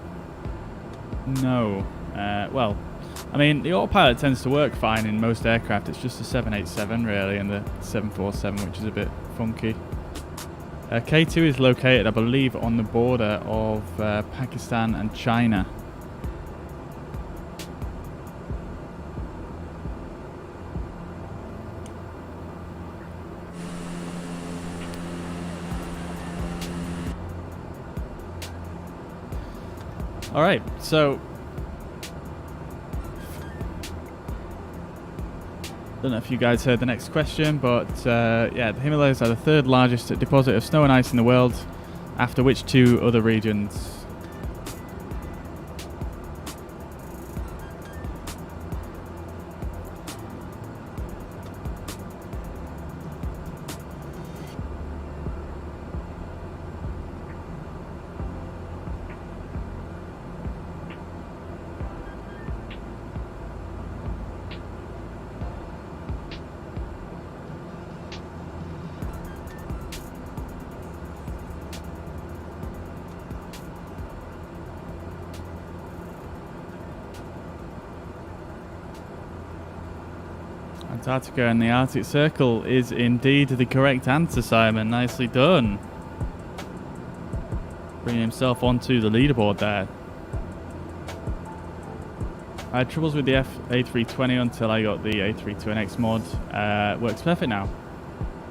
No. Well, I mean, the autopilot tends to work fine in most aircraft. It's just the 787 really and the 747, which is a bit funky. K2 is located, I believe, on the border of Pakistan and China. All right, so don't know if you guys heard the next question, but yeah, the Himalayas are the third largest deposit of snow and ice in the world, after which two other regions? Antarctica and the Arctic Circle is indeed the correct answer, Simon. Nicely done. Bringing himself onto the leaderboard there. I had troubles with the A320 until I got the A32NX mod. Works perfect now.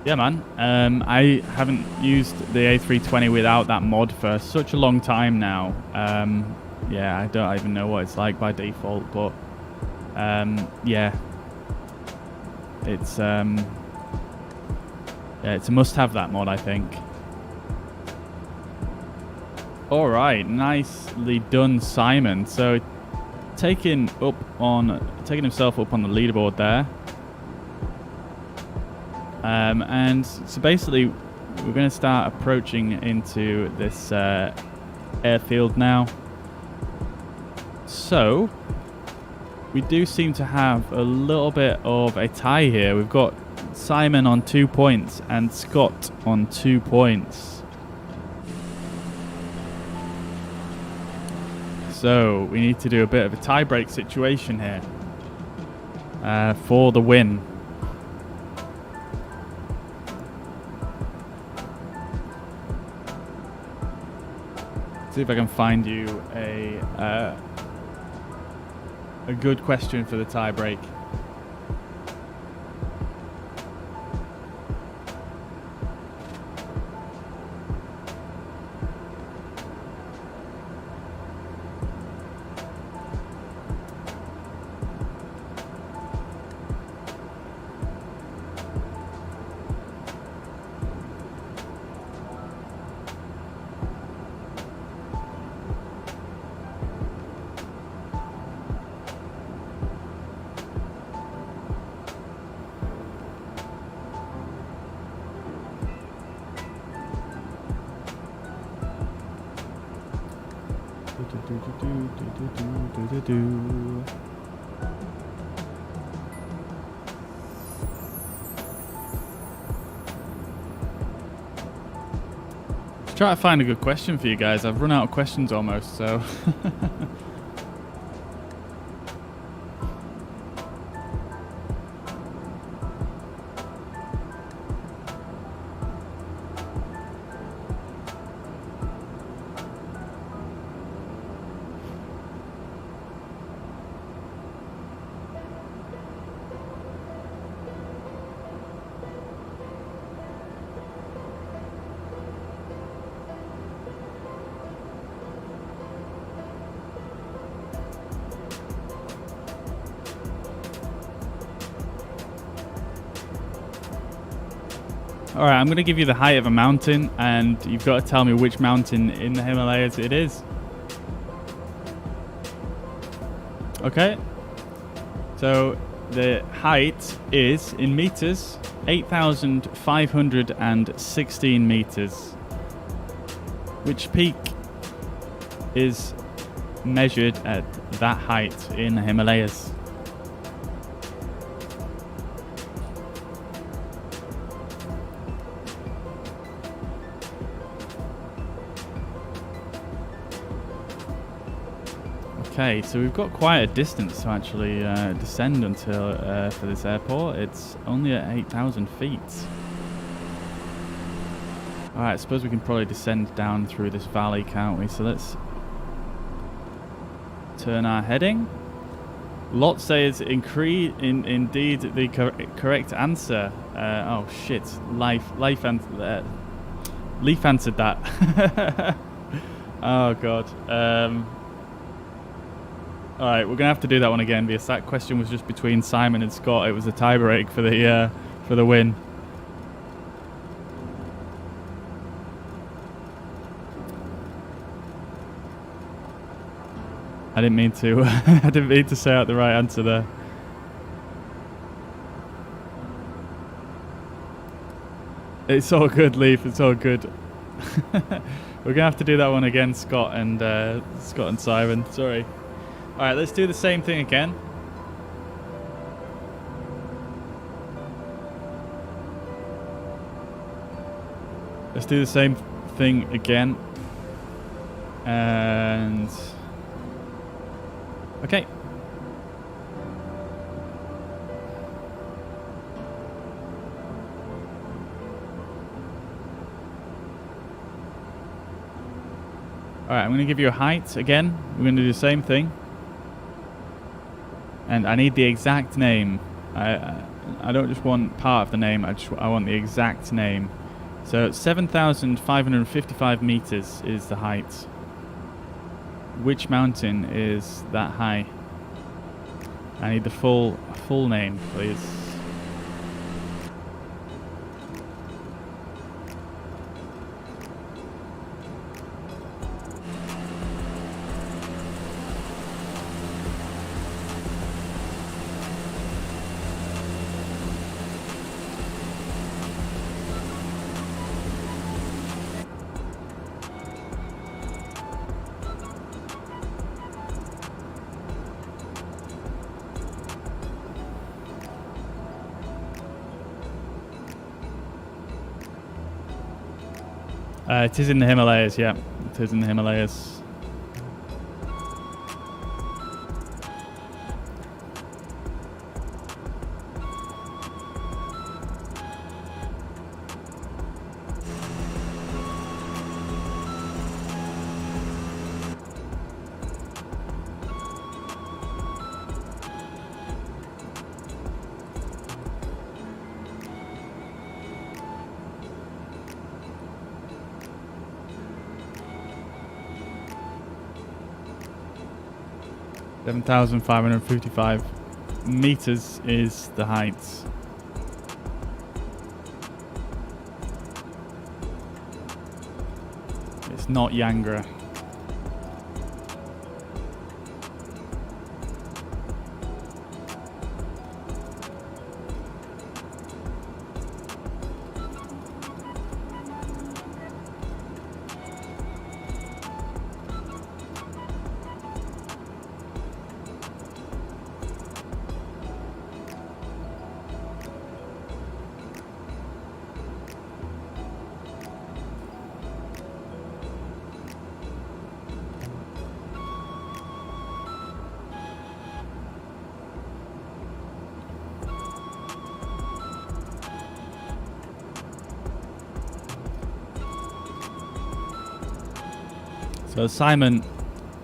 Yeah, man. I haven't used the A320 without that mod for such a long time now. Yeah, I don't even know what it's like by default, but yeah. It's yeah, it's a must-have, that mod, I think. All right, nicely done, Simon. So taking himself up on the leaderboard there. And so basically, we're going to start approaching into this airfield now. So we do seem to have a little bit of a tie here. We've got Simon on 2 points and Scott on 2 points. So we need to do a bit of a tie-break situation here for the win. See if I can find you a good question for the tie break. Try to find a good question for you guys. I've run out of questions almost, so. Alright, I'm going to give you the height of a mountain, and you've got to tell me which mountain in the Himalayas it is. Okay? So, the height is, in meters, 8,516 meters. Which peak is measured at that height in the Himalayas? Okay, so we've got quite a distance to actually descend until for this airport. It's only at 8,000 feet. Alright, I suppose we can probably descend down through this valley, can't we? So let's turn our heading. Lot says indeed the correct answer. Oh shit, Leaf answered that. Oh god. Alright, we're gonna have to do that one again because that question was just between Simon and Scott. It was a tiebreak for the win. I didn't mean to. I didn't mean to say out the right answer there. It's all good, Leaf. It's all good. We're gonna have to do that one again, Scott and Simon. Sorry. Alright, let's do the same thing again. Let's do the same thing again. And... okay. Alright, I'm going to give you a height again. We're going to do the same thing. And I need the exact name. I don't just want part of the name, I want the exact name. So 7,555 meters is the height. Which mountain is that high? I need the full name, please. It is in the Himalayas, yeah. It is in the Himalayas. 7,555 meters is the height. It's not Yangra. So Simon,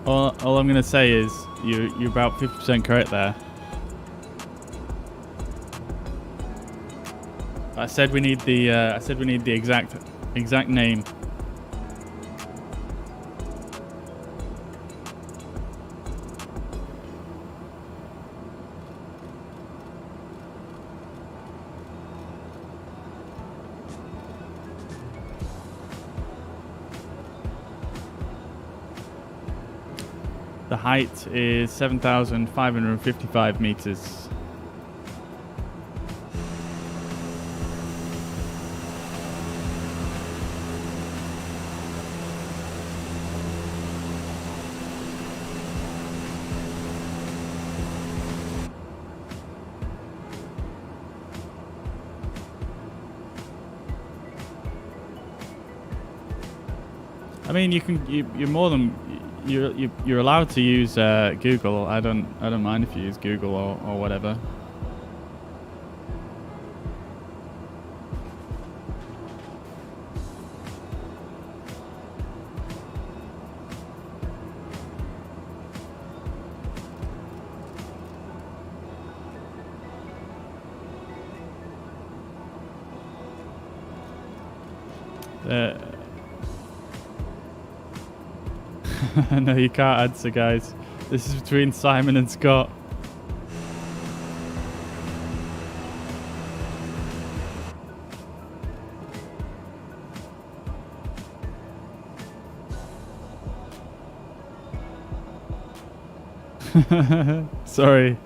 all I'm going to say is you're about 50% correct there. I said we need the exact name. The height is 7,555 meters. I mean, you're more than you're allowed to use Google. I don't mind if you use Google or whatever. No, you can't answer, guys. This is between Simon and Scott. Sorry.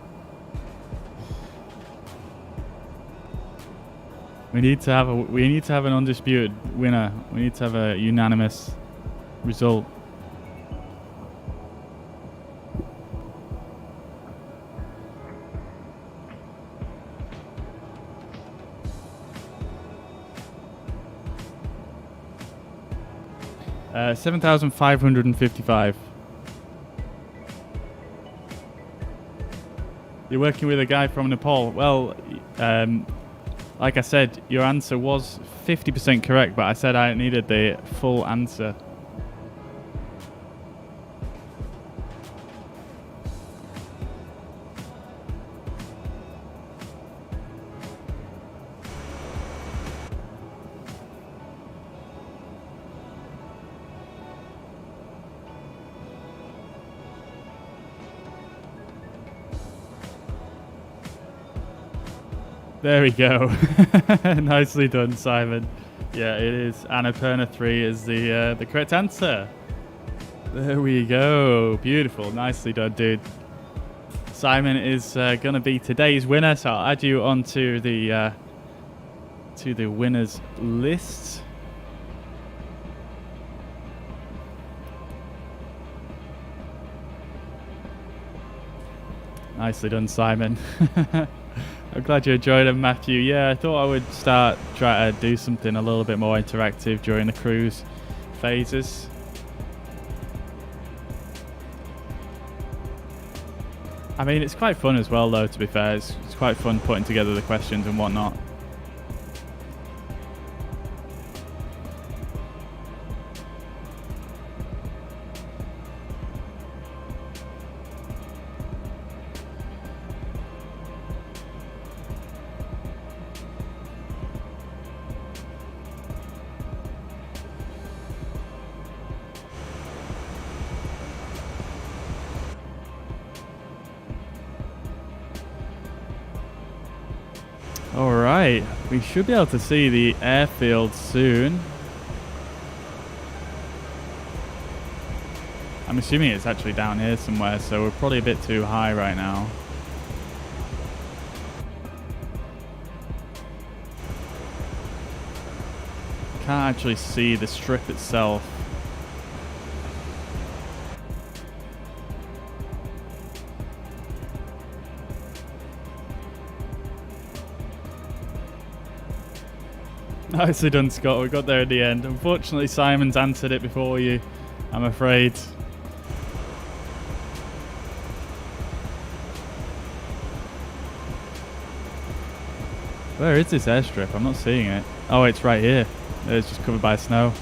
We need to have an undisputed winner. We need to have a unanimous result. Uh, 7,555. You're working with a guy from Nepal. Well, like I said, your answer was 50% correct, but I said I needed the full answer. There we go. Nicely done, Simon. Yeah, it is. Annapurna 3 is the correct answer. There we go. Beautiful. Nicely done, dude. Simon is going to be today's winner, so I'll add you onto the winners list. Nicely done, Simon. I'm glad you enjoyed them, Matthew. Yeah, I thought I would try to do something a little bit more interactive during the cruise phases. I mean, it's quite fun as well, though, to be fair. It's quite fun putting together the questions and whatnot. Right, we should be able to see the airfield soon. I'm assuming it's actually down here somewhere, so we're probably a bit too high right now. Can't actually see the strip itself. Nicely done, Scott. We got there at the end. Unfortunately, Simon's answered it before you, I'm afraid. Where is this airstrip? I'm not seeing it. Oh, it's right here. It's just covered by snow.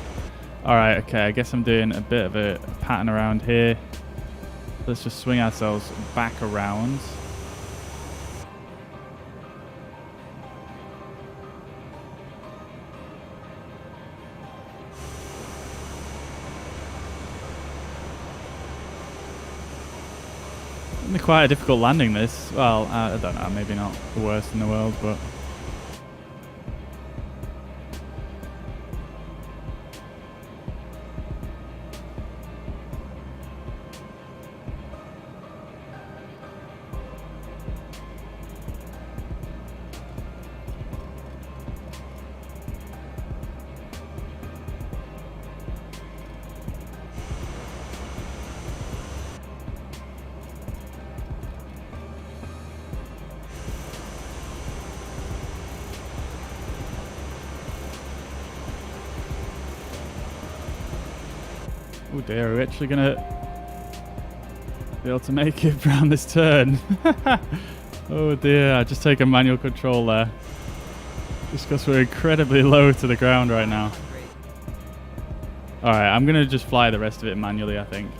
Alright, okay. I guess I'm doing a bit of a pattern around here. Let's just swing ourselves back around. Quite a difficult landing this. Well, I don't know, maybe not the worst in the world, but oh dear, are we actually gonna be able to make it around this turn? Oh dear, I just take a manual control there. Just because we're incredibly low to the ground right now. Alright, I'm gonna just fly the rest of it manually, I think.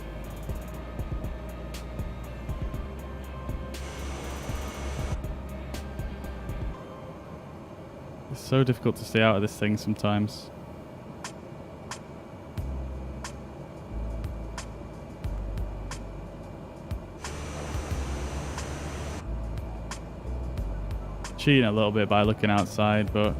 It's so difficult to stay out of this thing sometimes. Cheating a little bit by looking outside, but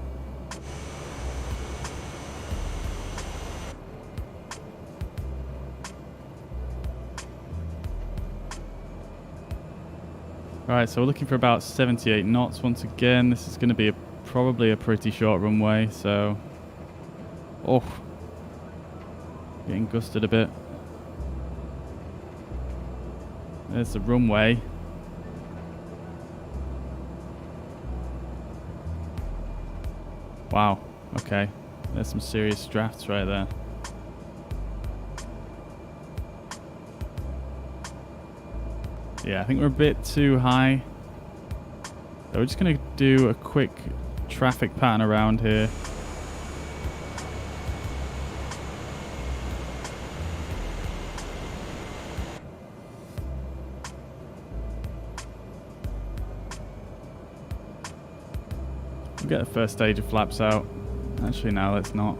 alright, so we're looking for about 78 knots once again. This is going to be probably a pretty short runway, so oh, getting gusted a bit. There's the runway. Wow, okay. There's some serious drafts right there. Yeah, I think we're a bit too high. So we're just going to do a quick traffic pattern around here. We'll get the first stage of flaps out. Actually, no, let's not.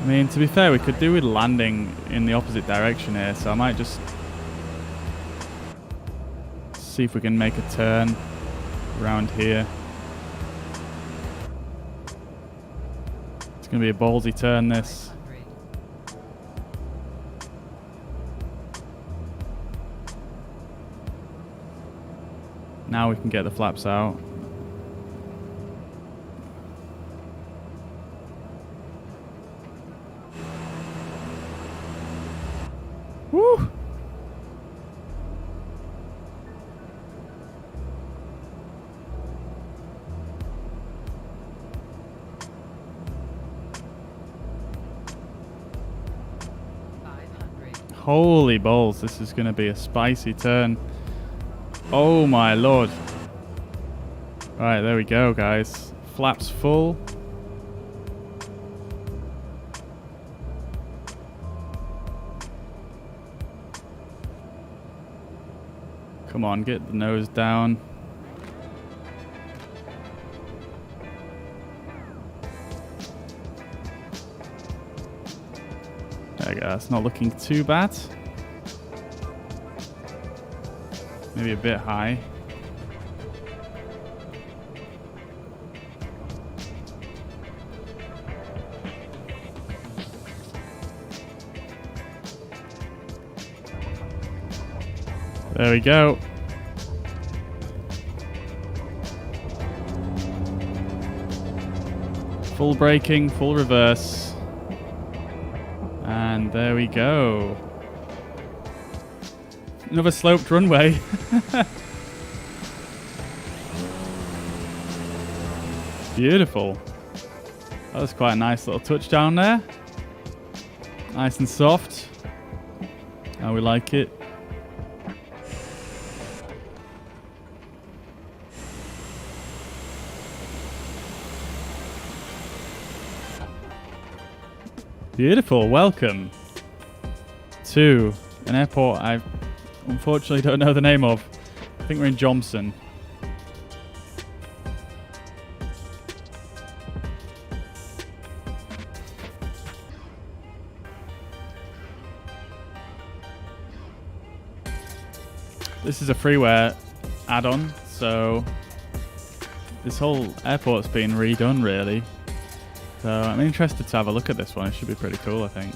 I mean, to be fair, we could do with landing in the opposite direction here, so I might just see if we can make a turn around here. It's going to be a ballsy turn, this. Now we can get the flaps out. Woo! Holy balls, this is going to be a spicy turn. Oh my lord. Right, there we go, guys. Flaps full. Come on, get the nose down. go. It's not looking too bad. Maybe a bit high. There we go. Full braking, full reverse. And there we go. Another sloped runway. Beautiful. That was quite a nice little touchdown there. Nice and soft. How we like it. Beautiful. Welcome to an airport I unfortunately don't know the name of. I think we're in Johnson. This is a freeware add-on, so this whole airport's been redone really. So I'm interested to have a look at this one. It should be pretty cool, I think.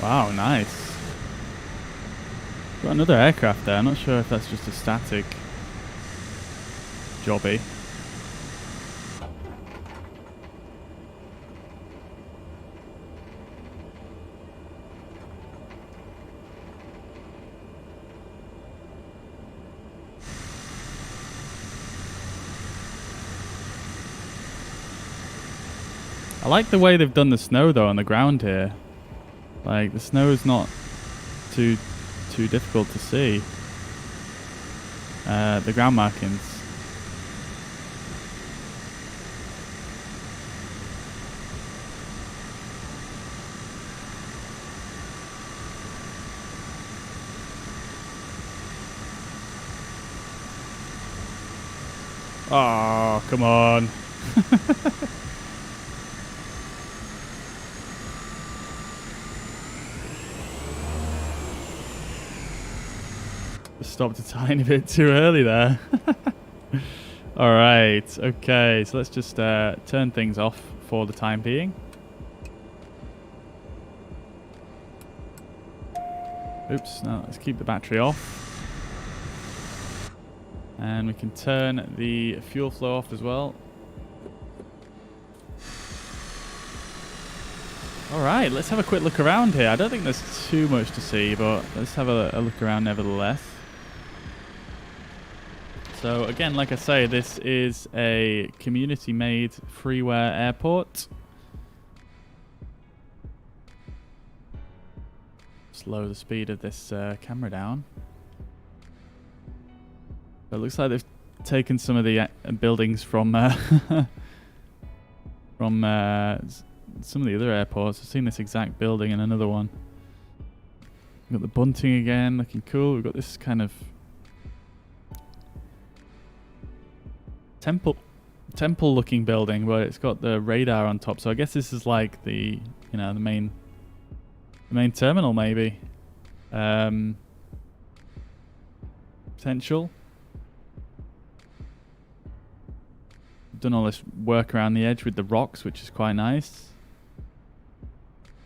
Wow, nice. Got another aircraft there. I'm not sure if that's just a static jobby. I like the way they've done the snow though on the ground here. Like, the snow is not too difficult to see. The ground markings. Oh, come on. Stopped a tiny bit too early there. Alright, okay, so let's just turn things off for the time being. Oops, no, let's keep the battery off. And we can turn the fuel flow off as well. Alright, let's have a quick look around here. I don't think there's too much to see, but let's have a look around nevertheless. So again, like I say, this is a community-made freeware airport. Slow the speed of this camera down. It looks like they've taken some of the buildings from some of the other airports. I've seen this exact building in another one. We've got the bunting again, looking cool. We've got this kind of temple looking building where it's got the radar on top. So I guess this is like the the main terminal maybe. Potential. Done all this work around the edge with the rocks, which is quite nice.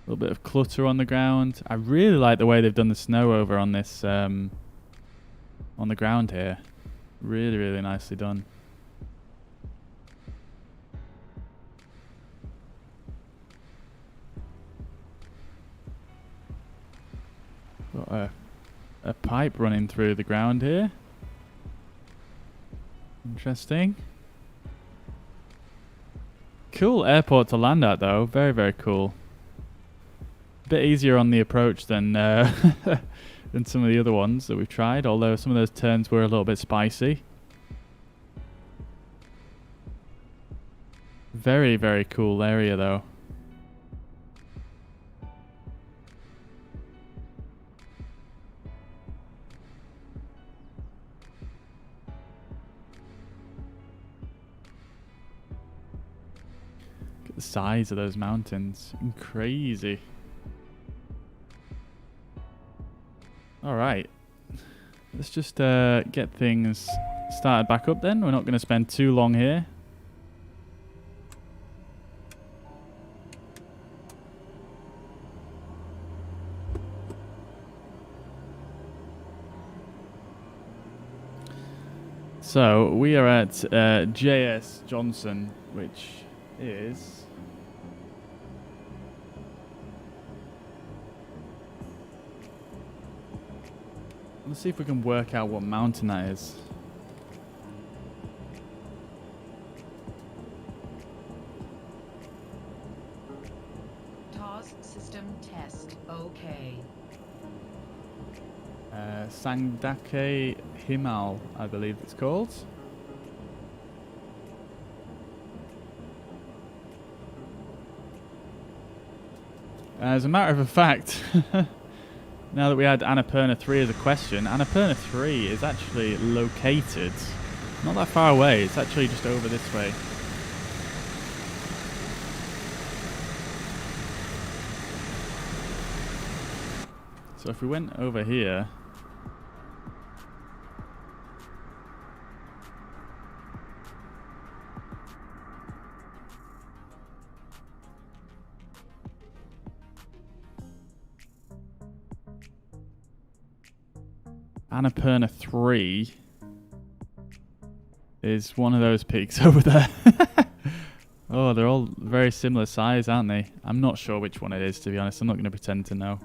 A little bit of clutter on the ground. I really like the way they've done the snow over on this on the ground here. Really, really nicely done. Got a pipe running through the ground here. Interesting. Cool airport to land at though. Very, very cool. bit easier on the approach than than some of the other ones that we've tried, although some of those turns were a little bit spicy. Very, very cool area though. Look at the size of those mountains. Crazy. Alright. Let's just get things started back up then. We're not going to spend too long here. So we are at JS Johnson, which is let's see if we can work out what mountain that is. TOS system test. Okay. Sangdake Himal, I believe it's called. As a matter of fact, now that we had Annapurna 3 as a question, Annapurna 3 is actually located not that far away. It's actually just over this way. So if we went over here, Annapurna 3 is one of those peaks over there. Oh, they're all very similar size, aren't they? I'm not sure which one it is, to be honest. I'm not going to pretend to know.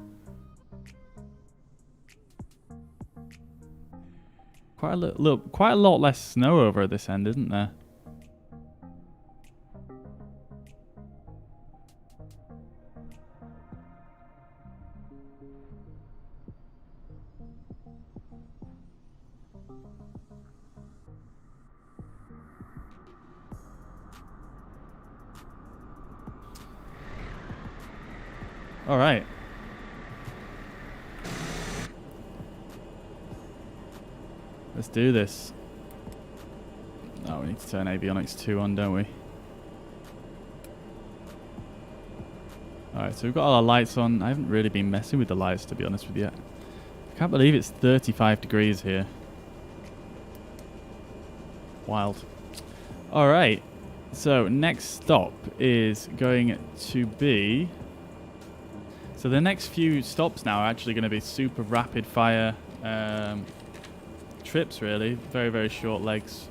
Quite a lot less snow over at this end, isn't there? All right. Let's do this. Oh, we need to turn avionics 2 on, don't we? Alright, so we've got all our lights on. I haven't really been messing with the lights, to be honest with you. I can't believe it's 35 degrees here. Wild. Alright, so next stop is going to be... So the next few stops now are actually going to be super rapid fire trips, really. Very, very short legs.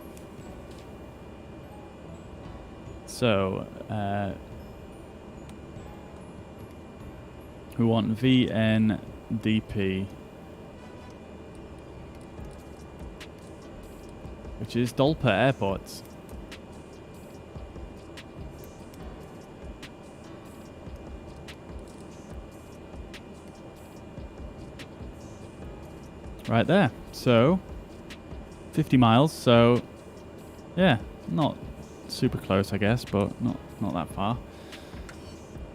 So, we want VNDP, which is Dolpa Airport. Right there. So 50 miles. So yeah, not super close, I guess, but not that far.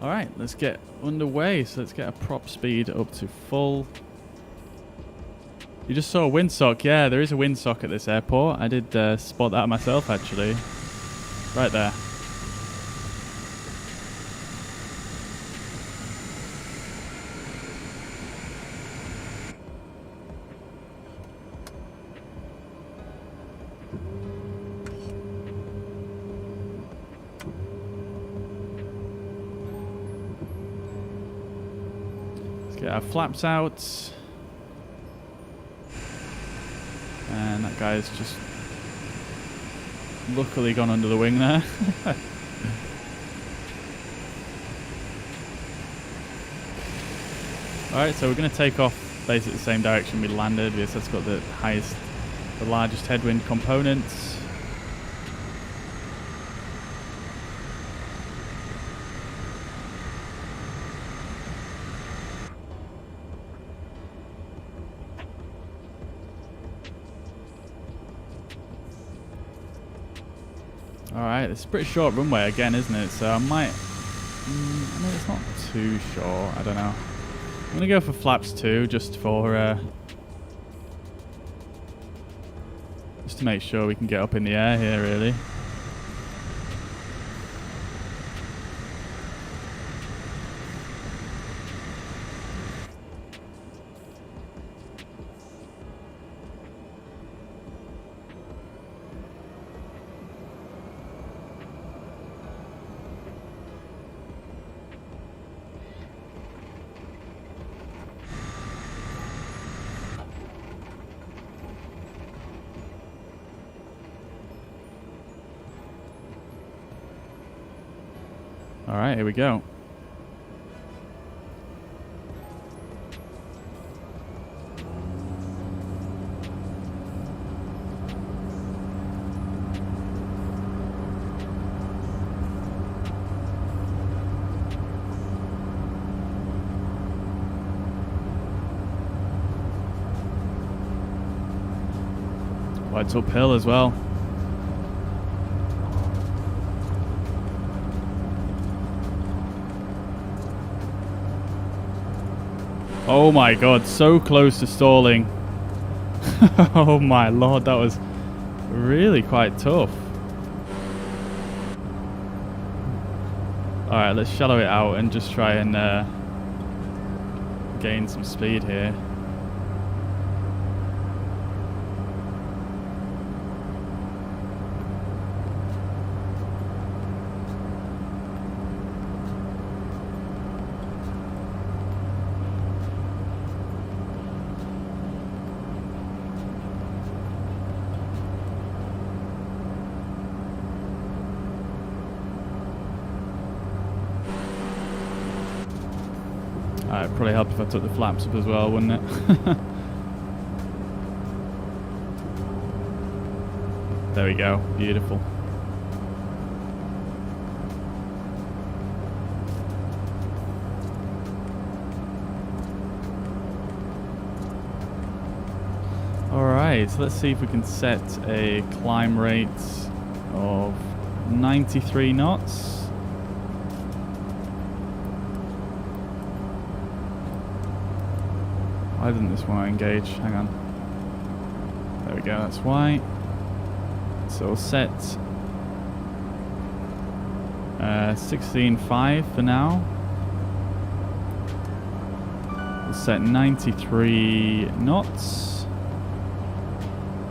All right, let's get underway. So let's get a prop speed up to full. You just saw a windsock. Yeah, there is a windsock at this airport. I did spot that myself, actually. Right there. Get our flaps out. And that guy's just luckily gone under the wing there. Alright, so we're going to take off basically the same direction we landed, because that's got the largest headwind components. Alright, it's a pretty short runway again, isn't it? So I might... I mean, it's not too short. I don't know. I'm going to go for flaps 2 just for... just to make sure we can get up in the air here, really. Alright, here we go. Well, it's uphill as well. Oh my god, so close to stalling. Oh my lord, that was really quite tough. Alright, let's shallow it out and just try and gain some speed here. It'd probably help if I took the flaps up as well, wouldn't it? There we go. Beautiful. Alright, so let's see if we can set a climb rate of 93 knots. Why didn't this want to engage? Hang on. There we go, that's why. So we'll set 16.5 for now. We'll set 93 knots.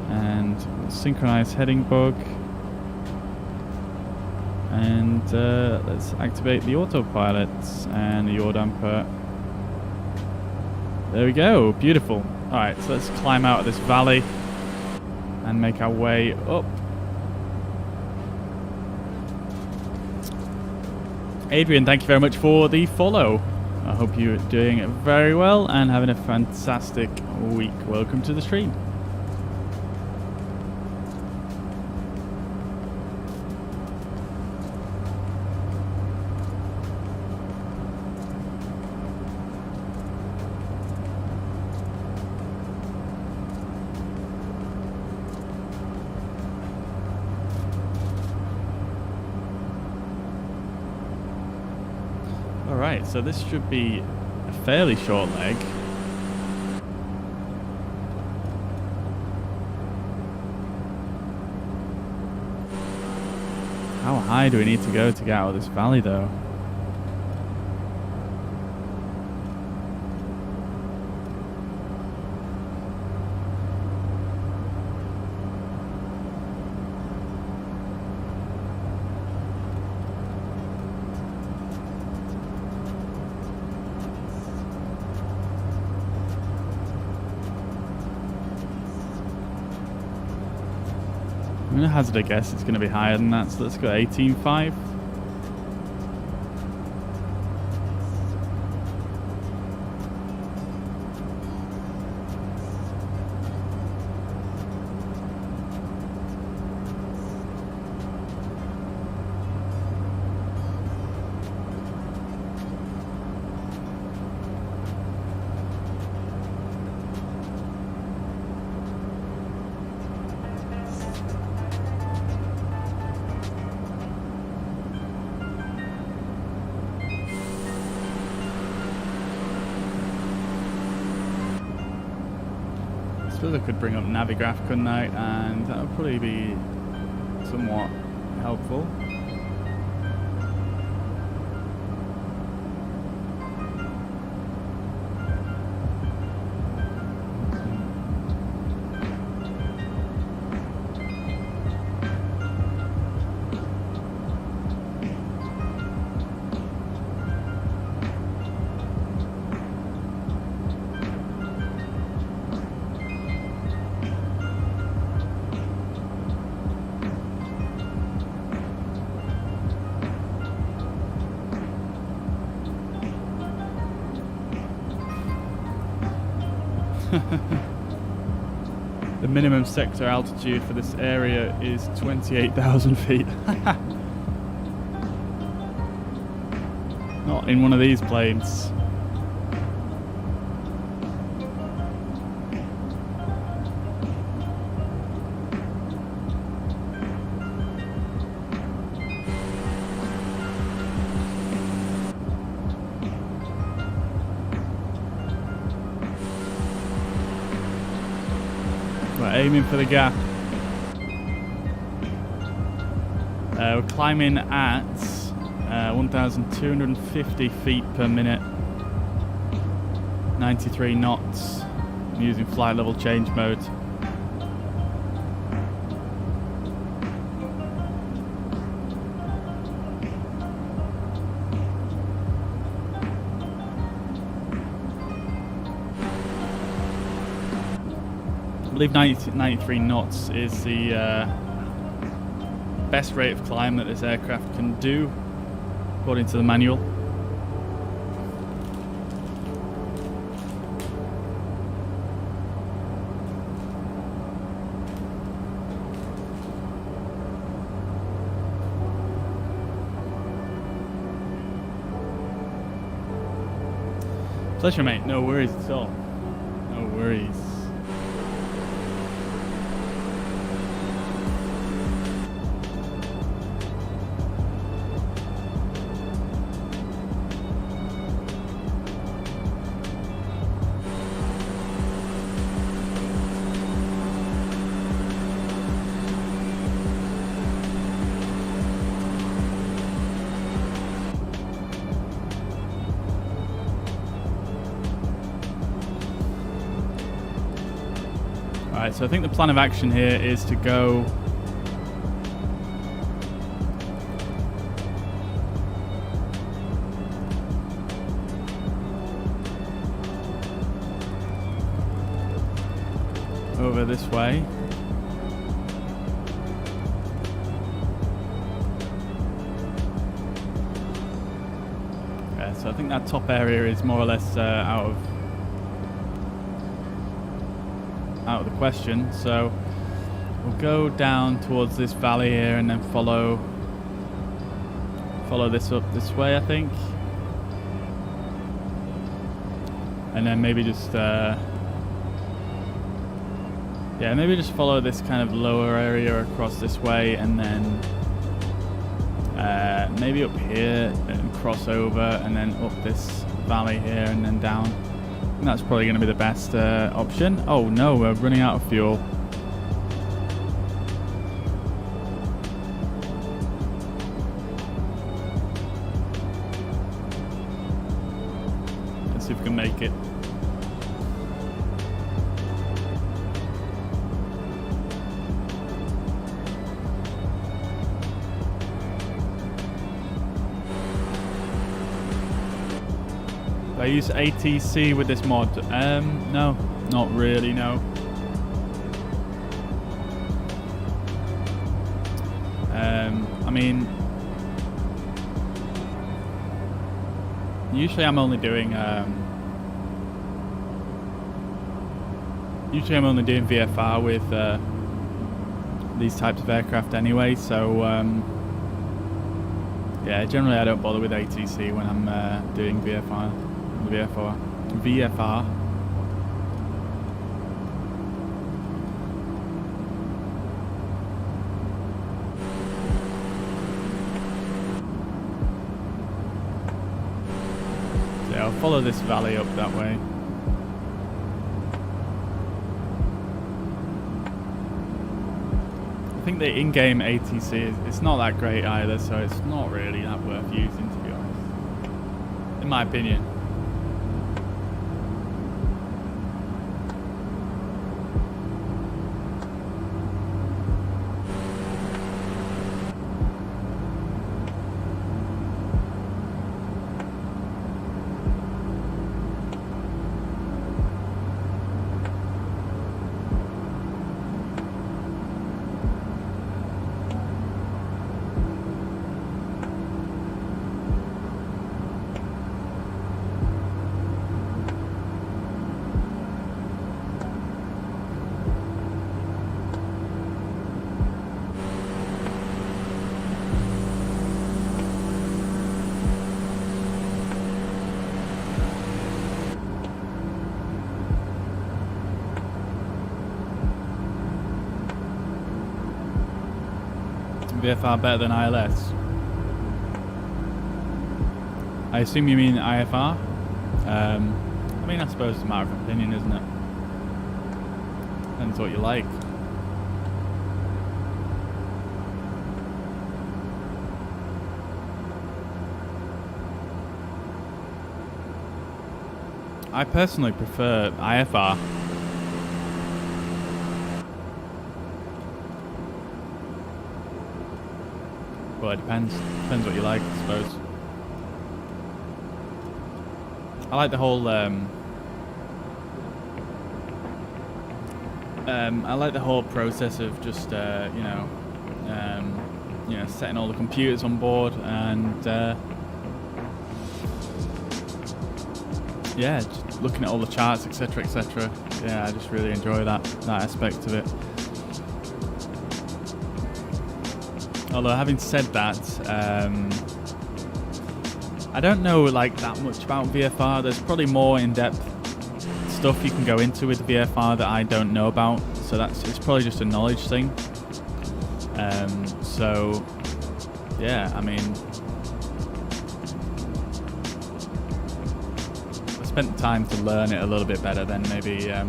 And we'll synchronize heading bug. And let's activate the autopilot and the yaw damper. There we go, beautiful. Alright, so let's climb out of this valley and make our way up. Adrian, thank you very much for the follow. I hope you're doing very well and having a fantastic week. Welcome to the stream. Alright, so this should be a fairly short leg. How high do we need to go to get out of this valley though? I'm going to hazard a guess it's going to be higher than that, so let's go 18.5. suppose I could bring up Navigraph, couldn't I? And that would probably be somewhat helpful. The minimum sector altitude for this area is 28,000 feet. Not in one of these planes. We're aiming for the gap. We're climbing at 1,250 feet per minute, 93 knots. I'm using flight level change mode. I believe 93 knots is the best rate of climb that this aircraft can do, according to the manual. Pleasure, mate. No worries at all. No worries. Alright, so I think the plan of action here is to go over this way. Yeah, so I think that top area is more or less out of the question, so we'll go down towards this valley here and then follow this up this way, I think, and then maybe just maybe just follow this kind of lower area across this way, and then maybe up here and cross over, and then up this valley here and then down. That's probably going to be the best option. Oh no, we're running out of fuel. Let's see if we can make it. I use ATC with this mod. No, not really, no. I mean, usually I'm only doing VFR with these types of aircraft anyway, so yeah, generally I don't bother with ATC when I'm doing VFR. So I'll follow this valley up that way. I think the in-game ATC it's not that great either, so it's not really that worth using, to be honest, in my opinion. VFR better than ILS? I assume you mean IFR? I mean, I suppose it's a matter of opinion, isn't it? Depends what you like. I personally prefer IFR. Well, it depends. Depends what you like, I suppose. I like the whole I like the whole process of just you know, setting all the computers on board and yeah, just looking at all the charts, etc., etc. Yeah, I just really enjoy that aspect of it. Although, having said that, I don't know like that much about VFR. There's probably more in-depth stuff you can go into with VFR that I don't know about. So it's probably just a knowledge thing. So yeah, I mean, if I spent time to learn it a little bit better, then maybe I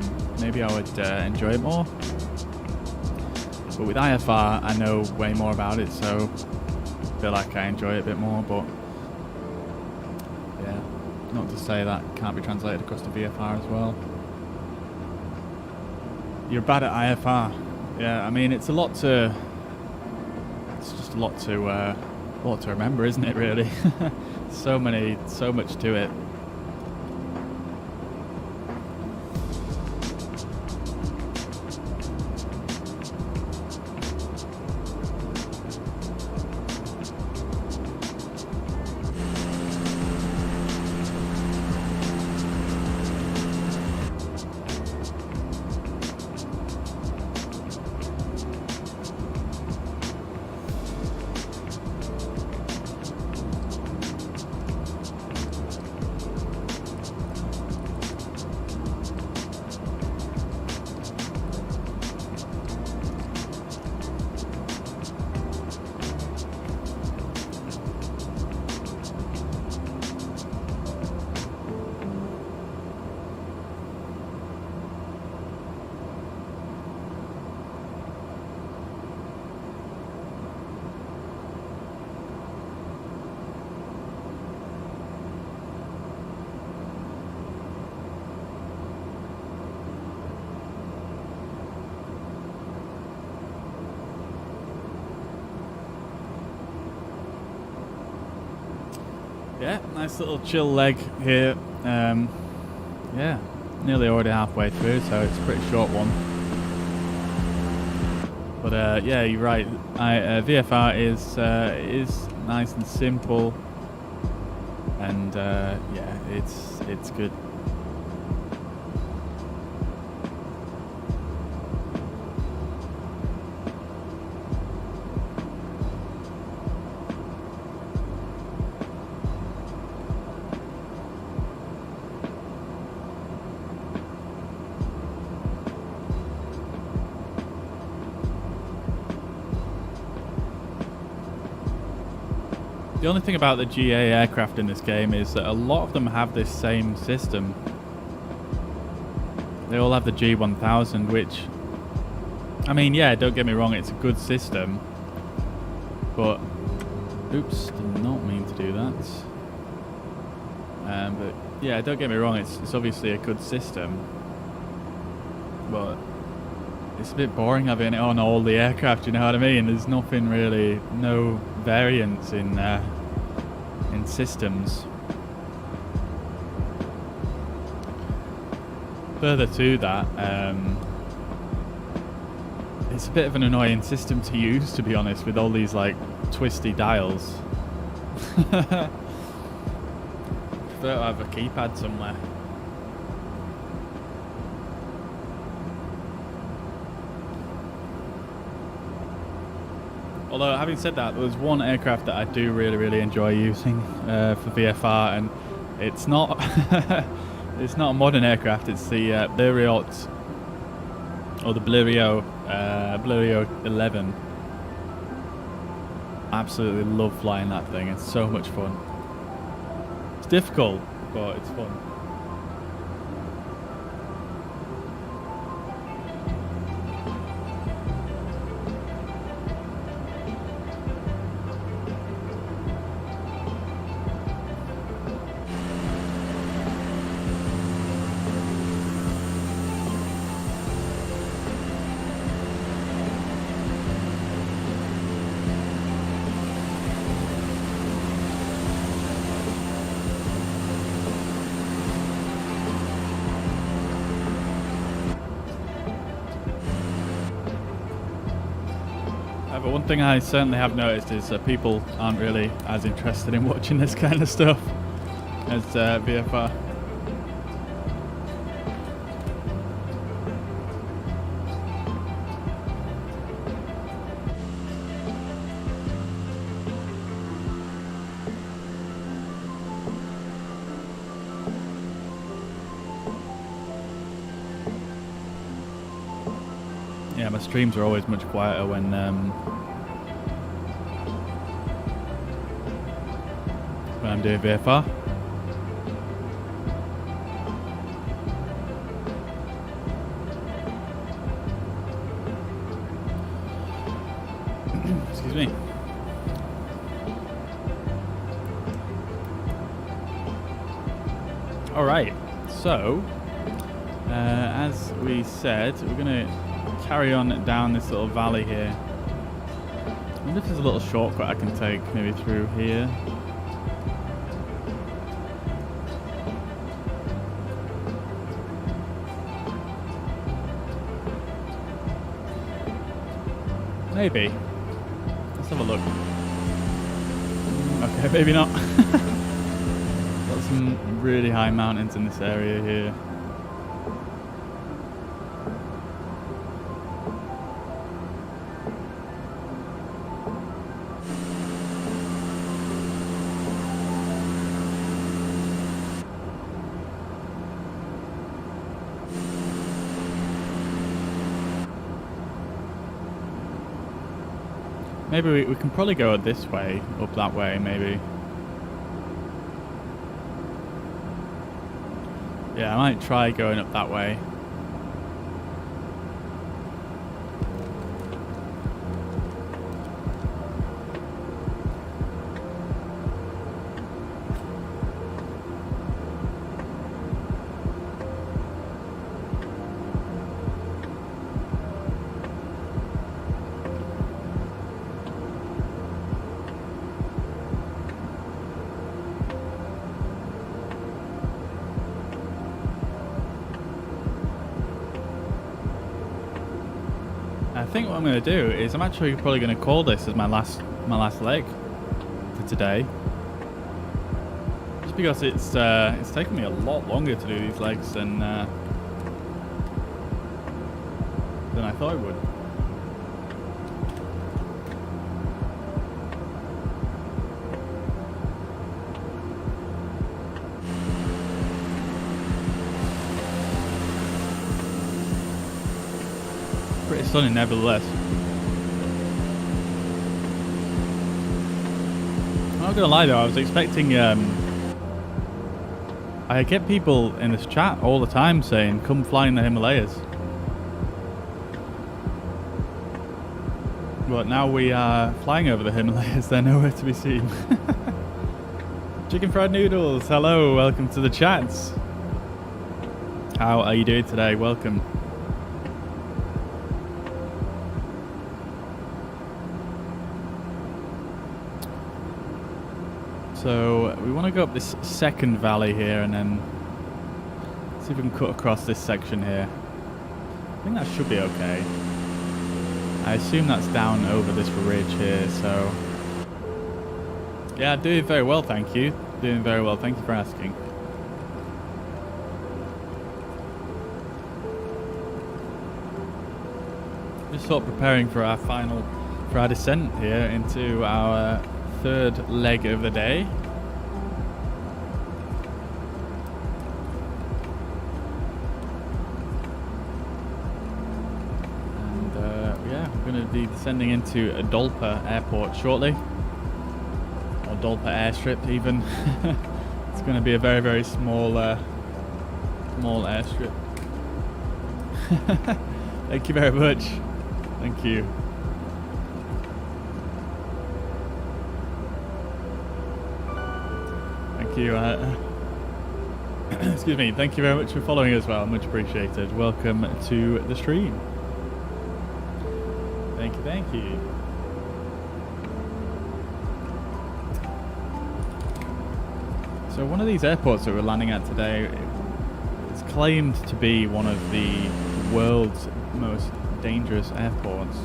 would enjoy it more. But with IFR, I know way more about it, so I feel like I enjoy it a bit more. But yeah, not to say that can't be translated across to VFR as well. You're bad at IFR. Yeah, I mean, it's just a lot to remember, isn't it? Really, so much to it. Yeah, nice little chill leg here. Yeah, nearly already halfway through, so it's a pretty short one. But yeah, you're right. VFR is nice and simple, and yeah, it's good. The only thing about the GA aircraft in this game is that a lot of them have this same system. They all have the G1000, which I mean, yeah, don't get me wrong, it's a good system, but oops, did not mean to do that. But yeah, don't get me wrong, it's obviously a good system, but it's a bit boring having it on all the aircraft, you know what I mean? There's nothing really, no variance in systems. Further to that, it's a bit of an annoying system to use, to be honest, with all these like twisty dials. Prefer to have a keypad somewhere. Although, having said that, there's one aircraft that I do really enjoy using for VFR, and it's not it's not a modern aircraft. It's the Blériot, or the Blériot 11. Absolutely love flying that thing. It's so much fun. It's difficult, but it's fun. But one thing I certainly have noticed is that people aren't really as interested in watching this kind of stuff as VFR. Yeah, my streams are always much quieter when I'm doing VFR. Excuse me. All right, so as we said, we're gonna carry on down this little valley here. I wonder if there's a little shortcut I can take, maybe through here. Maybe. Let's have a look. Okay, maybe not. Got some really high mountains in this area here. Maybe we can probably go this way, up that way, maybe. Yeah, I might try going up that way. I think what I'm going to do is I'm actually probably going to call this as my last leg for today, just because it's taken me a lot longer to do these legs than I thought it would. Pretty stunning, nevertheless. I'm not gonna lie though, I was expecting I get people in this chat all the time saying come fly in the Himalayas. But now we are flying over the Himalayas. They're nowhere to be seen. Chicken fried noodles. Hello, welcome to the chats. How are you doing today? Welcome. So we want to go up this second valley here and then see if we can cut across this section here. I think that should be okay. I assume that's down over this ridge here, so... Yeah, doing very well, thank you. Doing very well, thank you for asking. Just sort of preparing for our descent here into our third leg of the day. And yeah, we're going to be descending into Dolpa Airport shortly, or Dolpa Airstrip even. It's going to be a very, very small airstrip. Thank you very much. Thank you. Thank you. Excuse me. Thank you very much for following as well. Much appreciated. Welcome to the stream. Thank you. Thank you. So one of these airports that we're landing at today is claimed to be one of the world's most dangerous airports.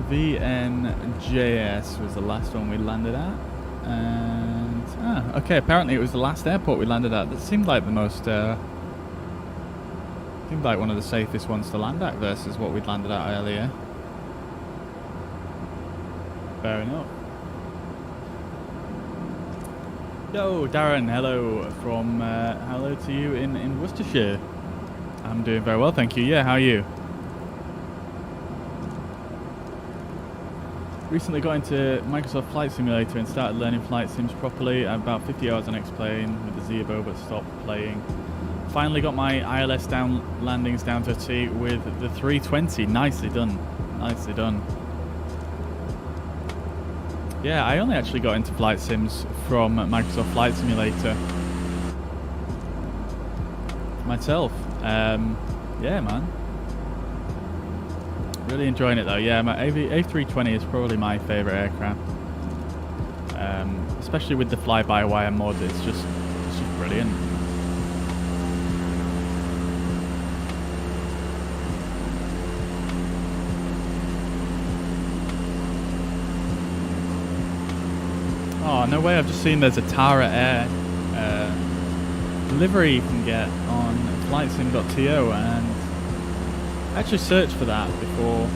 VNJS was the last one we landed at, and okay, apparently it was the last airport we landed at. That seemed like the most seemed like one of the safest ones to land at versus what we'd landed at earlier. Fair enough. Yo, Darren, hello from hello to you in Worcestershire. I'm doing very well, thank you. Yeah, how are you? Recently got into Microsoft Flight Simulator and started learning flight sims properly. I have about 50 hours on X-Plane with the Zebo, but stopped playing. Finally got my ILS landings down to a T with the 320. Nicely done. Nicely done. Yeah, I only actually got into flight sims from Microsoft Flight Simulator myself. Yeah, man. Really enjoying it though. Yeah, my A320 is probably my favourite aircraft. Especially with the fly-by-wire mod, it's just brilliant. Oh, no way, I've just seen there's a Tara Air delivery you can get on flightsim.to, and I actually searched for that before.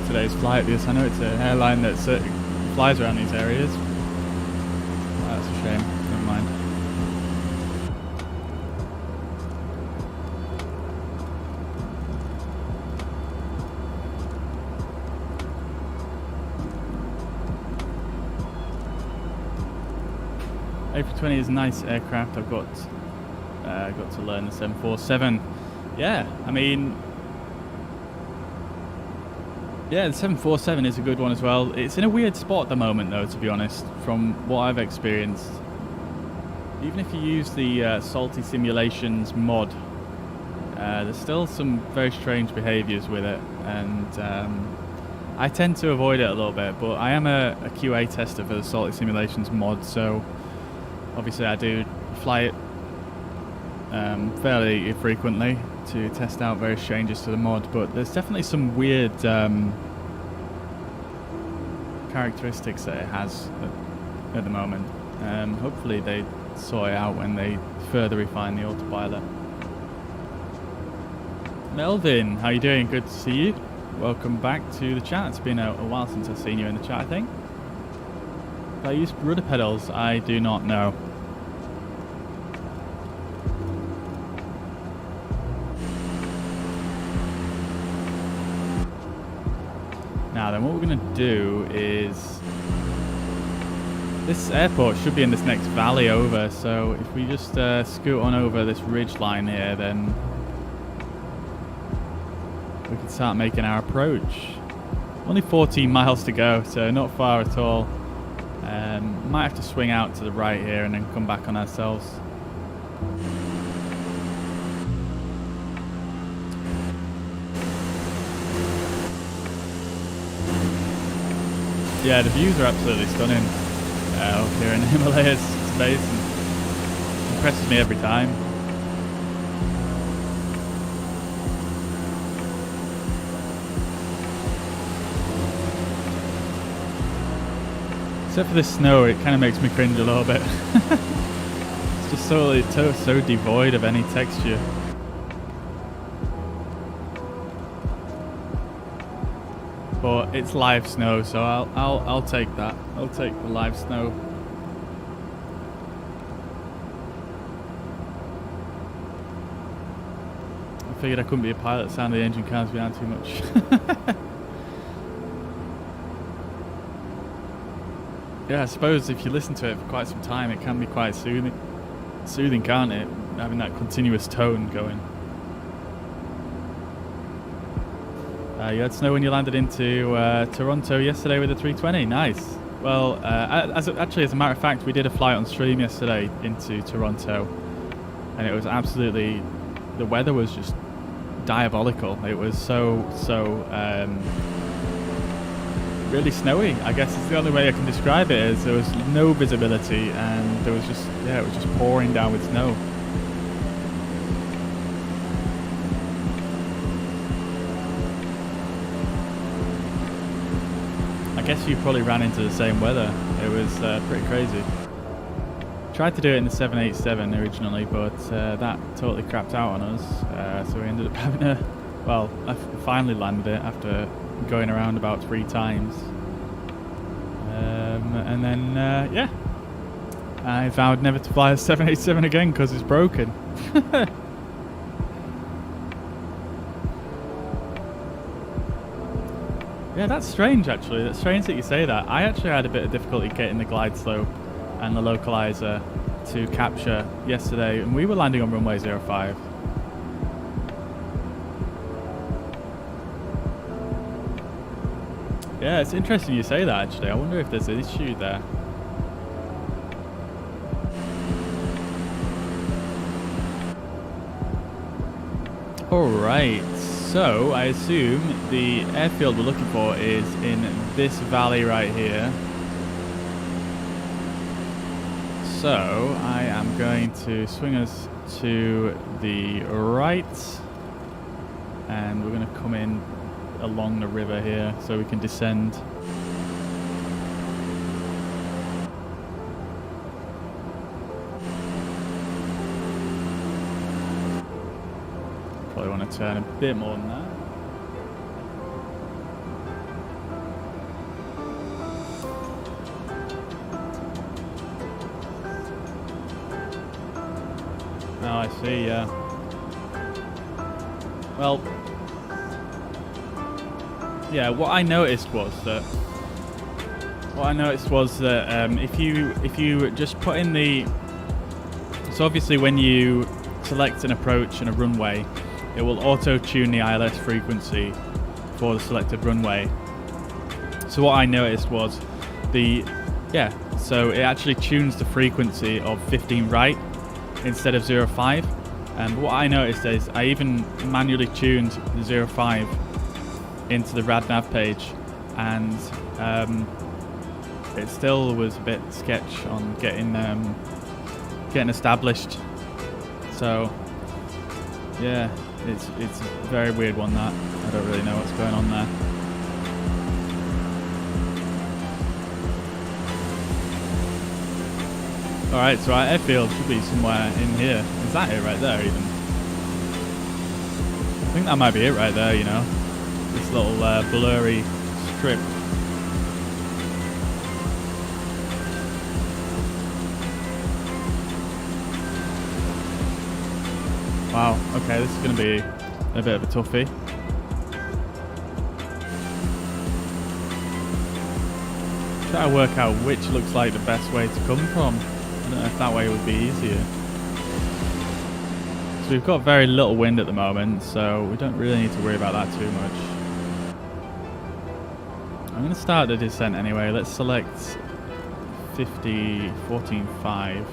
Today's flight, because I know it's an airline that flies around these areas. Oh, that's a shame. Never mind. A320 is a nice aircraft. I've got to learn the 747. Yeah, I mean, yeah, the 747 is a good one as well. It's in a weird spot at the moment, though, to be honest, from what I've experienced. Even if you use the Salty Simulations mod, there's still some very strange behaviours with it, and I tend to avoid it a little bit, but I am a QA tester for the Salty Simulations mod, so obviously I do fly it fairly frequently to test out various changes to the mod, but there's definitely some weird characteristics that it has at the moment. Hopefully they sort it out when they further refine the autopilot. Melvin, how you doing? Good to see you. Welcome back to the chat. It's been a while since I've seen you in the chat, I think. Do I use rudder pedals? I do not know. now, then what we're going to do is... This airport should be in this next valley over, so if we just scoot on over this ridge line here, then we can start making our approach. Only 14 miles to go, so not far at all. Might have to swing out to the right here and then come back on ourselves. Yeah, the views are absolutely stunning up here in the Himalayas space. And impresses me every time. Except for this snow, it kind of makes me cringe a little bit. It's just so devoid of any texture. But it's live snow, so I'll take that. I'll take the live snow. I figured I couldn't be a pilot, sound of the engine calms me down too much. Yeah, I suppose if you listen to it for quite some time, it can be quite soothing, can't it? Having that continuous tone going. You had snow when you landed into Toronto yesterday with the 320. Nice. Well, as a matter of fact, we did a flight on stream yesterday into Toronto, and it was absolutely, the weather was just diabolical. It was so really snowy, I guess is the only way I can describe it. Is there was no visibility, and there was just, it was just pouring down with snow. I guess you probably ran into the same weather. It was pretty crazy. Tried to do it in the 787 originally, but that totally crapped out on us. So we ended up having to, well, I finally landed it after going around about 3 times. And then, yeah. I vowed never to fly a 787 again because it's broken. Yeah, that's strange actually. That's strange that you say that. I actually had a bit of difficulty getting the glide slope and the localizer to capture yesterday, and we were landing on runway 05. Yeah, it's interesting you say that actually. I wonder if there's an issue there. Alright, so I assume the airfield we're looking for is in this valley right here. So I am going to swing us to the right, and we're going to come in along the river here so we can descend. Probably want to turn a bit more than that. Oh, I see, yeah. Well, yeah, what I noticed was that if you just put in the, so obviously when you select an approach and a runway, it will auto-tune the ILS frequency for the selected runway. So what I noticed was so it actually tunes the frequency of 15 right instead of 05. And what I noticed is I even manually tuned the 05 into the RadNav page, and it still was a bit sketch on getting established. So yeah, it's a very weird one that I don't really know what's going on there. Alright, so our airfield should be somewhere in here. Is that it right there even? I think that might be it right there, you know. This little blurry strip. Wow, okay, this is going to be a bit of a toughie. Try to work out which looks like the best way to come from. I don't know if that way would be easier. So we've got very little wind at the moment, so we don't really need to worry about that too much. I'm going to start the descent anyway. Let's select 50, 14.5.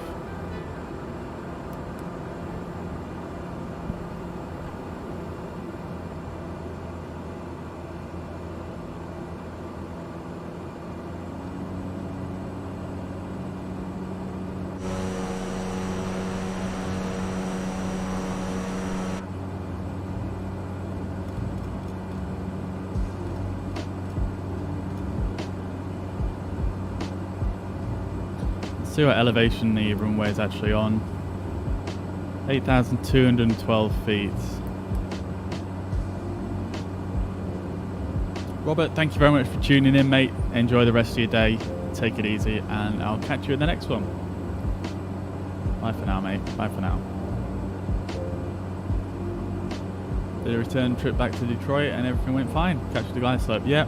See what elevation the runway is actually on. 8,212 feet. Robert, thank you very much for tuning in, mate. Enjoy the rest of your day. Take it easy, and I'll catch you in the next one. Bye for now, mate. Bye for now. Did a return trip back to Detroit, and everything went fine. Catch the glide slope. Yeah,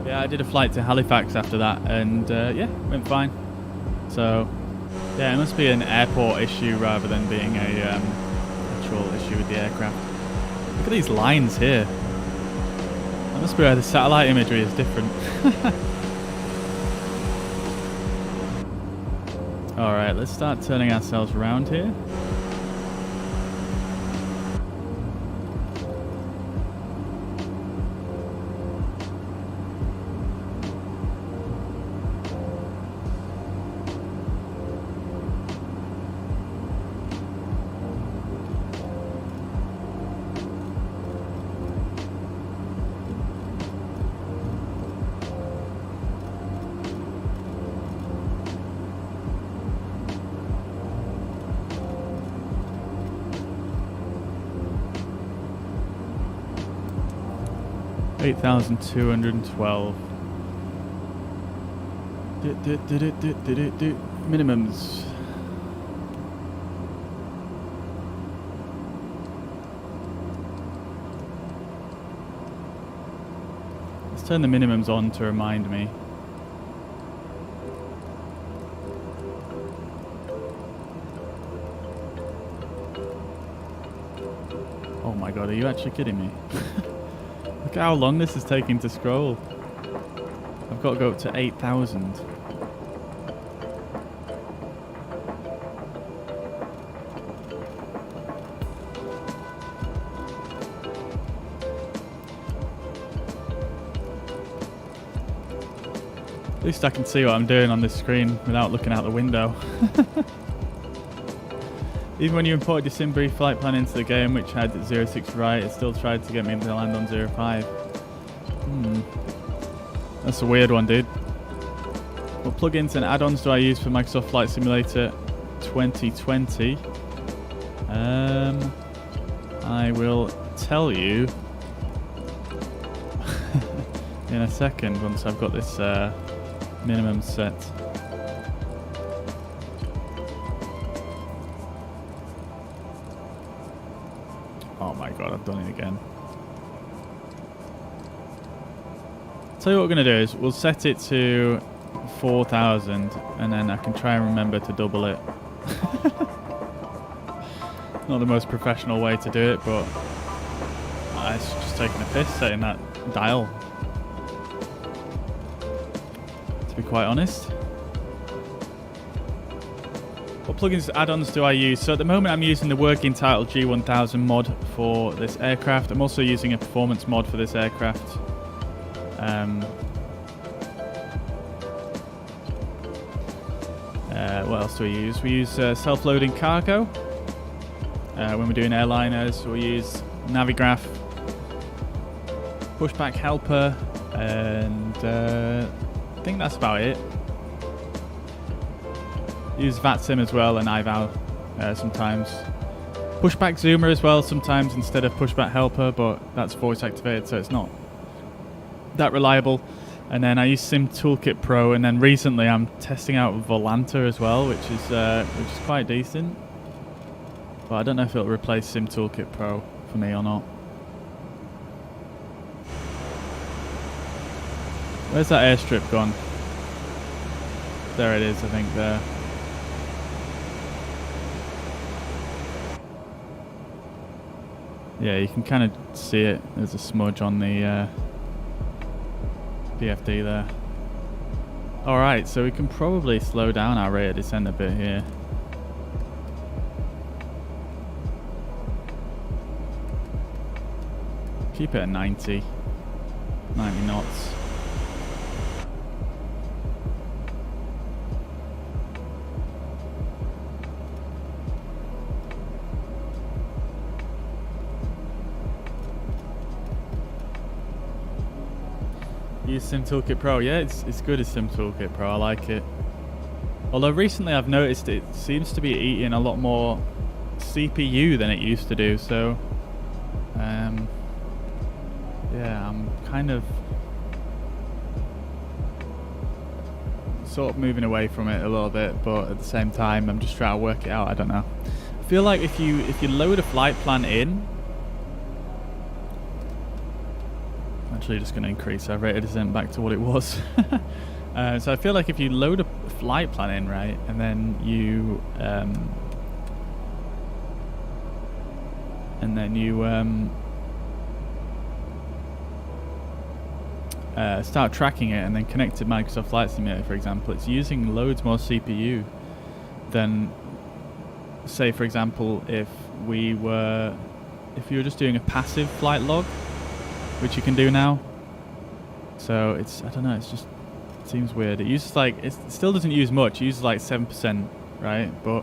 I did a flight to Halifax after that, and yeah, went fine. So, yeah, it must be an airport issue rather than being a actual issue with the aircraft. Look at these lines here. That must be where the satellite imagery is different. Alright, let's start turning ourselves around here. $8,212. Minimums. Let's turn the minimums on to remind me. Oh my god, are you actually kidding me? Look at how long this is taking to scroll. I've got to go up to 8,000. At least I can see what I'm doing on this screen without looking out the window. Even when you imported your SimBrief flight plan into the game, which had 06 right, it still tried to get me to land on 05. That's a weird one, dude. What plugins and add-ons do I use for Microsoft Flight Simulator 2020? I will tell you in a second once I've got this minimum set. Oh my god, I've done it again. Tell you what we're going to do is we'll set it to 4,000 and then I can try and remember to double it. Not the most professional way to do it, but it's just taking a piss setting that dial, to be quite honest. What plugins add-ons do I use? So at the moment I'm using the working title G1000 mod for this aircraft. I'm also using a performance mod for this aircraft. What else do we use? We use self-loading cargo. When we're doing airliners, we use Navigraph, pushback helper, and I think that's about it. Use VATSIM as well and iVal sometimes. Pushback zoomer as well sometimes instead of pushback helper, but that's voice activated, so it's not that reliable. And then I use Sim Toolkit Pro, and then recently I'm testing out Volanta as well, which is quite decent. But I don't know if it'll replace Sim Toolkit Pro for me or not. Where's that airstrip gone? There it is, I think, there. Yeah, you can kind of see it. There's a smudge on the PFD there. Alright, so we can probably slow down our rate of descent a bit here. Keep it at 90 knots. Use Sim Toolkit Pro. Yeah, it's good as Sim Toolkit Pro. I like it. Although recently I've noticed it seems to be eating a lot more CPU than it used to do. So, yeah, I'm kind of sort of moving away from it a little bit, but at the same time, I'm just trying to work it out. I don't know. I feel like if you load a flight plan in. Actually just going to increase our rate of descent back to what it was. So I feel like if you load a flight plan in, right, and then you start tracking it and then connect to Microsoft Flight Simulator, for example, it's using loads more CPU than, say, for example, if you were just doing a passive flight log, which you can do now. So it's, I don't know, it seems weird. It uses like, it still doesn't use much. It uses like 7%, right? But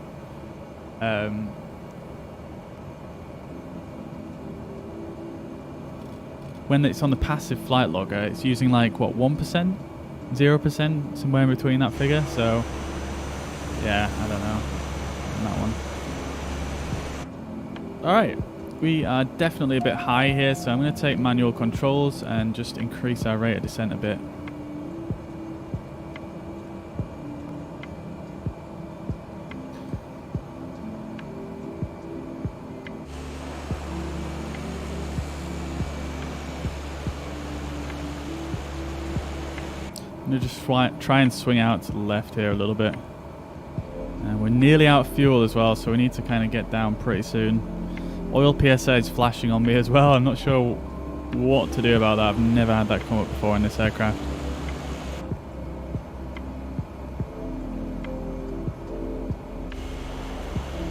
when it's on the passive flight logger, it's using like what, 1%, 0%, somewhere in between that figure. So yeah, I don't know on that one. All right. We are definitely a bit high here, so I'm going to take manual controls and just increase our rate of descent a bit. I'm going to just try and swing out to the left here a little bit. And we're nearly out of fuel as well, so we need to kind of get down pretty soon. Oil PSA is flashing on me as well. I'm not sure what to do about that. I've never had that come up before in this aircraft.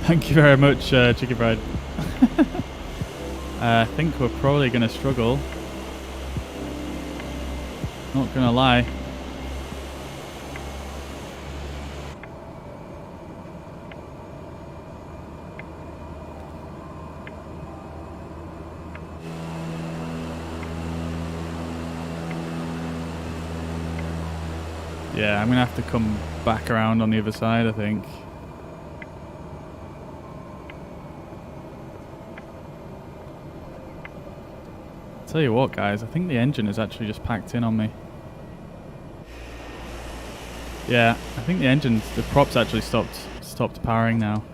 Thank you very much, Chicky Bride. I think we're probably going to struggle. Not going to lie. Yeah, I'm going to have to come back around on the other side, I think. Tell you what, guys, I think the engine is actually just packed in on me. Yeah, I think the props actually stopped powering now.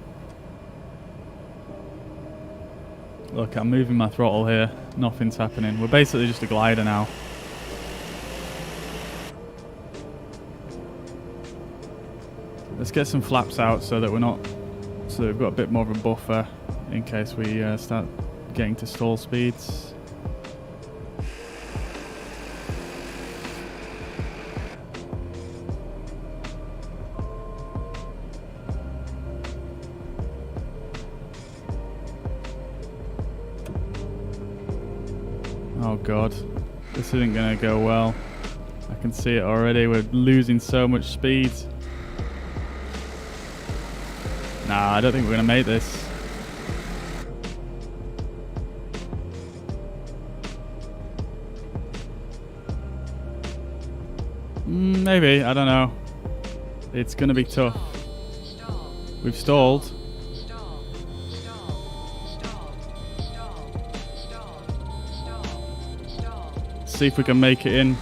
Look, I'm moving my throttle here. Nothing's happening. We're basically just a glider now. Let's get some flaps out so that we've got a bit more of a buffer in case we start getting to stall speeds. Oh god, this isn't going to go well. I can see it already. We're losing so much speed. Nah, I don't think we're going to make this. Maybe, I don't know. It's going to be tough. We've stalled. See if we can make it in.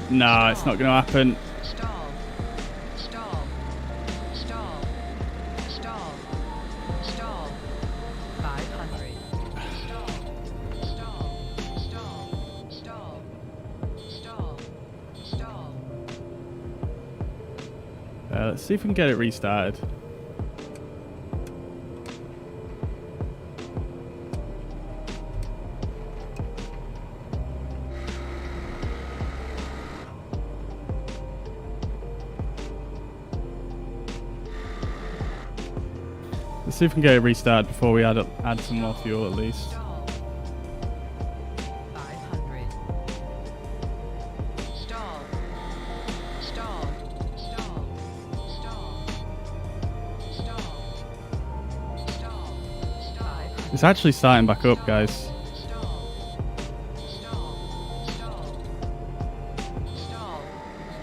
Nah, it's not going to happen. Let's see if we can get it restarted. Let's see if we can get it restarted before we add some more fuel at least. Stall. 500. Stall. Stall. Stall. Stall. Stall. Stall. 500. It's actually starting back up, guys. Stall. Stall. Stall.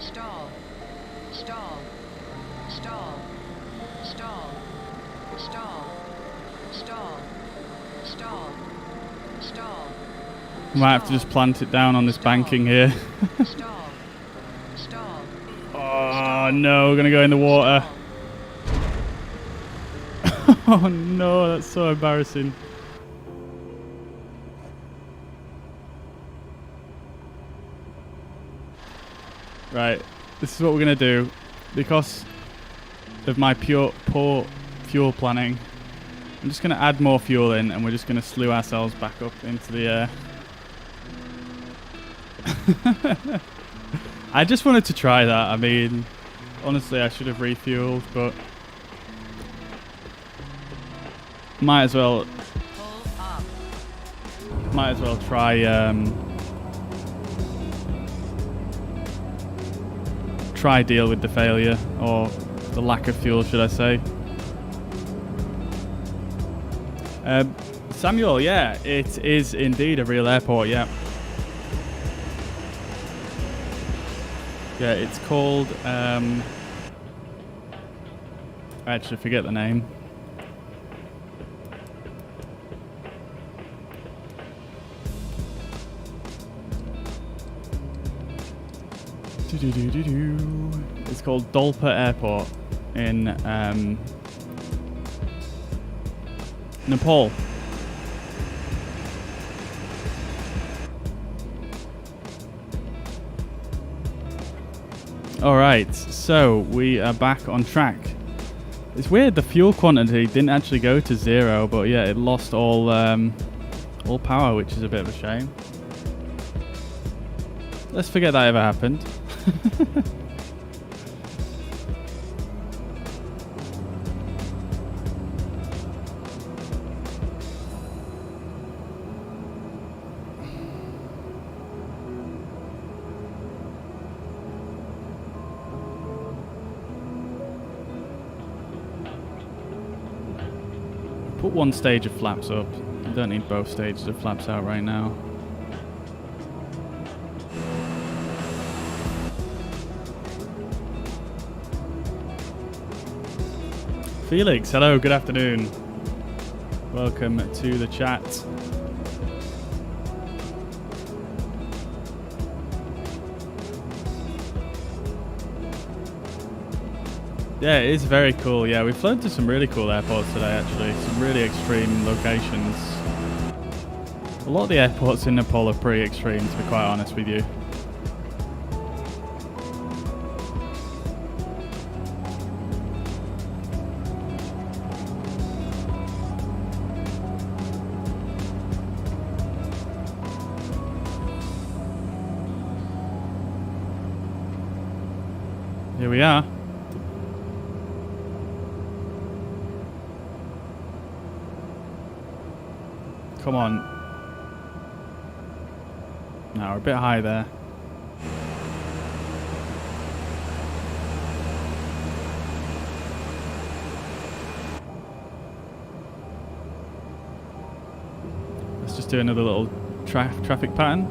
Stall. Stall. Stall. Stall. Stall. Stall. Stall. Stall. Stall. Might have to just plant it down on this banking here. Stall. Stall. Oh no, we're gonna go in the water. Oh no, that's so embarrassing. Right, this is what we're gonna do. Because of my poor fuel planning, I'm just gonna add more fuel in and we're just gonna slew ourselves back up into the air. I just wanted to try that. I mean, honestly, I should have refueled, but might as well try deal with the failure, or the lack of fuel, should I say. Samuel, yeah, it is indeed a real airport, yeah. Yeah, it's called, I actually forget the name. It's called Dolpa Airport in Nepal. Alright, so we are back on track. It's weird, the fuel quantity didn't actually go to 0, but yeah, it lost all power, which is a bit of a shame. Let's forget that ever happened. Put one stage of flaps up. You don't need both stages of flaps out right now. Felix, hello, good afternoon. Welcome to the chat. Yeah, it is very cool. Yeah, we've flown to some really cool airports today, actually. Some really extreme locations. A lot of the airports in Nepal are pretty extreme, to be quite honest with you. Here we are. Come on. No, we're a bit high there. Let's just do another little traffic pattern.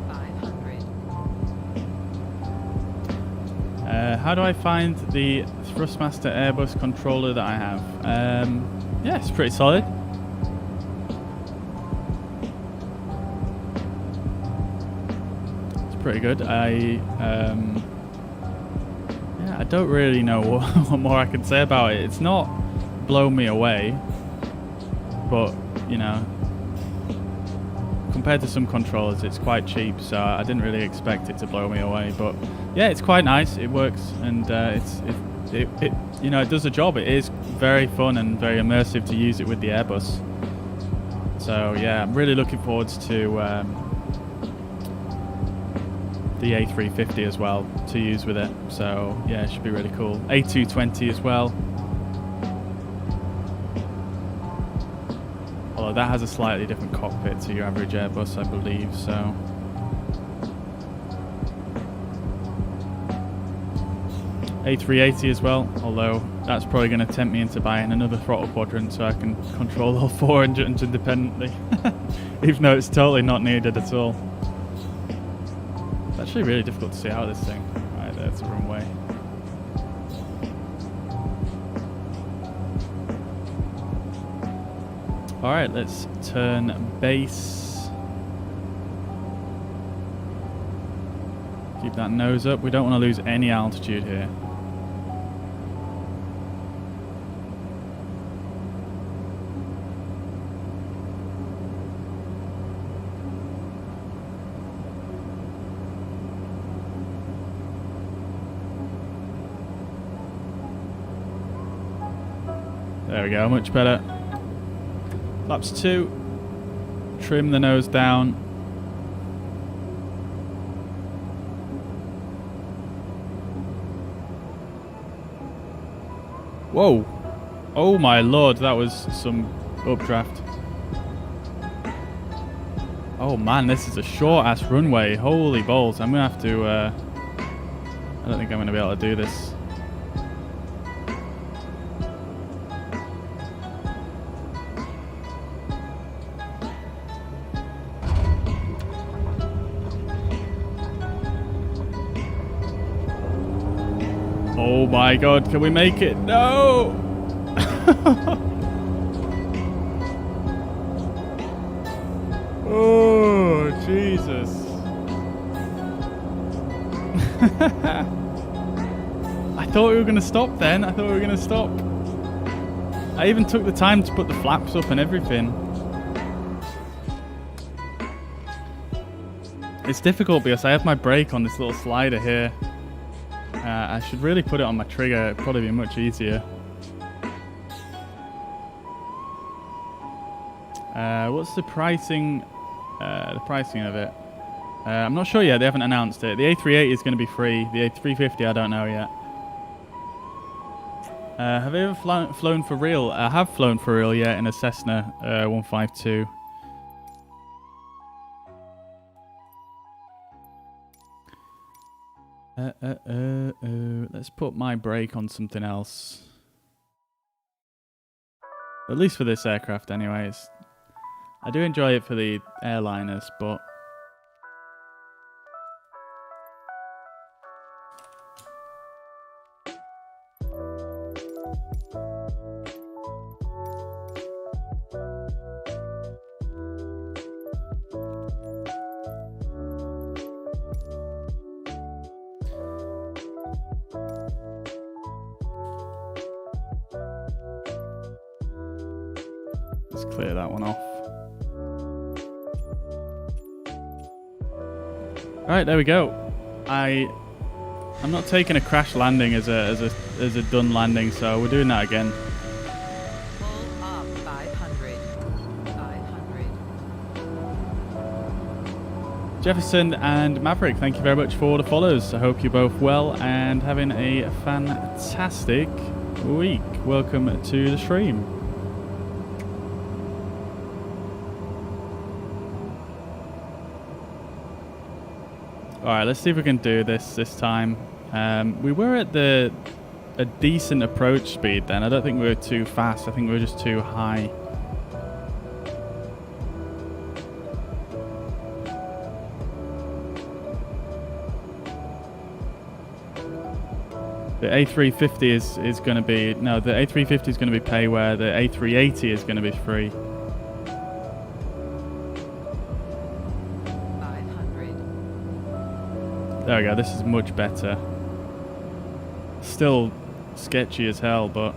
500. How do I find the Thrustmaster Airbus controller that I have? Yeah, it's pretty solid. It's pretty good. Yeah, I don't really know what more I can say about it. It's not blown me away, but you know, compared to some controllers, it's quite cheap, so I didn't really expect it to blow me away. But yeah, it's quite nice. It works, and it's you know, it does the job. It is very fun and very immersive to use it with the Airbus. So yeah, I'm really looking forward to the A350 as well to use with it. So yeah, it should be really cool. A220 as well. Although that has a slightly different cockpit to your average Airbus, I believe. So. A380 as well, although that's probably going to tempt me into buying another throttle quadrant so I can control all 4 engines independently, even though it's totally not needed at all. It's actually really difficult to see out of this thing. Right, there's the runway. Alright, let's turn base. Keep that nose up. We don't want to lose any altitude here. There we go, much better. Flaps 2. Trim the nose down. Whoa. Oh my lord, that was some updraft. Oh man, this is a short ass runway. Holy balls. I'm gonna have to I don't think I'm gonna be able to do this. Oh my god, can we make it? No! Oh, Jesus. I thought we were going to stop then. I thought we were going to stop. I even took the time to put the flaps up and everything. It's difficult because I have my brake on this little slider here. I should really put it on my trigger. It'd probably be much easier. What's the pricing? The pricing of it. I'm not sure yet. They haven't announced it. The A380 is going to be free. The A350, I don't know yet. Have you ever flown for real? I have flown for real, yeah, in a Cessna 152. Let's put my brake on something else. At least for this aircraft, anyways. I do enjoy it for the airliners, but... Let's clear that one off. Right, there we go. I'm not taking a crash landing as a done landing, so we're doing that again. Pull up 500. 500. Jefferson and Maverick, thank you very much for the follows. I hope you're both well and having a fantastic week. Welcome to the stream. Alright, let's see if we can do this time. We were at a decent approach speed then. I don't think we were too fast. I think we were just too high. The A350 is going to be... No, the A350 is going to be pay where the A380 is going to be free. There we go, this is much better. Still sketchy as hell, but...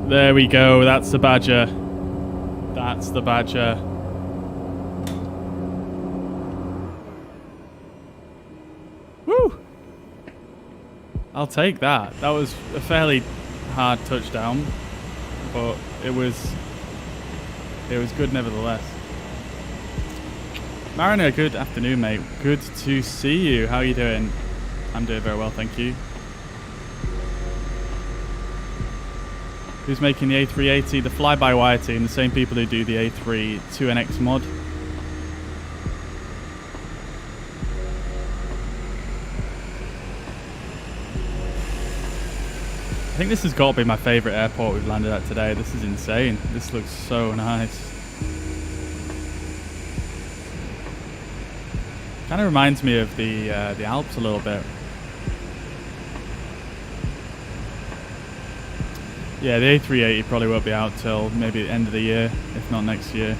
There we go, that's the Badger. That's the Badger. Woo! I'll take that. That was a fairly hard touchdown, but it was good nevertheless. Mariner, good afternoon, mate. Good to see you. How are you doing? I'm doing very well, thank you. Who's making the A380? The fly-by-wire team, the same people who do the A3 2NX mod. I think this has got to be my favourite airport we've landed at today. This is insane. This looks so nice. Kind of reminds me of the Alps a little bit. Yeah, the A380 probably won't be out till maybe the end of the year, if not next year.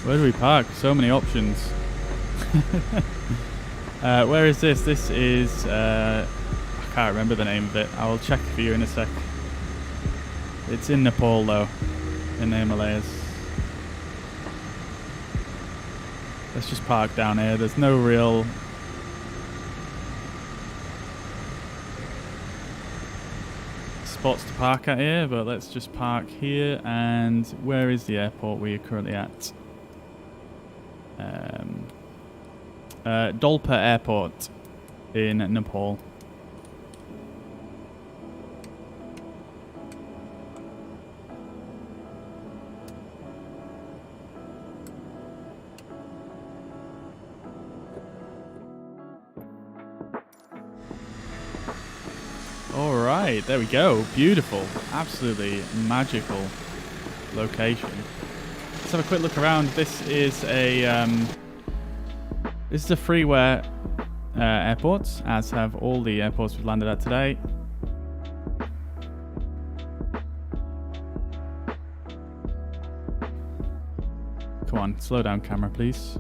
Where do we park? So many options. Where is this? This is... I can't remember the name of it. I will check for you in a sec. It's in Nepal though, in the Himalayas. Let's just park down here. There's no real... spots to park at here, but let's just park here. And where is the airport we are currently at? Dolpa Airport in Nepal. Alright, there we go. Beautiful. Absolutely magical location. Let's have a quick look around. This is a freeware airport, as have all the airports we've landed at today. Come on, slow down camera, please.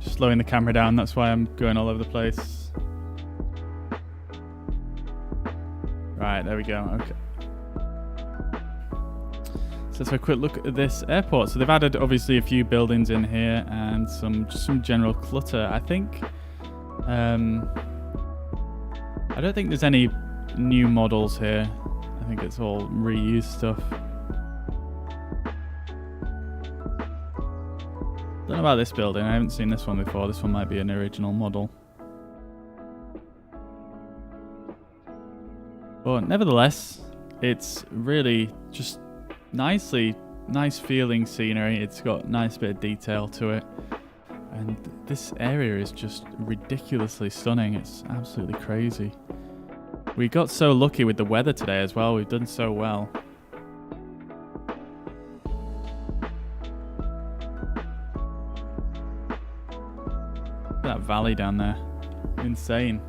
Just slowing the camera down, that's why I'm going all over the place. Right, there we go. Okay. So let's have a quick look at this airport. So they've added obviously a few buildings in here and just some general clutter. I think I don't think there's any new models here. I think it's all reused stuff. Don't know about this building. I haven't seen this one before. This one might be an original model. But nevertheless, it's really just nice feeling scenery. It's got a nice bit of detail to it. And this area is just ridiculously stunning. It's absolutely crazy. We got so lucky with the weather today as well. We've done so well. Look at that valley down there. Insane.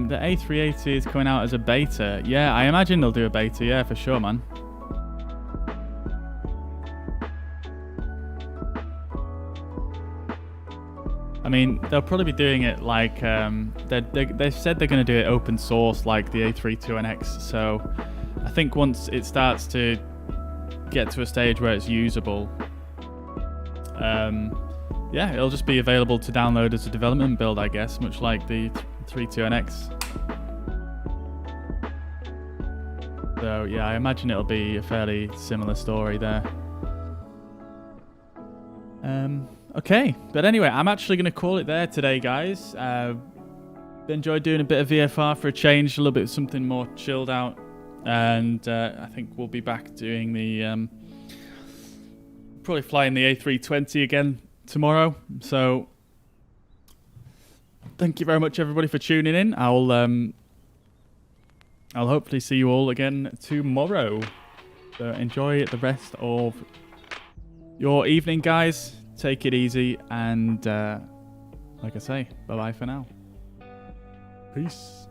The A380 is coming out as a beta. Yeah, I imagine they'll do a beta. Yeah, for sure, man. I mean, they'll probably be doing it like... they said they're going to do it open source like the A32NX. So I think once it starts to get to a stage where it's usable... yeah, it'll just be available to download as a development build, I guess, much like the 32NX. So yeah, I imagine it'll be a fairly similar story there. Okay, but anyway, I'm actually going to call it there today, guys. Enjoyed doing a bit of VFR for a change, a little bit something more chilled out, and I think we'll be back doing the probably flying the A320 again tomorrow. So thank you very much, everybody, for tuning in. I'll hopefully see you all again tomorrow. So enjoy the rest of your evening, guys. Take it easy, and like I say, bye-bye for now. Peace.